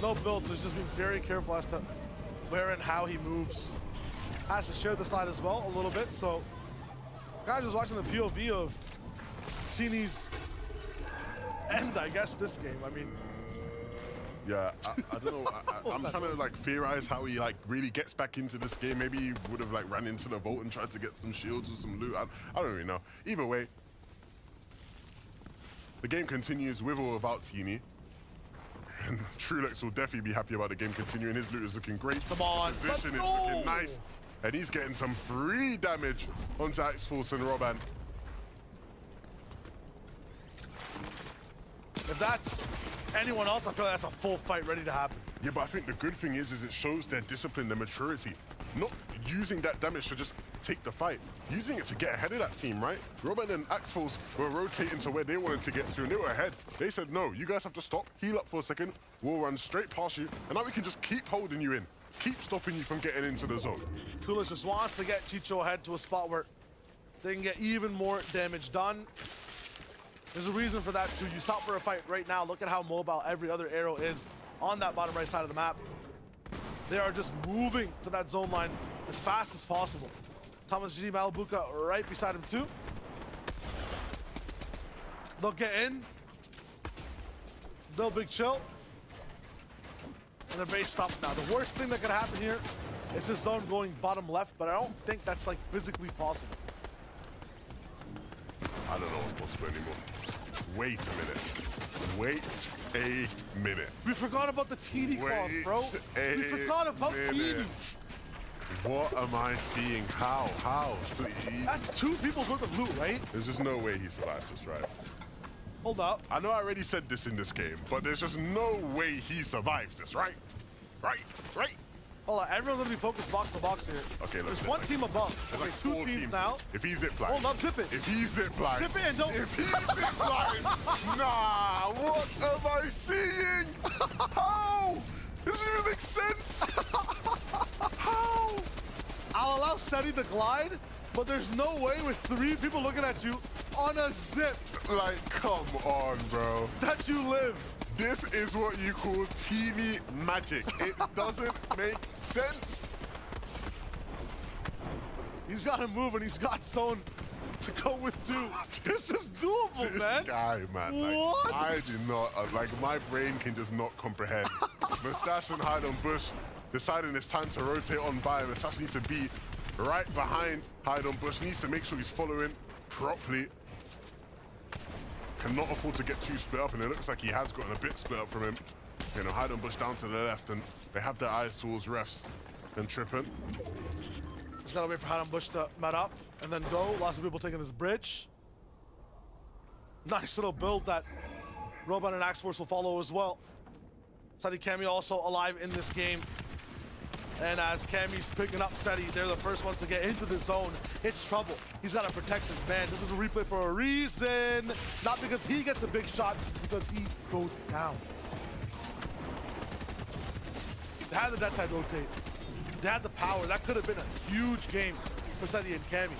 No build, so he's just being very careful as to where and how he moves. Has to share the slide as well a little bit, so guys just watching the POV of Teeny's end, I guess, this game. I mean, yeah, I don't know. I'm trying to like theorize how he like really gets back into this game. Maybe he would have like ran into the vault and tried to get some shields or some loot. I don't really know. Either way, the game continues with or without Teeny. And Trulex will definitely be happy about the game continuing. His loot is looking great. Come on, position is looking nice. And he's getting some free damage onto Axforce and Roban. if that's anyone else, I feel like that's a full fight ready to happen. Yeah, but I think the good thing is it shows their discipline, their maturity. Not using that damage to just take the fight, using it to get ahead of that team, right? Roban and Axforce were rotating to where they wanted to get to, and they were ahead. They said, no, you guys have to stop, heal up for a second, we'll run straight past you, and now we can just keep holding you in, keep stopping you from getting into the zone. Tulis just wants to get Chicho ahead to a spot where they can get even more damage done. There's a reason for that too. You stop for a fight right now, look at how mobile every other arrow is on that bottom right side of the map. They are just moving to that zone line as fast as possible. Thomas G. Malabuka right beside him too. They'll get in. They'll big chill. And their base stops now. The worst thing that could happen here is this zone going bottom left, but I don't think that's like physically possible. I don't know what's possible anymore. Wait a minute. Wait a minute. We forgot about the TD calls, bro. We forgot about TD. What am I seeing? How? Please. That's 2 people's worth of loot, right? There's just no way he survives this, right? Hold up. I know I already said this in this game, but there's just no way he survives this, right? Right? Hold on, everyone's gonna be focused box to box here. Okay, look. There's one team above. There's Okay, like 2 teams now. If he's zipline. Hold up, zip it. If he's zipline. Zip it and don't. If he's zipline. Nah, what am I seeing? How? Does it even make sense? How? I'll allow Seti to glide, but there's no way with 3 people looking at you on a zip. Like, come on, bro. That you live. This is what you call teeny magic. It doesn't make sense. He's got to move and he's got zone to go with 2. This is doable, this man. This guy, man. What? Like, I did not, like, my brain can just not comprehend. Mustache and Hide on Bush deciding it's time to rotate on by. Mustache needs to be right behind Hide on Bush. Needs to make sure he's following properly. Cannot afford to get too split up, and it looks like he has gotten a bit split up from him. You know, Hide on Bush down to the left, and they have their eyes towards refs and tripping. Just gotta wait for Hide on Bush to mat up and then go. Lots of people taking this bridge. Nice little build that Roban and Axforce will follow as well. Seti Kami also alive in this game. And as Kami's picking up Seti, they're the first ones to get into the zone. It's trouble. He's got to protect his man. This is a replay for a reason. Not because he gets a big shot, because he goes down. They had the dead side rotate. They had the power. That could have been a huge game for Seti and Kami.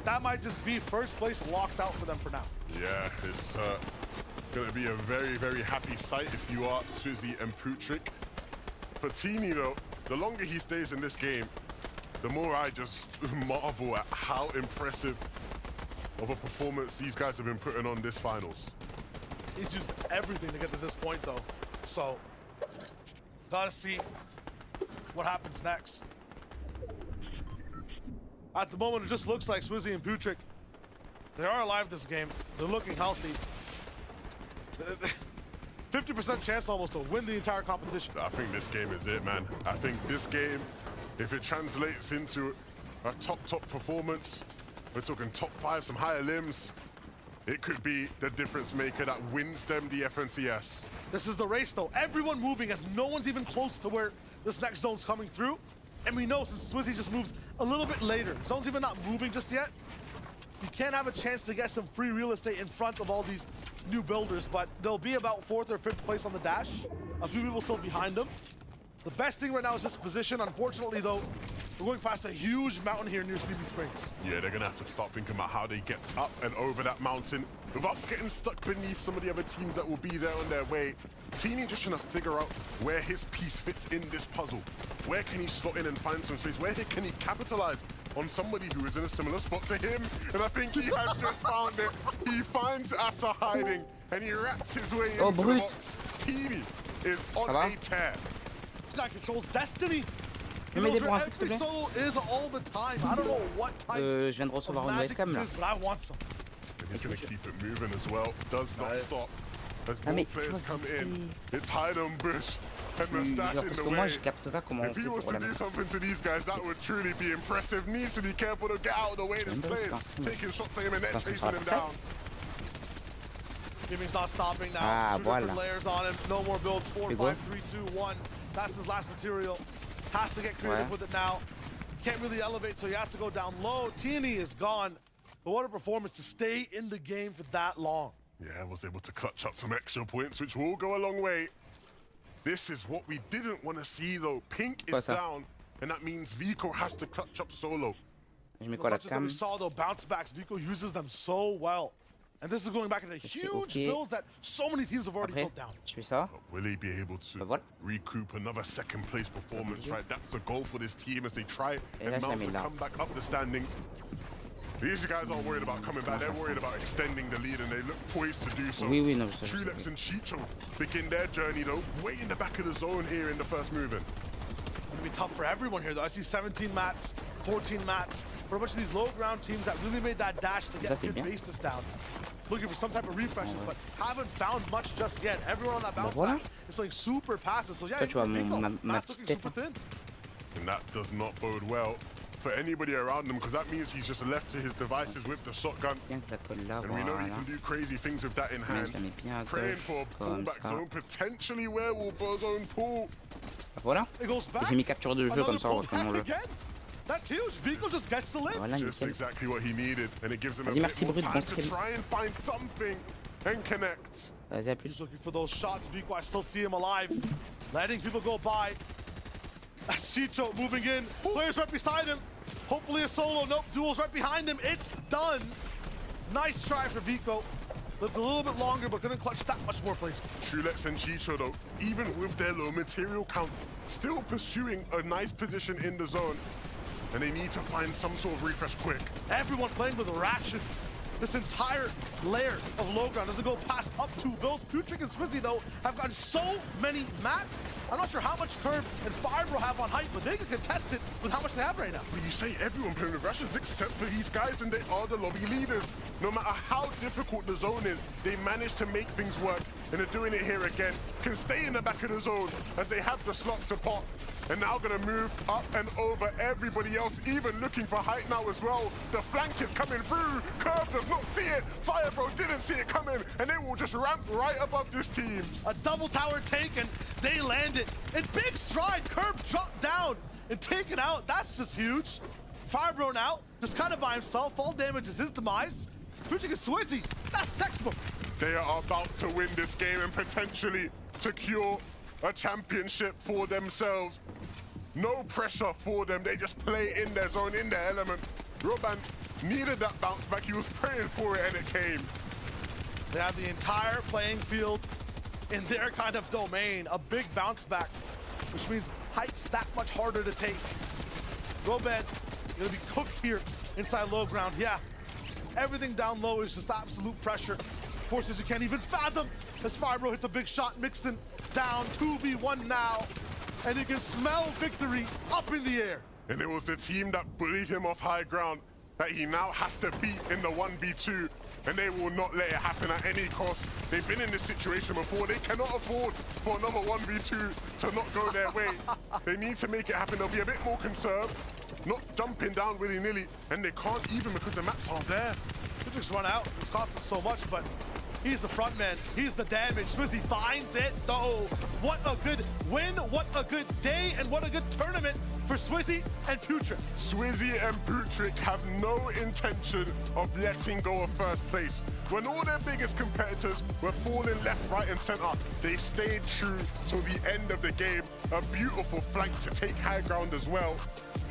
That might just be first place locked out for them for now. Yeah, it's going to be a very, very happy sight if you are Swizzy and Putrik. For Teeny, though, the longer he stays in this game, the more I just marvel at how impressive of a performance these guys have been putting on this finals. He's used everything to get to this point, though. So, gotta see what happens next. At the moment, it just looks like Swizzy and Putrik, they are alive this game. They're looking healthy. 50% chance almost to win the entire competition. I think this game is it, man. I think this game, if it translates into a top performance, we're talking top 5, some higher limbs, it could be the difference maker that wins them the FNCS. This is the race, though. Everyone moving as no one's even close to where this next zone's coming through. And we know since Swizzy just moves a little bit later, zone's even not moving just yet, you can't have a chance to get some free real estate in front of all these new builders, but they'll be about 4th or 5th place on the dash. A few people still behind them. The best thing right now is this position. Unfortunately, though, we're going past a huge mountain here near Sleepy Springs. Yeah, they're going to have to start thinking about how they get up and over that mountain without getting stuck beneath some of the other teams that will be there on their way. Teeny just trying to figure out where his piece fits in this puzzle. Where can he slot in and find some space? Where can he capitalize on somebody who is in a similar spot to him? And I think he has just found it. He finds Asa hiding and he rats his way into the box. Teeny is on a tear. This guy controls destiny. He knows where every solo is all the time. I don't know what type of magic this is, but I want some. And he's going to keep it moving as well. Does not stop. As more players come in, it's hide and bush and Mustache in the way. If he was to do something to these guys, that would truly be impressive. Needs to be careful to get out of the way. There's players taking shots at him and then chasing him down. Gimmy's not stopping now. Two different layers on him. No more builds. 4, 5, 3, 2, 1. That's his last material. Has to get creative with it now. Can't really elevate, so he has to go down low. Teeny is gone. But what a performance to stay in the game for that long. Yeah, was able to clutch up some extra points, which will go a long way. This is what we didn't want to see, though. Pink is down, and that means Vico has to clutch up solo. The clutches that we saw, though, bounce backs, Vico uses them so well. And this is going back into huge builds that so many teams have already built down. Will he be able to recoup another second place performance, right? That's the goal for this team as they try and mount to come back up the standings. These guys aren't worried about coming back, they're worried about extending the lead, and they look poised to do so. Trulex and Chicho begin their journey, though, way in the back of the zone here in the first movement. It's going to be tough for everyone here, though. I see 17 mats, 14 mats, for a bunch of these low ground teams that really made that dash to get good bases down. Looking for some type of refreshes, but haven't found much just yet. Everyone on that bounce back is playing super passive, so yeah, Matt's looking super thin. And that does not bode well for anybody around him, because that means he's just left to his devices with the shotgun. And we know he can do crazy things with that in hand. Praying for a pullback zone, potentially werewolf zone pull. Voilà. J'ai mis capture de jeu comme ça on reprend le. That's huge. Vico just gets the lift. Just exactly what he needed, and it gives him a bit more time to try and find something and connect. He's looking for those shots. Vico, I still see him alive, letting people go by. Chicho moving in. Players right beside him. Hopefully a solo. Nope. Duel's right behind him. It's done. Nice try for Vico. Lived a little bit longer, but couldn't clutch that much more plays. Trulex and Chicho, though, even with their low material count, still pursuing a nice position in the zone. And they need to find some sort of refresh quick. Everyone playing with rations. This entire layer of low ground doesn't go past up 2 builds. Putrick and Swizzy, though, have gotten so many mats. I'm not sure how much Curb and Firebro have on height, but they can contest it with how much they have right now. But you say everyone playing with rations except for these guys, and they are the lobby leaders. No matter how difficult the zone is, they manage to make things work, and they're doing it here again. Can stay in the back of the zone as they have the slots to pop. And now gonna move up and over everybody else, even looking for height now as well. The flank is coming through. Curve does not see it. Firebro didn't see it coming, and they will just ramp right above this team. A double tower taken. They land it. In big stride, Curve dropped down and taken out. That's just huge. Firebro now, just kind of by himself. Fall damage is his demise. Putrick and Swizzy, that's textbook. They are about to win this game and potentially secure a championship for themselves. No pressure for them. They just play in their zone, in their element. Roban needed that bounce back. He was praying for it, and it came. They have the entire playing field in their kind of domain. A big bounce back, which means height's that much harder to take. Roban gonna be cooked here inside low ground. Yeah, everything down low is just absolute pressure. Forces you can't even fathom. As Firebro hits a big shot, Mixon down 2v1 now. And you can smell victory up in the air. And it was the team that bullied him off high ground that he now has to beat in the 1v2. And they will not let it happen at any cost. They've been in this situation before. They cannot afford for another 1v2 to not go their way. They need to make it happen. They'll be a bit more conserved, not jumping down willy-nilly. And they can't even because the maps aren't there. Putrik's run out. It's cost him so much, but he's the front man. He's the damage. Swizzy finds it, though. What a good win. What a good day. And what a good tournament for Swizzy and Putrik. Swizzy and Putrik have no intention of letting go of first place. When all their biggest competitors were falling left, right, and center, they stayed true till the end of the game. A beautiful flank to take high ground as well.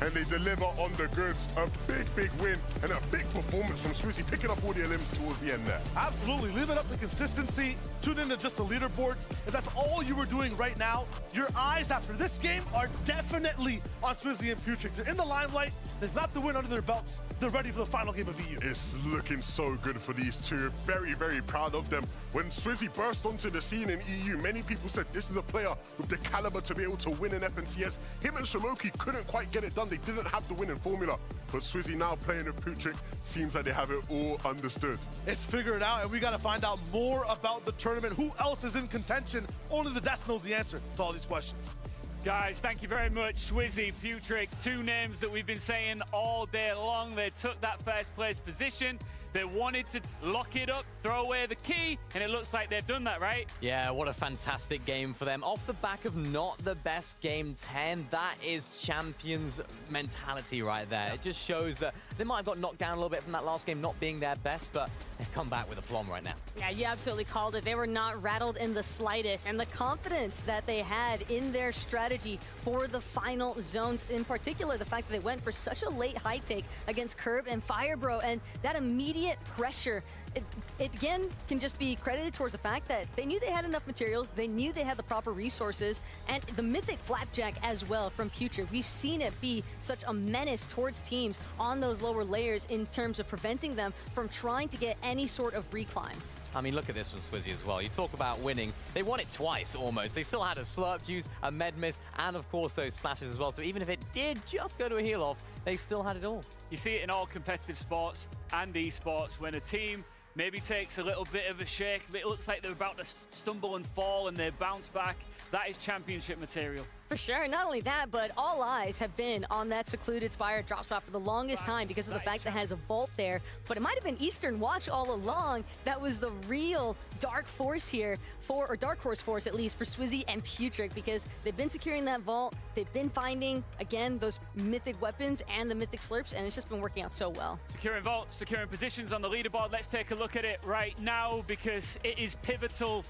And they deliver on the goods. A big win and a big performance from Swizzy, picking up all the limbs towards the end there. Absolutely, leaving up the consistency, tune into just the leaderboards. If that's all you were doing right now, your eyes after this game are definitely on Swizzy and Putrik. They're in the limelight, they've got the win under their belts, they're ready for the final game of EU. It's looking so good for these two. Very proud of them. When Swizzy burst onto the scene in EU, many people said this is a player with the caliber to be able to win an FNCS. Him and Shamoki couldn't quite get it done. They didn't have the winning formula. But Swizzy now playing with Putrik seems like they have it all understood. It's figured out, and we got to find out more about the tournament. Who else is in contention? Only the desk knows the answer to all these questions. Guys, thank you very much. Swizzy, Putrik, two names that we've been saying all day long. They took that first place position. They wanted to lock it up, throw away the key, and it looks like they've done that, right? Yeah, what a fantastic game for them. Off the back of not the best game 10, that is champions mentality right there. It just shows that they might have got knocked down a little bit from that last game not being their best, but they've come back with aplomb right now. Yeah, you absolutely called it. They were not rattled in the slightest, and the confidence that they had in their strategy for the final zones, in particular, the fact that they went for such a late high take against Curb and Firebro, and that immediate pressure, it again can just be credited towards the fact that they knew they had enough materials, they knew they had the proper resources, and the mythic flapjack as well from Putrik. We've seen it be such a menace towards teams on those lower layers in terms of preventing them from trying to get any sort of reclimb. I mean, look at this from Swizzy as well. You talk about winning. They won it twice, almost. They still had a slurp juice, a med miss, and of course those splashes as well. So even if it did just go to a heal off, they still had it all. You see it in all competitive sports and esports when a team maybe takes a little bit of a shake. It looks like they're about to stumble and fall and they bounce back. That is championship material. For sure. Not only that, but all eyes have been on that secluded Spire drop spot for the longest time because of the fact that it has a vault there. But it might have been Eastern Watch all along. That was the real dark force here or dark horse force at least for Swizzy and Putrik, because they've been securing that vault. They've been finding, again, those mythic weapons and the mythic slurps, and it's just been working out so well. Securing vaults, securing positions on the leaderboard. Let's take a look at it right now because it is pivotal.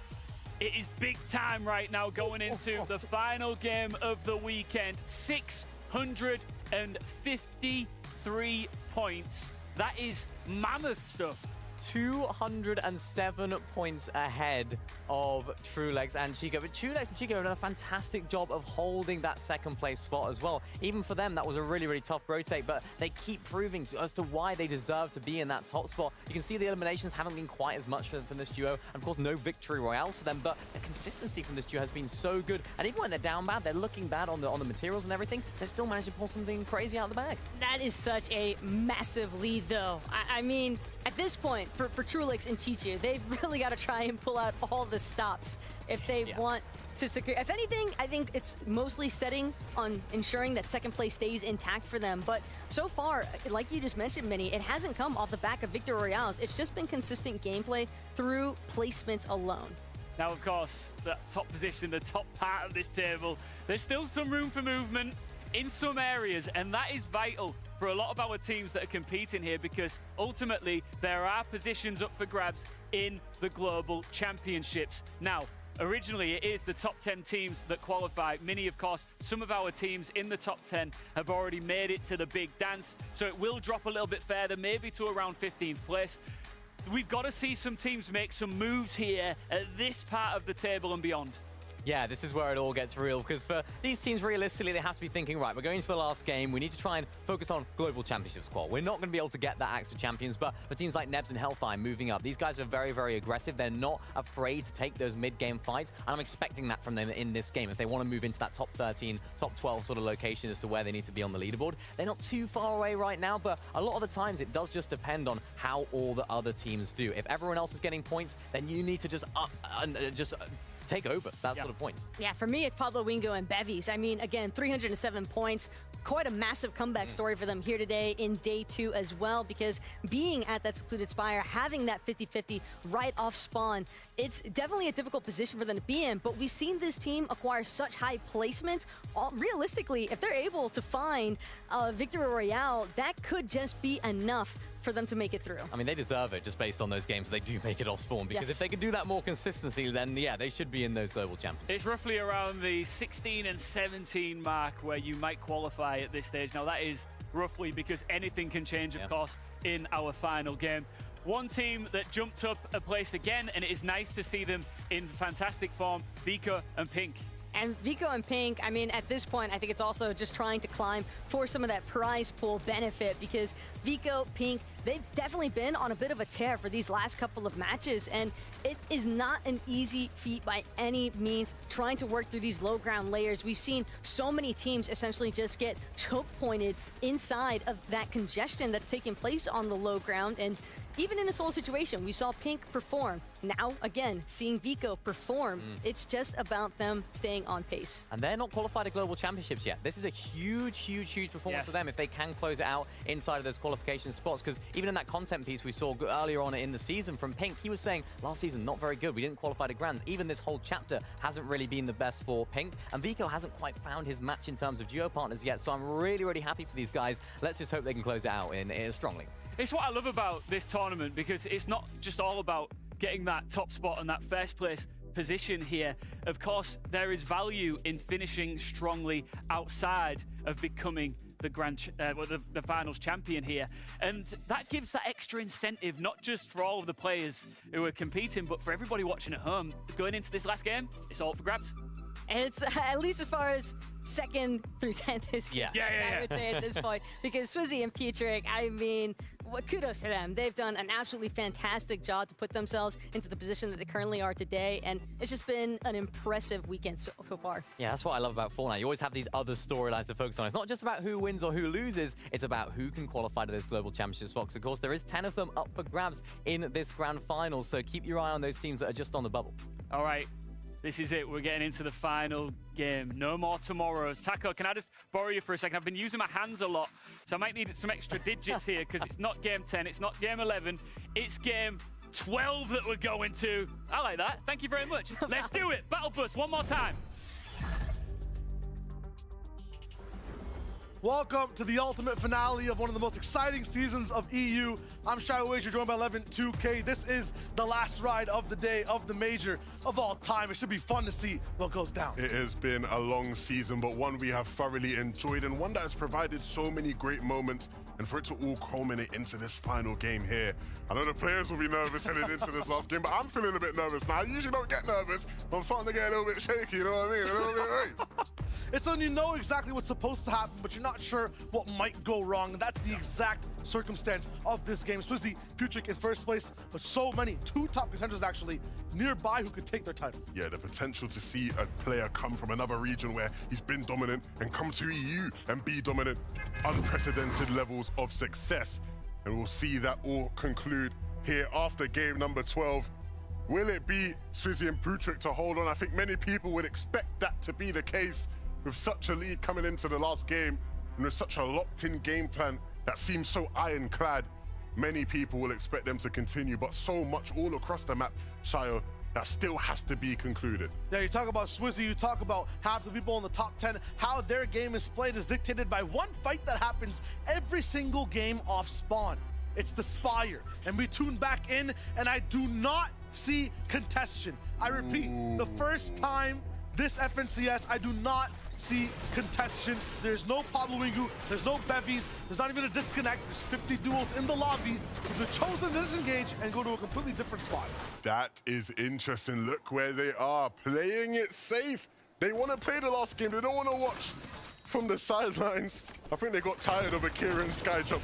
It is big time right now going into the final game of the weekend. 653 points. That is mammoth stuff. 207 points ahead of Trulex and Chico. But Trulex and Chico have done a fantastic job of holding that second place spot as well. Even for them, that was a really tough rotate, but they keep proving as to why they deserve to be in that top spot. You can see the eliminations haven't been quite as much from this duo. And of course, no victory royales for them, but the consistency from this duo has been so good. And even when they're down bad, they're looking bad on the materials and everything, they still manage to pull something crazy out of the bag. That is such a massive lead, though. I mean, at this point, for Trulex and Chichu, they've really got to try and pull out all the stops if they want to secure. If anything, I think it's mostly setting on ensuring that second place stays intact for them. But so far, like you just mentioned, Minnie, it hasn't come off the back of Victor Royales. It's just been consistent gameplay through placements alone. Now, of course, the top position, the top part of this table, there's still some room for movement in some areas, and that is vital for a lot of our teams that are competing here, because ultimately there are positions up for grabs in the global championships. Now, originally it is the top 10 teams that qualify. Many, of course, some of our teams in the top 10 have already made it to the big dance, so it will drop a little bit further, maybe to around 15th place. We've got to see some teams make some moves here at this part of the table and beyond. Yeah, this is where it all gets real, because for these teams, realistically, they have to be thinking, right, we're going into the last game. We need to try and focus on Global Championship squad. We're not going to be able to get that Axe of Champions, but for teams like Nebs and Hellfire moving up, these guys are very aggressive. They're not afraid to take those mid-game fights, and I'm expecting that from them in this game. If they want to move into that top 13, top 12 sort of location as to where they need to be on the leaderboard, they're not too far away right now, but a lot of the times it does just depend on how all the other teams do. If everyone else is getting points, then you need to just take over that sort of points. Yeah, for me, it's Pablo Wingo and Bevies. I mean, again, 307 points. Quite a massive comeback story for them here today in day 2 as well, because being at that secluded spire, having that 50-50 right off spawn, it's definitely a difficult position for them to be in, but we've seen this team acquire such high placements. Realistically, if they're able to find a victory royale, that could just be enough for them to make it through. I mean, they deserve it just based on those games they do make it off spawn, because if they can do that more consistently, then yeah, they should be in those global championships. It's roughly around the 16 and 17 mark where you might qualify at this stage. Now that is roughly, because anything can change, of course, in our final game. One team that jumped up a place again, and it is nice to see them in fantastic form, Vico and Pink. And Vico and Pink, I mean, at this point, I think it's also just trying to climb for some of that prize pool benefit, because Vico, Pink, they've definitely been on a bit of a tear for these last couple of matches, and it is not an easy feat by any means trying to work through these low ground layers. We've seen so many teams essentially just get choke pointed inside of that congestion that's taking place on the low ground, and even in a solo situation, we saw Pink perform. Now, again, seeing Vico perform, it's just about them staying on pace. And they're not qualified to global championships yet. This is a huge, huge, huge performance for them if they can close it out inside of those qualification spots, because even in that content piece we saw earlier on in the season from Pink, he was saying last season not very good, we didn't qualify to Grands. Even this whole chapter hasn't really been the best for Pink, and Vico hasn't quite found his match in terms of duo partners yet, so I'm really, really happy for these guys. Let's just hope they can close it out in strongly. It's what I love about this tournament, because it's not just all about getting that top spot and that first place position here. Of course, there is value in finishing strongly outside of becoming the finals champion here, and that gives that extra incentive, not just for all of the players who are competing, but for everybody watching at home. Going into this last game, it's all up for grabs. And it's at least as far as 2nd through 10th is concerned, I would say at this point, because Swizzy and Futric, I mean, kudos to them. They've done an absolutely fantastic job to put themselves into the position that they currently are today, and it's just been an impressive weekend so far. Yeah, that's what I love about Fortnite. You always have these other storylines to focus on. It's not just about who wins or who loses, it's about who can qualify to this global championship spots. Of course, there is 10 of them up for grabs in this grand final, so keep your eye on those teams that are just on the bubble. All right. This is it. We're getting into the final game. No more tomorrows. Taco, can I just borrow you for a second? I've been using my hands a lot, so I might need some extra digits here, because it's not game 10, it's not game 11, it's game 12 that we're going to. I like that. Thank you very much. Let's do it. Battle Bus, one more time. Welcome to the ultimate finale of one of the most exciting seasons of EU. I'm Shy Wager, joined by 11-2K. This is the last ride of the day of the major of all time. It should be fun to see what goes down. It has been a long season, but one we have thoroughly enjoyed, and one that has provided so many great moments, and for it to all culminate into this final game here. I know the players will be nervous heading into this last game, but I'm feeling a bit nervous now. I usually don't get nervous, but I'm starting to get a little bit shaky, you know what I mean? A little bit right. It's when you know exactly what's supposed to happen, but you're not sure what might go wrong. And that's the exact circumstance of this game. Swizzy, Futric in first place, but so many, 2 top contenders actually, nearby who could take their title. Yeah, the potential to see a player come from another region where he's been dominant and come to EU and be dominant, unprecedented levels of success. And we'll see that all conclude here after game number 12. Will it be Swizzy and Futric to hold on? I think many people would expect that to be the case, with such a lead coming into the last game and with such a locked-in game plan that seems so ironclad. Many people will expect them to continue, but so much all across the map, Shayo, that still has to be concluded. Yeah, you talk about Swizzy, you talk about half the people in the top 10, how their game is played is dictated by one fight that happens every single game off spawn. It's the Spire, and we tune back in, and I do not see contestation. I repeat, the first time this FNCS, I do not see contestation. There's no Pablo Wingu, there's no Bevies, there's not even a disconnect. There's 50 duels in the lobby. They've chosen to disengage and go to a completely different spot. That is interesting. Look where they are, playing it safe. They want to play the last game. They don't want to watch from the sidelines. I think they got tired of Akira and Skyjump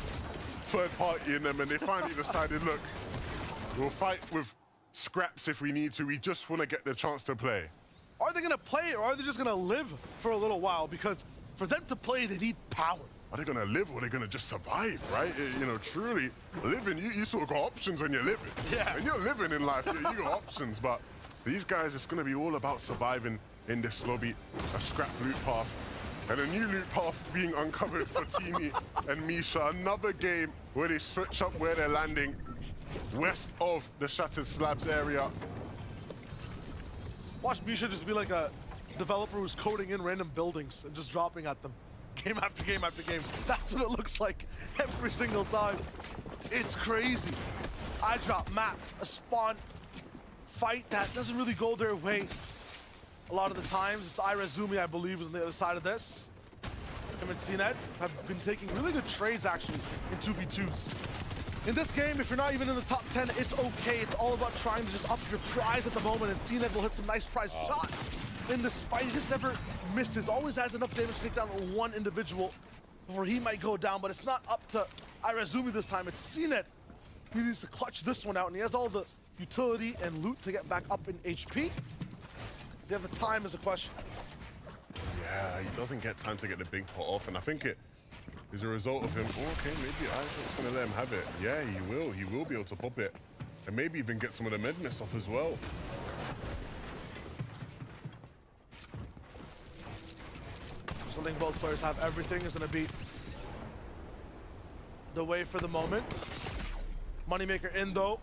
third party in them, and they finally decided, look, we'll fight with scraps if we need to. We just want to get the chance to play. Are they going to play, or are they just going to live for a little while? Because for them to play, they need power. Are they going to live, or are they going to just survive, right? You know, truly, living, you sort of got options when you're living. Yeah. When you're living in life, you got options, but These guys, it's going to be all about surviving in this lobby. A scrap loot path. And a new loot path being uncovered for Teeny and Misha. Another game where they switch up where they're landing. West of the Shattered Slabs area. Watch Misha just be like a developer who's coding in random buildings and just dropping at them. Game after game after game. That's what it looks like every single time. It's crazy. I drop map, a spawn, fight that doesn't really go their way. A lot of the times, it's Irazumi, I believe, is on the other side of this. Him and CNET have been taking really good trades, actually, in 2v2s. In this game, if you're not even in the top 10, it's okay. It's all about trying to just up your prize at the moment, and CNET will hit some nice prize shots in this fight. He just never misses. Always has enough damage to take down one individual before he might go down, but it's not up to Irazumi this time. It's CNET. He needs to clutch this one out, and he has all the utility and loot to get back up in HP. Does he have the time is a question. Yeah, he doesn't get time to get the big pot off, and I think it is a result of him. Oh, okay, maybe I'm just gonna let him have it. Yeah, he will. He will be able to pop it, and maybe even get some of the med mist off as well. Just letting both players have everything is gonna be the way for the moment. Moneymaker in though.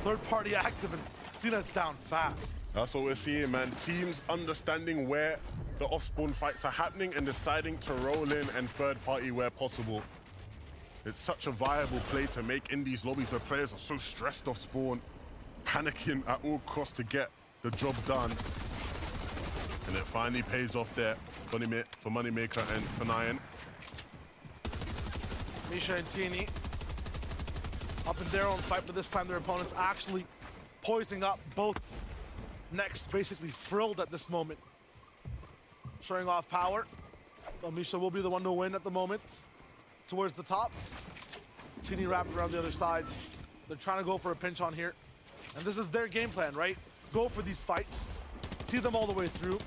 Third party active, and CNET's down fast. That's what we're seeing, man. Teams understanding where the off-spawn fights are happening and deciding to roll in and third party where possible. It's such a viable play to make in these lobbies where players are so stressed off spawn, panicking at all costs to get the job done. And it finally pays off there for Moneymaker and for Nyan. Misha and Teeny up in their own fight, but this time their opponents actually poising up both necks, basically frilled at this moment. Showing off power. Well, Misha will be the one to win at the moment. Towards the top. Teeny wrapped around the other side. They're trying to go for a pinch on here. And this is their game plan, right? Go for these fights. See them all the way through.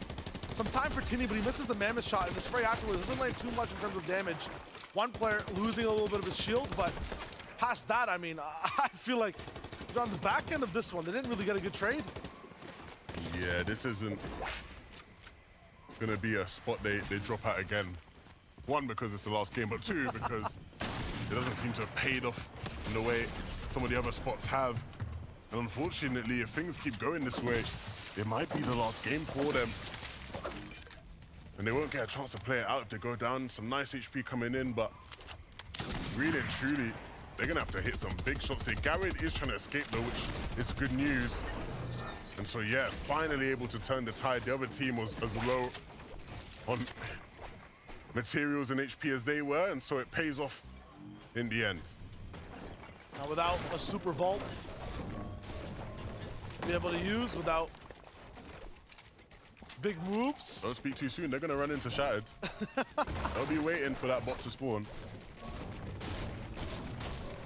Some time for Teeny, but he misses the mammoth shot, and the spray afterwards doesn't land too much in terms of damage. One player losing a little bit of his shield, but past that, I mean, I feel like on the back end of this one, they didn't really get a good trade. Yeah, this isn't gonna be a spot they drop out again. One, because it's the last game, but two, because it doesn't seem to have paid off in the way some of the other spots have. And unfortunately, if things keep going this way, it might be the last game for them. And they won't get a chance to play it out if they go down. Some nice HP coming in, but really and truly, they're gonna have to hit some big shots here. Garrett is trying to escape though, which is good news. And so yeah, finally able to turn the tide. The other team was as low on materials and HP as they were, and so it pays off in the end. Now without a super vault to be able to use, without big moves. Don't speak too soon, they're gonna run into Shattered. They'll be waiting for that bot to spawn.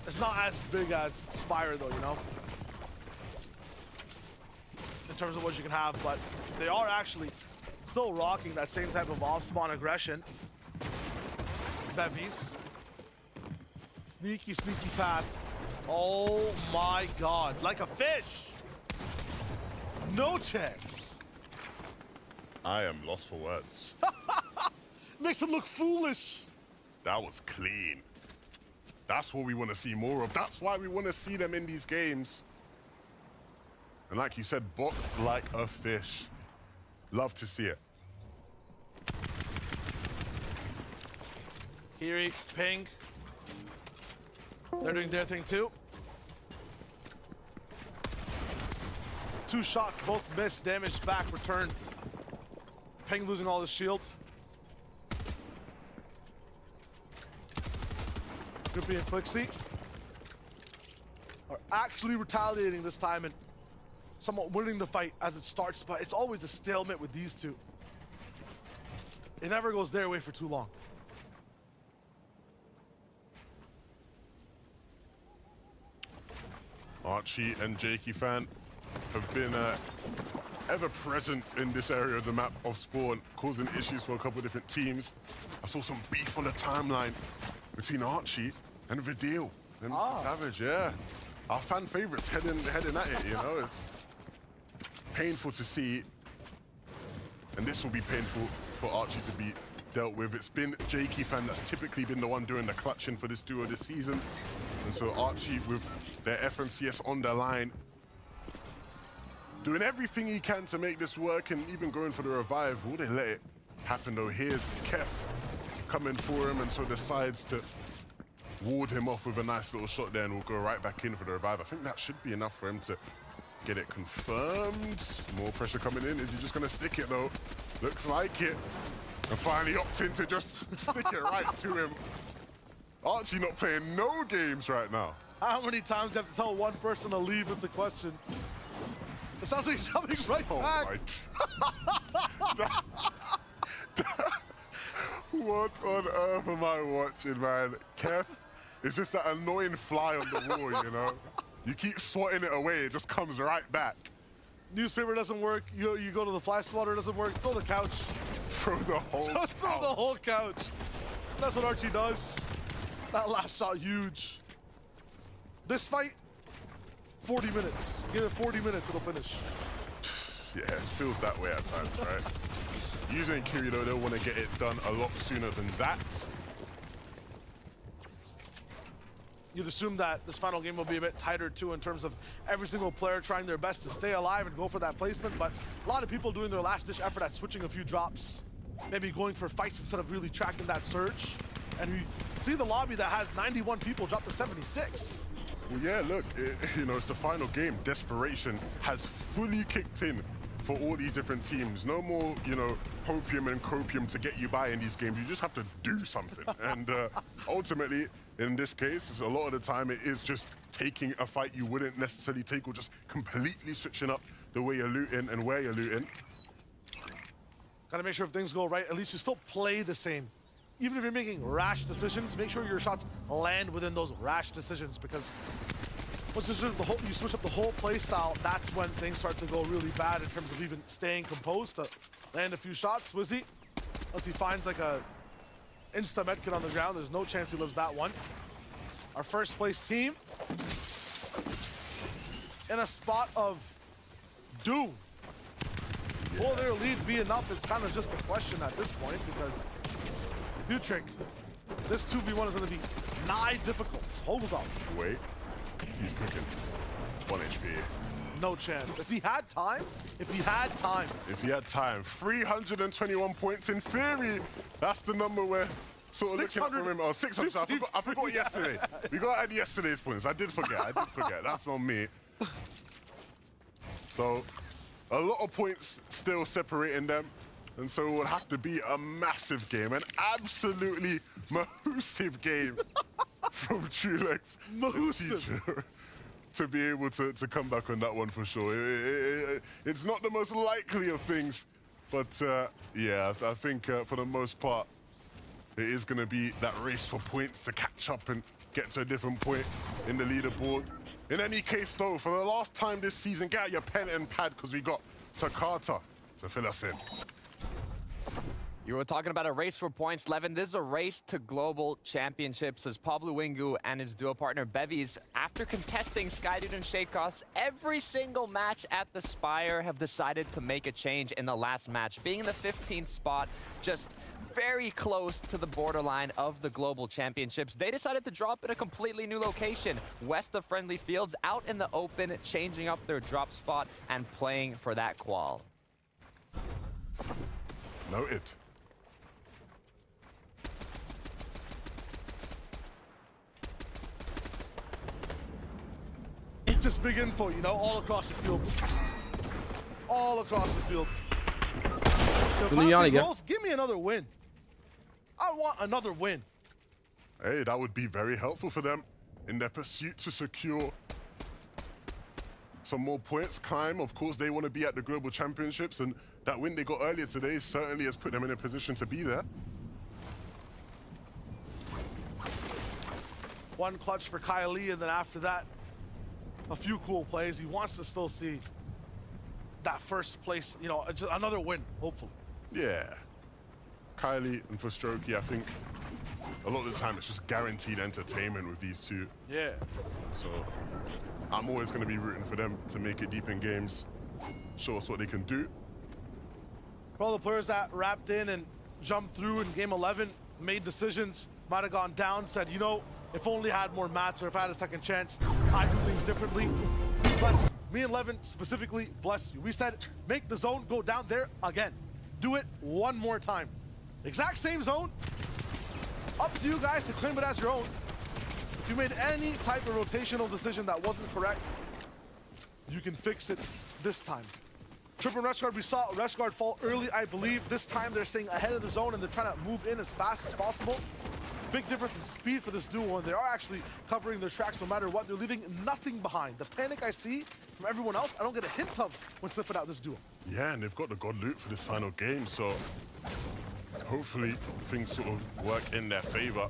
It's not as big as Spire though, you know? In terms of what you can have, but they are actually still rocking that same type of off-spawn aggression. Bevies. Sneaky, sneaky path. Oh my God, like a fish. No chance. I am lost for words. Makes him look foolish. That was clean. That's what we want to see more of. That's why we want to see them in these games. And like you said, boxed like a fish. Love to see it. Kiri, Ping. They're doing their thing too. Two shots, both missed, damage back, returned. Ping losing all his shields. Drippy and Flixie are actually retaliating this time and somewhat winning the fight as it starts, but it's always a stalemate with these two. It never goes their way for too long. Archie and Jakey Fan have been ever present in this area of the map of spawn, causing issues for a couple of different teams. I saw some beef on the timeline between Archie and Vidal and Savage, yeah. Our fan favorites heading at it, you know. painful to see, and this will be painful for Archie to be dealt with. It's been Jakey fan that's typically been the one doing the clutching for this duo this season. And so Archie with their FMCS on the line, doing everything he can to make this work and even going for the revive. Will they let it happen though? Here's Kef coming for him and so decides to ward him off with a nice little shot there and will go right back in for the revive. I think that should be enough for him to get it confirmed. More pressure coming in. Is he just gonna stick it though? Looks like it. And finally opting to just stick it right to him. Archie not playing no games right now. How many times you have to tell one person to leave is the question. It sounds like he's coming right back. What on earth am I watching, man? Kef is just that annoying fly on the wall, you know? You keep swatting it away, it just comes right back. Newspaper doesn't work. You go to the fly swatter, it doesn't work. Throw the couch. Throw the whole Just throw the whole couch. That's what Archie does. That last shot, huge. This fight, 40 minutes. Give it 40 minutes, it'll finish. Yeah, it feels that way at times, right? Using Kiri though, they'll want to get it done a lot sooner than that. You'd assume that this final game will be a bit tighter too in terms of every single player trying their best to stay alive and go for that placement, but a lot of people doing their last ditch effort at switching a few drops, maybe going for fights instead of really tracking that surge. And we see the lobby that has 91 people drop to 76. Well, yeah, look, you know, it's the final game. Desperation has fully kicked in for all these different teams. No more, you know, hopium and copium to get you by in these games. You just have to do something. And ultimately, in this case, a lot of the time it is just taking a fight you wouldn't necessarily take or just completely switching up the way you're looting and where you're looting. Gotta make sure if things go right, at least you still play the same. Even if you're making rash decisions, make sure your shots land within those rash decisions, because once you switch up the whole play style, that's when things start to go really bad in terms of even staying composed to land a few shots. Wizzy, unless he finds like a insta medkit on the ground, there's no chance he lives that one. Our first place team in a spot of doom. Will their lead be enough is kind of just a question at this point, because Butrick, this 2v1 is going to be nigh difficult. Hold on. Wait, he's cooking. 1 HP. No chance. If he had time, If he had time. 321 points in theory. That's the number we're sort of looking at from him. Oh, 600. I forgot yesterday. We got to add yesterday's points. I did forget. That's on me. So, a lot of points still separating them. And so it would have to be a massive game, an absolutely massive game from Trulex to be able to come back on that one for sure. It's not the most likely of things, but yeah, I think for the most part, it is going to be that race for points to catch up and get to a different point in the leaderboard. In any case, though, for the last time this season, get out your pen and pad because we got Takata to fill us in. You were talking about a race for points, Levin. This is a race to global championships as Pablo Wingu and his duo partner Bevies, after contesting Skydude and Shakos every single match at the Spire, have decided to make a change in the last match. Being in the 15th spot, just very close to the borderline of the global championships, they decided to drop in a completely new location, west of Friendly Fields, out in the open, changing up their drop spot and playing for that qual. Noted. Just big info, you know, all across the field. All across the field. Give me another win. I want another win. Hey, that would be very helpful for them in their pursuit to secure some more points. Climb, of course, they want to be at the Global Championships, and that win they got earlier today certainly has put them in a position to be there. One clutch for Kylie, and then after that, a few cool plays. He wants to still see that first place, you know, just another win, hopefully. Yeah. Kylie and for Strokey, I think a lot of the time it's just guaranteed entertainment with these two. Yeah. So I'm always going to be rooting for them to make it deep in games. show us what they can do. For all the players that wrapped in and jumped through in game 11, made decisions, might have gone down, said, you know, if only I had more mats or if I had a second chance, I'd do things differently. Bless you. Me and Levin specifically, bless you. We said, make the zone go down there again. Do it one more time. Exact same zone. Up to you guys to claim it as your own. If you made any type of rotational decision that wasn't correct, you can fix it this time. Triple Rush Guard, we saw Rush Guard fall early, I believe. This time they're staying ahead of the zone and they're trying to move in as fast as possible. Big difference in speed for this duo, and they are actually covering their tracks no matter what. They're leaving nothing behind. The panic I see from everyone else, I don't get a hint of when sniffing out this duo. Yeah, and they've got the God loot for this final game, so hopefully things sort of work in their favor.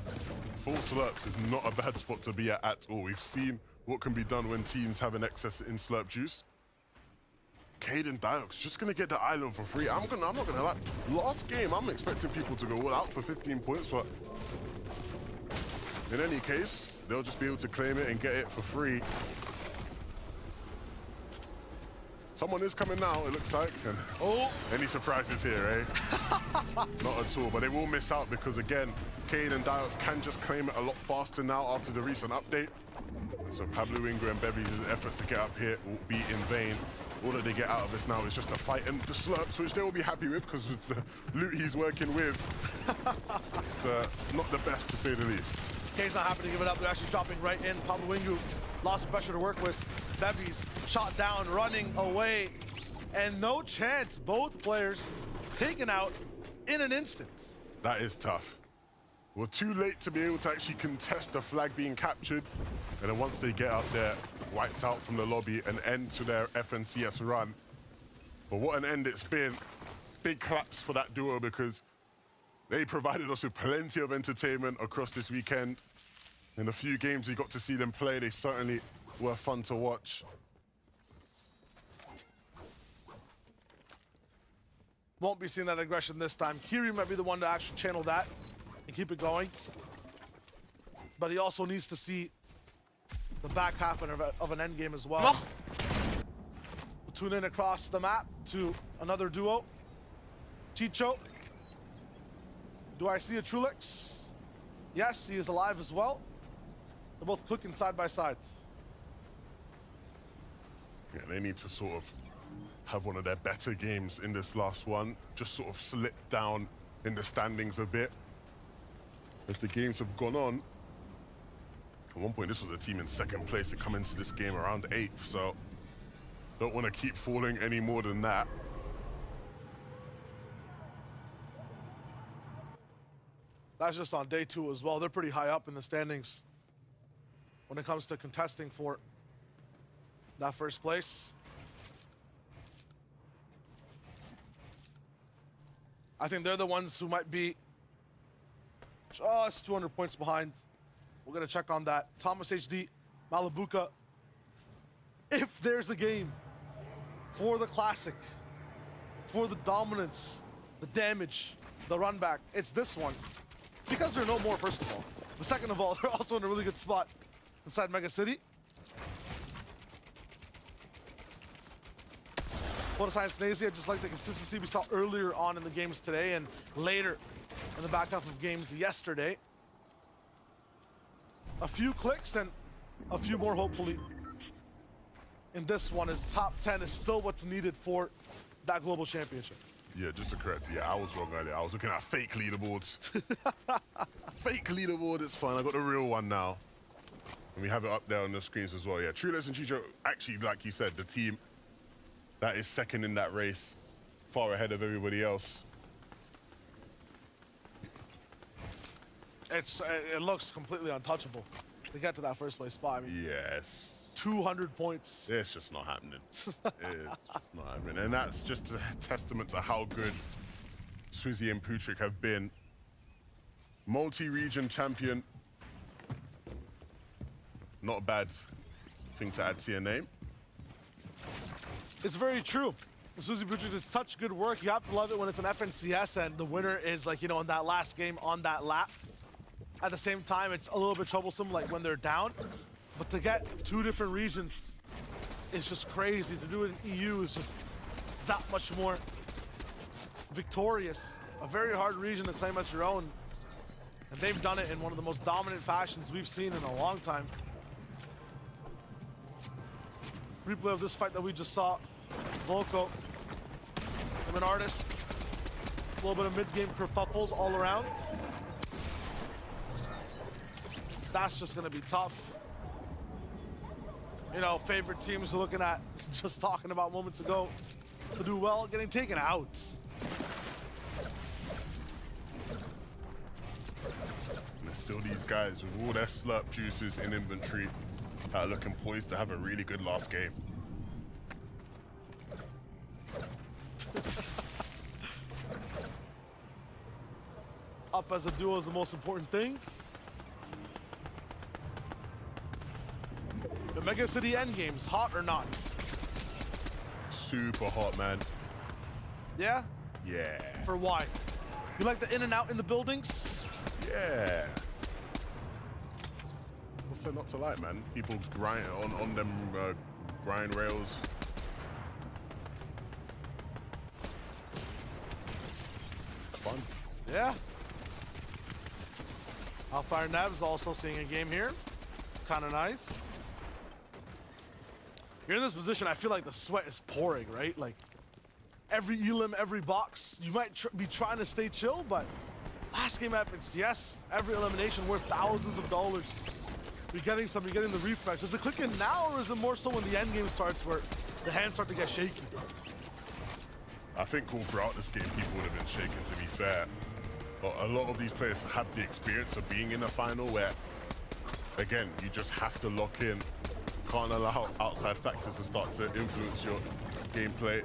Full slurps is not a bad spot to be at all. We've seen what can be done when teams have an excess in slurp juice. Cade and Diox just gonna get the island for free. I'm not gonna lie. Last game, I'm expecting people to go all out for 15 points, but in any case, they'll just be able to claim it and get it for free. Someone is coming now, it looks like. And any surprises here, eh? Not at all, but they will miss out because, again, Cade and Diox can just claim it a lot faster now after the recent update. So Pablo Ingra and Bevy's efforts to get up here will be in vain. All that they get out of this now is just a fight and the slurps, which they will be happy with because it's the loot he's working with. It's not the best, to say the least. Cade's not happy to give it up. They're actually dropping right in. Pablo Ingra, lots of pressure to work with. Bevy's shot down, running away. And no chance. Both players taken out in an instant. That is tough. We're too late to be able to actually contest the flag being captured. And then once they get up there, wiped out from the lobby, an end to their FNCS run. But what an end it's been. Big claps for that duo because they provided us with plenty of entertainment across this weekend. In the few games we got to see them play, they certainly were fun to watch. Won't be seeing that aggression this time. Kiri might be the one to actually channel that and keep it going. But he also needs to see the back half of an end game as well. We'll tune in across the map to another duo. Chicho. Do I see a Trulix? Yes, he is alive as well. They're both clicking side by side. Yeah, they need to sort of have one of their better games in this last one. Just sort of slip down in the standings a bit. As the games have gone on, at one point this was a team in second place to come into this game around 8th, so don't want to keep falling any more than that. That's just on day 2 as well. They're pretty high up in the standings when it comes to contesting for that first place. I think they're the ones who might be just 200 points behind. We're gonna check on that. Thomas HD, Malabuka. If there's a game for the classic, for the dominance, the damage, the run back, it's this one. Because there are no more, first of all. But second of all, they're also in a really good spot inside Mega City. Photo Science Nazi, I just like the consistency we saw earlier on in the games today and later in the back half of games yesterday. A few clicks and a few more, hopefully. In this one, is top 10 is still what's needed for that global championship. Yeah, just to correct, yeah, I was wrong earlier. I was looking at fake leaderboards. Fake leaderboard, it's fine. I got the real one now. And we have it up there on the screens as well. Yeah, Trulix and Chicho, actually, like you said, the team that is second in that race, far ahead of everybody else. It looks completely untouchable to get to that first place spot. I mean, yes. 200 points. It's just not happening. It's just not happening. And that's just a testament to how good Swizzy and Putrick have been. Multi-region champion. Not a bad thing to add to your name. It's very true. Swizzy Putrick did such good work. You have to love it when it's an FNCS and the winner is, like, you know, in that last game on that lap. At the same time, it's a little bit troublesome, like when they're down. But to get 2 different regions is just crazy. To do it in EU is just that much more victorious. A very hard region to claim as your own. And they've done it in one of the most dominant fashions we've seen in a long time. Replay of this fight that we just saw. Volko, I'm an artist. A little bit of mid-game kerfuffles all around. That's just gonna be tough. You know, favorite teams we're looking at, just talking about moments ago, to do well, getting taken out. And there's still these guys with all their slurp juices in inventory that are looking poised to have a really good last game. Up as a duo is the most important thing. The Mega City endgames, hot or not? Super hot, man. Yeah? Yeah. For why? You like the in and out in the buildings? Yeah. What's there not to like, man? People grind on them grind rails. Fun. Yeah. Alfire Nev's also seeing a game here. Kind of nice. You're in this position, I feel like the sweat is pouring, right? Like, every elim, every box, you might be trying to stay chill, but last game efforts, yes, every elimination worth thousands of dollars. You're getting the refresh. Is it clicking now, or is it more so when the end game starts where the hands start to get shaky? I think all throughout this game, people would have been shaken, to be fair. But a lot of these players have the experience of being in a final where, again, you just have to lock in. Can't allow outside factors to start to influence your gameplay.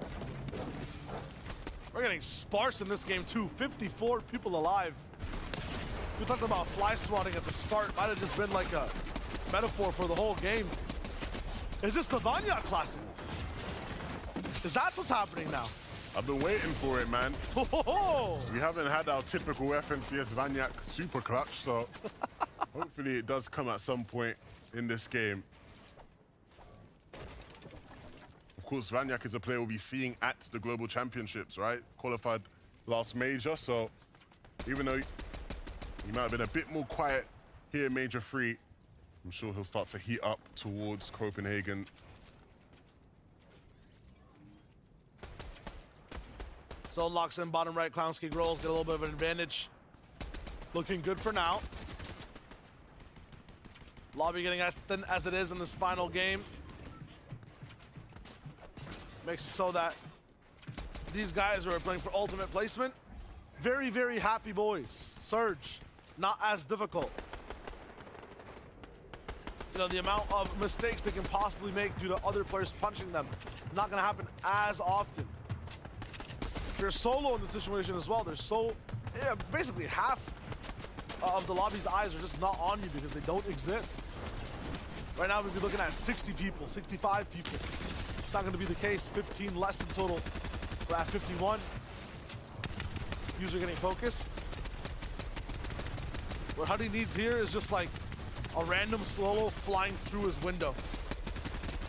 We're getting sparse in this game too. 54 people alive. We talked about fly swatting at the start. Might have just been like a metaphor for the whole game. Is this the Vanya Classic? Because that's what's happening now. I've been waiting for it, man. We haven't had our typical FNCS Vanyak super clutch, so hopefully it does come at some point in this game. Of course, Vanyak is a player we'll be seeing at the Global Championships, right? Qualified last major, so even though he might have been a bit more quiet here in Major 3, I'm sure he'll start to heat up towards Copenhagen. So locks in bottom right, Clownski rolls, get a little bit of an advantage. Looking good for now. Lobby getting as thin as it is in this final game. Makes it so that these guys who are playing for ultimate placement, very, very happy boys. Surge, not as difficult. You know, the amount of mistakes they can possibly make due to other players punching them, not gonna happen as often. If you're solo in the situation as well, there's basically half of the lobby's eyes are just not on you because they don't exist. Right now we'd be looking at 60 people, 65 people. It's not gonna be the case, 15 less in total. We're at 51. User getting focused. What Huddy needs here is just like a random solo flying through his window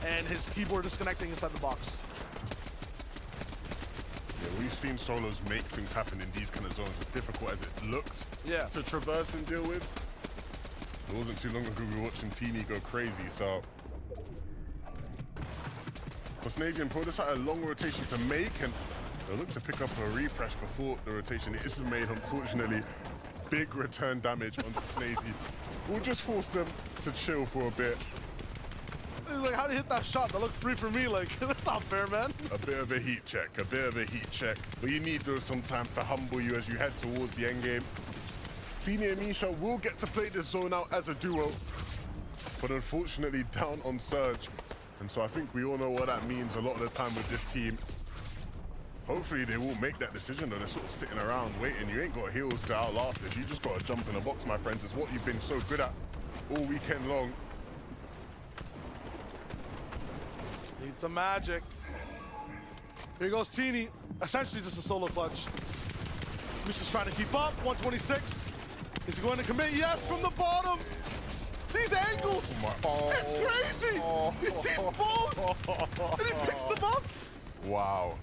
and his keyboard disconnecting inside the box. Yeah, we've seen solos make things happen in these kind of zones, as difficult as it looks to traverse and deal with. It wasn't too long ago we were watching Teeny go crazy, so. Cosnasian Pro just had a long rotation to make, and they'll look to pick up a refresh before the rotation is made, unfortunately. Big return damage onto Snazy. We'll just force them to chill for a bit. He's like, how do you hit that shot? That looked free for me. Like, that's not fair, man. A bit of a heat check, a bit of a heat check. But you need those sometimes to humble you as you head towards the end game. Teeny and Misha will get to play this zone out as a duo, but unfortunately down on Surge. And so I think we all know what that means a lot of the time with this team. Hopefully they will make that decision, though. They're sort of sitting around waiting. You ain't got heals to outlast this. You just got to jump in the box, my friends. It's what you've been so good at all weekend long. Need some magic. Here goes Teeny. Essentially just a solo clutch. Misha's trying to keep up. 126. Is he going to commit? Yes, from the bottom. These angles! It's crazy! He sees both! And he picks them up! Wow.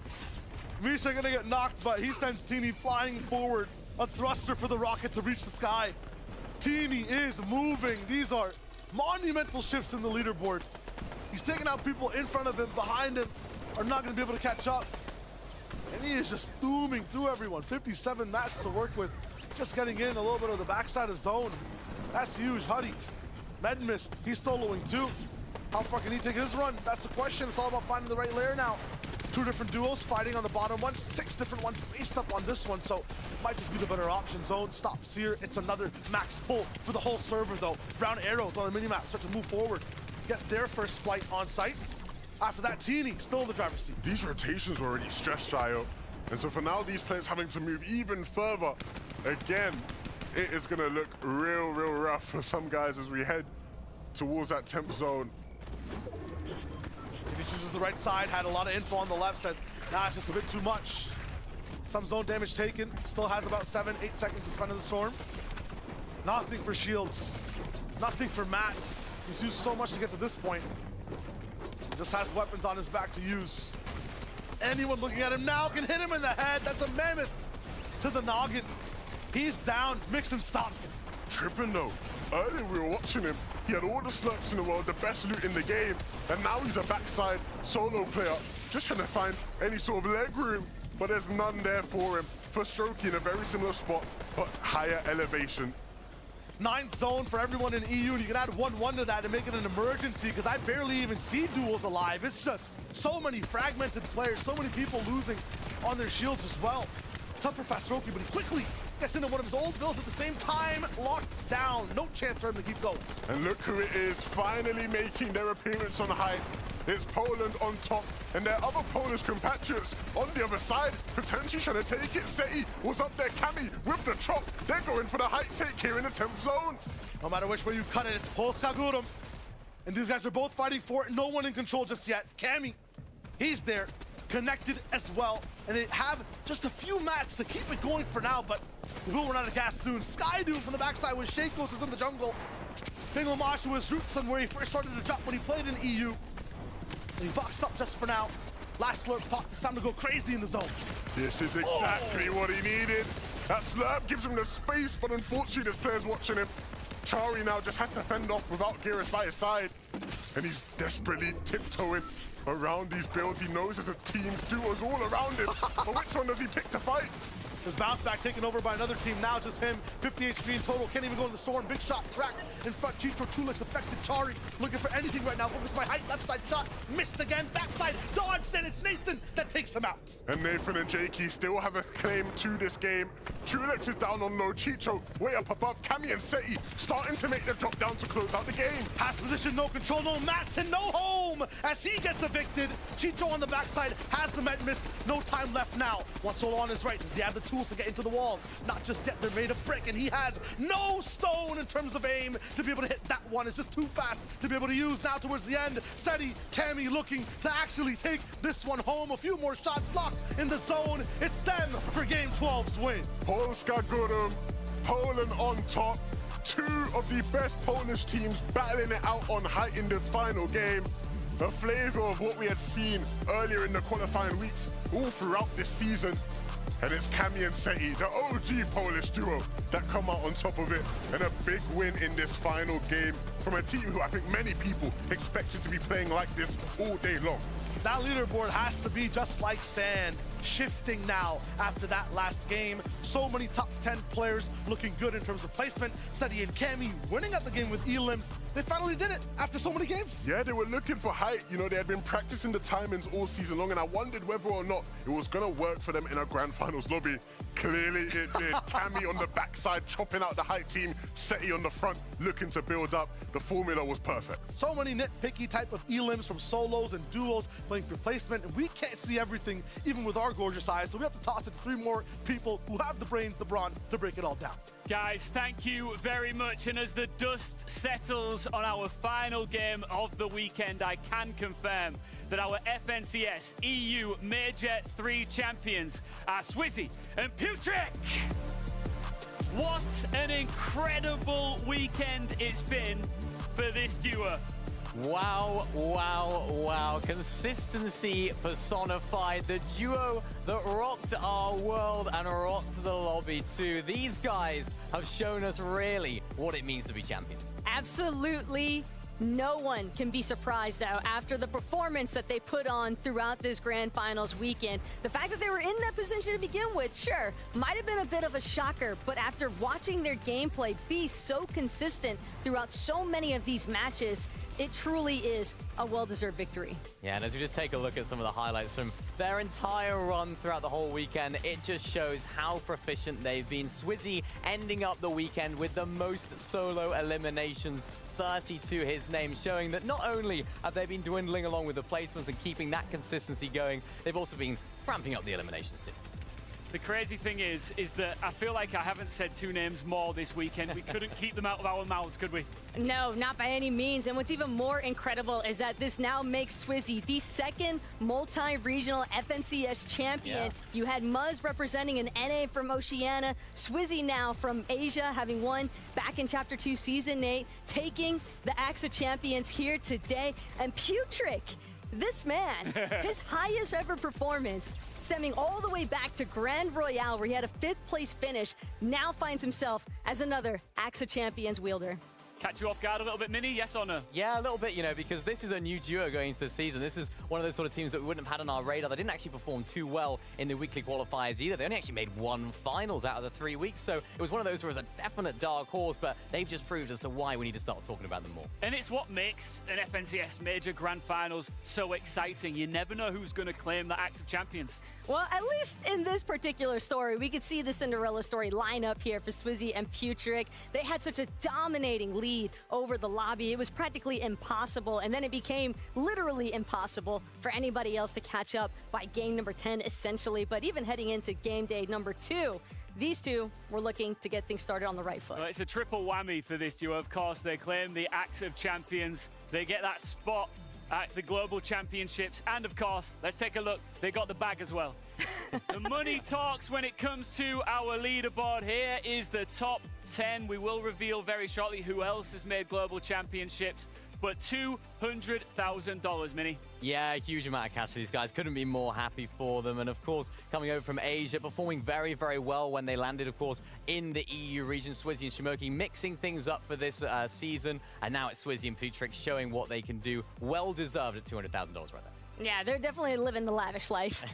Misha gonna get knocked, but he sends Teeny flying forward. A thruster for the rocket to reach the sky. Teeny is moving. These are monumental shifts in the leaderboard. He's taking out people in front of him, behind him, are not gonna be able to catch up. And he is just zooming through everyone. 57 mats to work with. Just getting in a little bit of the backside of zone. That's huge. Huddy, Medmist, he's soloing too. How far can he take his run? That's the question. It's all about finding the right layer now. 2 different duos fighting on the bottom one, 6 different ones based up on this one, so might just be the better option. Zone stops here. It's another max pull for the whole server though. Brown arrows on the minimap start to move forward, get their first flight on site. After that, Teeny still in the driver's seat. These rotations were already stressed, Shayo. And so for now, these players having to move even further, again, it is gonna look real rough for some guys as we head towards that temp zone. If he chooses the right side, had a lot of info on the left, says, nah, it's just a bit too much. Some zone damage taken, still has about 7-8 seconds to spend in the storm. Nothing for shields, nothing for mats. He's used so much to get to this point. He just has weapons on his back to use. Anyone looking at him now can hit him in the head. That's a mammoth to the noggin. He's down, Mixon stops him. Tripping though. Earlier we were watching him. He had all the slurps in the world, the best loot in the game, and now he's a backside solo player, just trying to find any sort of leg room, but there's none there for him. For Strokey in a very similar spot, but higher elevation. 9th zone for everyone in EU, and you can add 1-1 to that and make it an emergency, because I barely even see duels alive. It's just so many fragmented players, so many people losing on their shields as well. Tough for Fast Strokey, but he quickly gets into one of his old builds at the same time, locked down. No chance for him to keep going. And look who it is, finally making their appearance on height. It's Poland on top, and their other Polish compatriots on the other side, potentially trying to take it. Seti was up there, Cami with the chop. They're going for the height take here in the 10th zone. No matter which way you cut it, it's Polska Gurum. And these guys are both fighting for it. No one in control just yet. Cami, he's there, connected as well. And they have just a few mats to keep it going for now, but we will run out of gas soon. Skydoom from the backside with Shakos is in the jungle. Pinglemosh to his roots on where he first started to jump when he played in EU. And he boxed up just for now. Last slurp pop, it's time to go crazy in the zone. This is exactly what he needed. That slurp gives him the space, but unfortunately this player's watching him. Chari now just has to fend off without Geras by his side. And he's desperately tiptoeing around these builds. He knows there's a team's duos all around him. But which one does he pick to fight? His bounce back taken over by another team. Now just him, 50 HP in total. Can't even go in the storm. Big shot cracked in front. Chicho Tulix affected. Chari looking for anything right now. Focus by height. Left side shot. Missed again. Backside. Dodged. And it's Nathan that takes him out. And Nathan and Jakey still have a claim to this game. Tulix is down on low. Chicho way up above. Cami and Seti starting to make the drop down to close out the game. Pass position, no control, no mats, and no home as he gets evicted. Chicho on the backside has the med mist. No time left now. One solo on his right. Does he have the tools to get into the walls? Not just yet. They're made of brick, and he has no stone in terms of aim to be able to hit that one. It's just too fast to be able to use. Now towards the end, Seti, Cami looking to actually take this one home. A few more shots locked in the zone. It's them for Game 12's win. Polska Gurum, Poland on top. 2 of the best Polish teams battling it out on height in this final game. A flavor of what we had seen earlier in the qualifying weeks, all throughout this season. And it's Cami and Seti, the OG Polish duo, that come out on top of it. And a big win in this final game from a team who I think many people expected to be playing like this all day long. That leaderboard has to be just like sand, shifting now after that last game. So many top 10 players looking good in terms of placement. Seti and Cami winning at the game with elims. They finally did it after so many games. Yeah, they were looking for height. You know, they had been practicing the timings all season long, and I wondered whether or not it was going to work for them in a grand finals lobby. Clearly it did. Cami on the backside, chopping out the height team. Seti on the front, looking to build up. The formula was perfect. So many nitpicky type of elims from solos and duos playing for placement, and we can't see everything, even with our gorgeous eyes, so we have to toss it to 3 more people who have the brains, the brawn, to break it all down. Guys, thank you very much. And as the dust settles on our final game of the weekend, I can confirm that our FNCS EU Major 3 champions are Swizzy and Putrick. What an incredible weekend it's been for this duo. Wow, wow, wow. Consistency personified. The duo that rocked our world and rocked the lobby too. These guys have shown us really what it means to be champions. Absolutely. No one can be surprised, though, after the performance that they put on throughout this Grand Finals weekend. The fact that they were in that position to begin with, sure, might have been a bit of a shocker, but after watching their gameplay be so consistent throughout so many of these matches, it truly is a well-deserved victory. Yeah, and as we just take a look at some of the highlights from their entire run throughout the whole weekend, it just shows how proficient they've been. Swizzy ending up the weekend with the most solo eliminations, 30 to his name, showing that not only have they been dwindling along with the placements and keeping that consistency going, they've also been ramping up the eliminations too. The crazy thing is that I feel like I haven't said two names more this weekend. We couldn't keep them out of our mouths, could we? No, not by any means. And what's even more incredible is that this now makes Swizzy the second multi-regional FNCS champion. Yeah. You had Muzz representing an NA from Oceania, Swizzy now from Asia, having won back in Chapter 2 Season 8, taking the AXA champions here today. And Putrick, this man, his highest ever performance, stemming all the way back to Grand Royale, where he had a 5th place finish, now finds himself as another AXA Champions wielder. Catch you off guard a little bit, Mini, yes or no? Yeah, a little bit, you know, because this is a new duo going into the season. This is one of those sort of teams that we wouldn't have had on our radar. They didn't actually perform too well in the weekly qualifiers either. They only actually made 1 finals out of the 3 weeks, so it was one of those where it was a definite dark horse, but they've just proved as to why we need to start talking about them more. And it's what makes an FNCS Major Grand Finals so exciting. You never know who's going to claim the Axe of Champions. Well, at least in this particular story, we could see the Cinderella story line up here for Swizzy and Putrick. They had such a dominating lead over the lobby. It was practically impossible, and then it became literally impossible for anybody else to catch up by game number 10, essentially. But even heading into game day number 2, these two were looking to get things started on the right foot. Well, it's a triple whammy for this duo. Of course, they claim the Axe of Champions. They get that spot at the Global Championships. And of course, let's take a look. They got the bag as well. The money talks when it comes to our leaderboard. Here is the top 10. We will reveal very shortly who else has made Global Championships. But $200,000, Mini. Yeah, a huge amount of cash for these guys. Couldn't be more happy for them. And of course, coming over from Asia, performing very, very well when they landed, of course, in the EU region. Swizzy and Shimoki mixing things up for this season. And now it's Swizzy and Putrick showing what they can do. Well deserved at $200,000 right there. Yeah, they're definitely living the lavish life.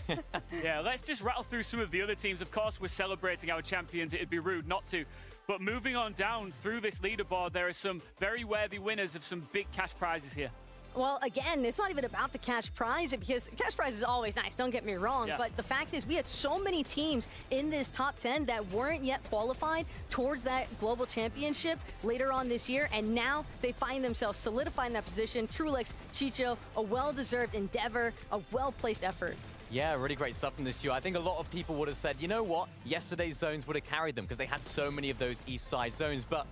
Yeah, let's just rattle through some of the other teams. Of course, we're celebrating our champions. It'd be rude not to. But moving on down through this leaderboard, there are some very worthy winners of some big cash prizes here. Well, again, it's not even about the cash prize, because cash prize is always nice, don't get me wrong, Yeah. but the fact is we had so many teams in this top 10 that weren't yet qualified towards that global championship later on this year, and now they find themselves solidifying that position. Trulex, Chicho, a well-deserved endeavor, a well-placed effort. Yeah, really great stuff from this duo. I think a lot of people would have said, you know what, yesterday's zones would have carried them because they had so many of those east side zones, but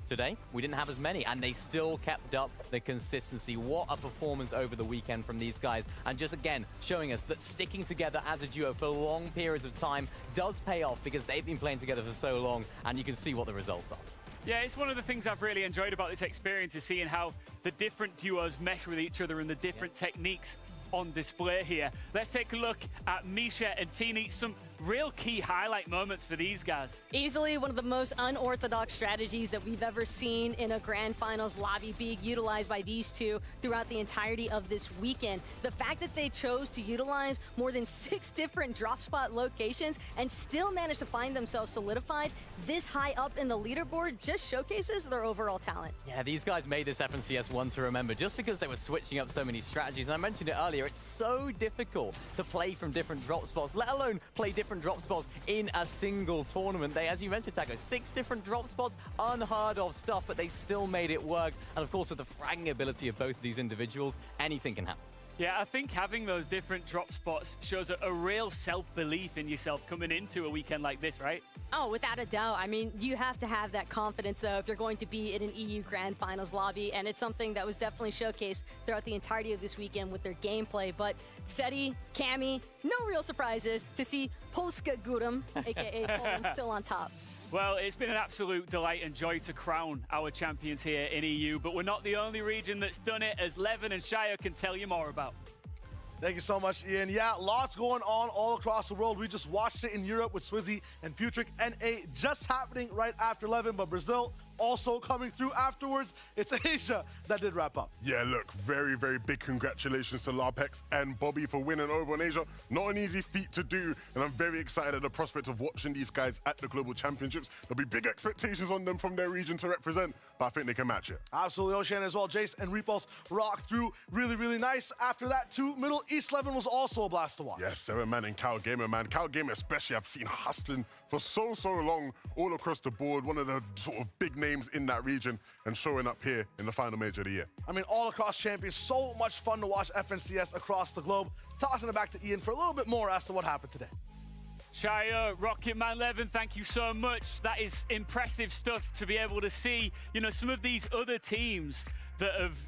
today we didn't have as many, and they still kept up the consistency. What a performance over the weekend from these guys, and just again showing us that sticking together as a duo for long periods of time does pay off, because they've been playing together for so long, and you can see what the results are. Yeah, it's one of the things I've really enjoyed about this experience, is seeing how the different duos mesh with each other and the different techniques on display here. Let's take a look at Misha and Tini. Some real key highlight moments for these guys. Easily one of the most unorthodox strategies that we've ever seen in a Grand Finals lobby being utilized by these two throughout the entirety of this weekend. The fact that they chose to utilize more than 6 different drop spot locations and still managed to find themselves solidified this high up in the leaderboard just showcases their overall talent. Yeah, these guys made this FNCS one to remember just because they were switching up so many strategies. And I mentioned it earlier, it's so difficult to play from different drop spots, let alone play different drop spots in a single tournament. They, as you mentioned, Taco, 6 different drop spots, unheard of stuff, but they still made it work. And of course, with the fragging ability of both of these individuals, anything can happen. Yeah, I think having those different drop spots shows a real self-belief in yourself coming into a weekend like this, right? Oh, without a doubt. I mean, you have to have that confidence, though, if you're going to be in an EU Grand Finals lobby, and it's something that was definitely showcased throughout the entirety of this weekend with their gameplay. But Seti, Cammy, no real surprises to see Polska Górą, a.k.a. Poland, still on top. Well, it's been an absolute delight and joy to crown our champions here in EU, but we're not the only region that's done it, as Levin and Shio can tell you more about. Thank you so much, Ian. Yeah, lots going on all across the world. We just watched it in Europe with Swizzy and Putrick. NA just happening right after 11, but Brazil also coming through afterwards. It's Asia that did wrap up. Yeah, look, very, very big congratulations to Larpex and Bobby for winning over on Asia. Not an easy feat to do, and I'm very excited at the prospect of watching these guys at the Global Championships. There'll be big expectations on them from their region to represent, but I think they can match it. Absolutely, Ocean as well. Jace and Repulse rocked through really, really nice. After that, too, Middle East 11 was also a blast to watch. Yeah, 7-man and Cal Gamer, man. Cal Gamer especially, I've seen hustling for so long all across the board. One of the sort of big names in that region and showing up here in the final major of the year. I mean, all across champions, so much fun to watch FNCS across the globe. Tossing it back to Ian for a little bit more as to what happened today. Shia, Rocket Man Levin, thank you so much. That is impressive stuff to be able to see, some of these other teams that have,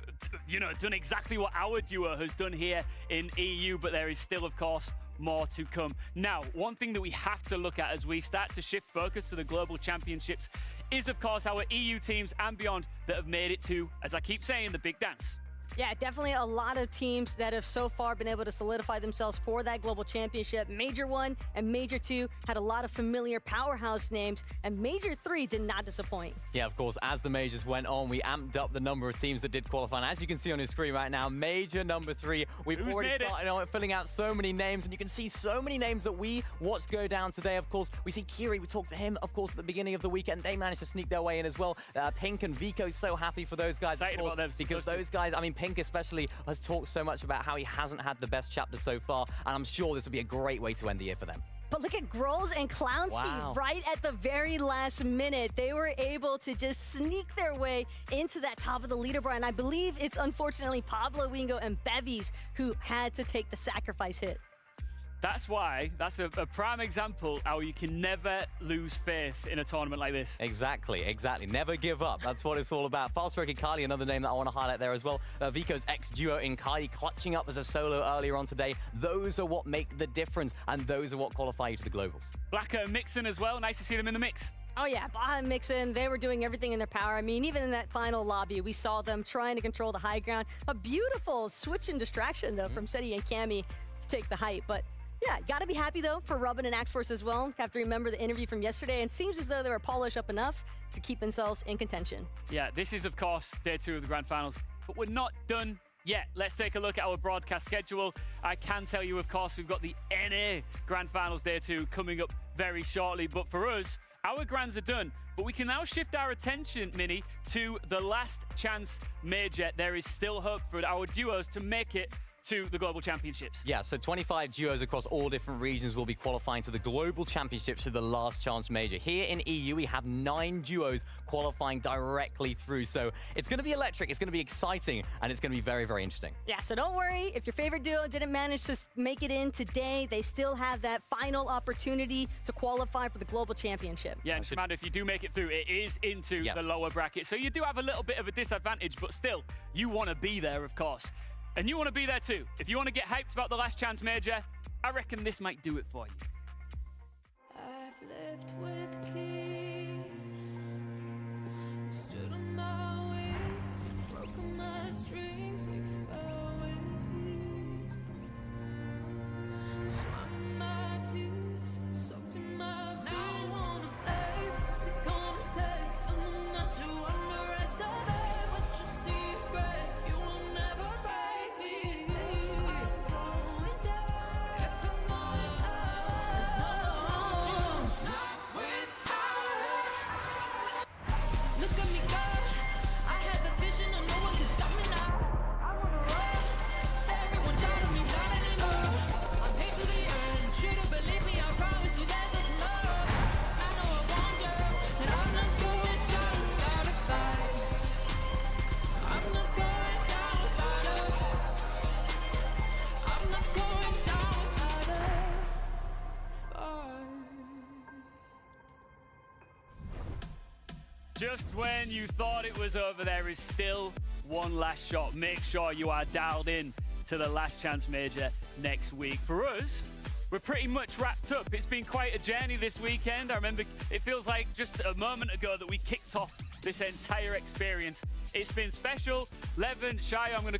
done exactly what our duo has done here in EU, but there is still, of course, more to come. Now, one thing that we have to look at as we start to shift focus to the Global Championships is, of course, our EU teams and beyond that have made it to, as I keep saying, the big dance. Yeah, definitely a lot of teams that have so far been able to solidify themselves for that Global Championship. Major 1 and Major 2 had a lot of familiar powerhouse names, and Major 3 did not disappoint. Yeah, of course, as the majors went on, we amped up the number of teams that did qualify. And as you can see on your screen right now, Major number 3, we've already started filling out so many names, and you can see so many names that we watched go down today. Of course, we see Kiri, we talked to him, of course, at the beginning of the weekend. They managed to sneak their way in as well. Pink and Vico, so happy for those guys, of course, because those guys, I mean, Pink especially has talked so much about how he hasn't had the best chapter so far, and I'm sure this will be a great way to end the year for them. But look at Grolls and Clownspeed right at the very last minute. They were able to just sneak their way into that top of the leaderboard, and I believe it's unfortunately Pablo, Wingo, and Bevies who had to take the sacrifice hit. That's why, that's a prime example how you can never lose faith in a tournament like this. Exactly. Never give up. That's what it's all about. Fast Working Kylie, another name that I want to highlight there as well. Vico's ex-duo in Kylie clutching up as a solo earlier on today. Those are what make the difference, and those are what qualify you to the Globals. Blacker and Mixon as well. Nice to see them in the mix. Oh yeah, Baja and Mixon, they were doing everything in their power. I mean, even in that final lobby, we saw them trying to control the high ground. A beautiful switch and distraction, though, from Seti and Cammy to take the height. But yeah, gotta be happy, though, for Robin and Axforce as well. Have to remember the interview from yesterday, and seems as though they were polished up enough to keep themselves in contention. Yeah, this is, of course, day 2 of the Grand Finals, but we're not done yet. Let's take a look at our broadcast schedule. I can tell you, of course, we've got the NA Grand Finals day 2 coming up very shortly, but for us, our grands are done, but we can now shift our attention, Minnie, to the last chance major. There is still hope for our duos to make it to the Global Championships. Yeah, so 25 duos across all different regions will be qualifying to the Global Championships to the last chance major. Here in EU, we have 9 duos qualifying directly through. So it's going to be electric, it's going to be exciting, and it's going to be very, very interesting. Yeah, so don't worry. If your favorite duo didn't manage to make it in today, they still have that final opportunity to qualify for the Global Championship. Yeah, and Commander, if you do make it through, it is into the lower bracket. So you do have a little bit of a disadvantage, but still, you want to be there, of course. And you want to be there too. If you want to get hyped about the last chance major, I reckon this might do it for you. I've lived with kings, stood on my wings, broken my strings, they fell with ease. Swam my tears, soaked in my feet. Now I wanna play, what's it gonna take for them not to underestimate what you see is great. You will never break. Just when you thought it was over, there is still one last shot. Make sure you are dialed in to the last chance major next week. For us, we're pretty much wrapped up. It's been quite a journey this weekend. I remember it feels like just a moment ago that we kicked off this entire experience. It's been special. Levin, Shai, I'm going to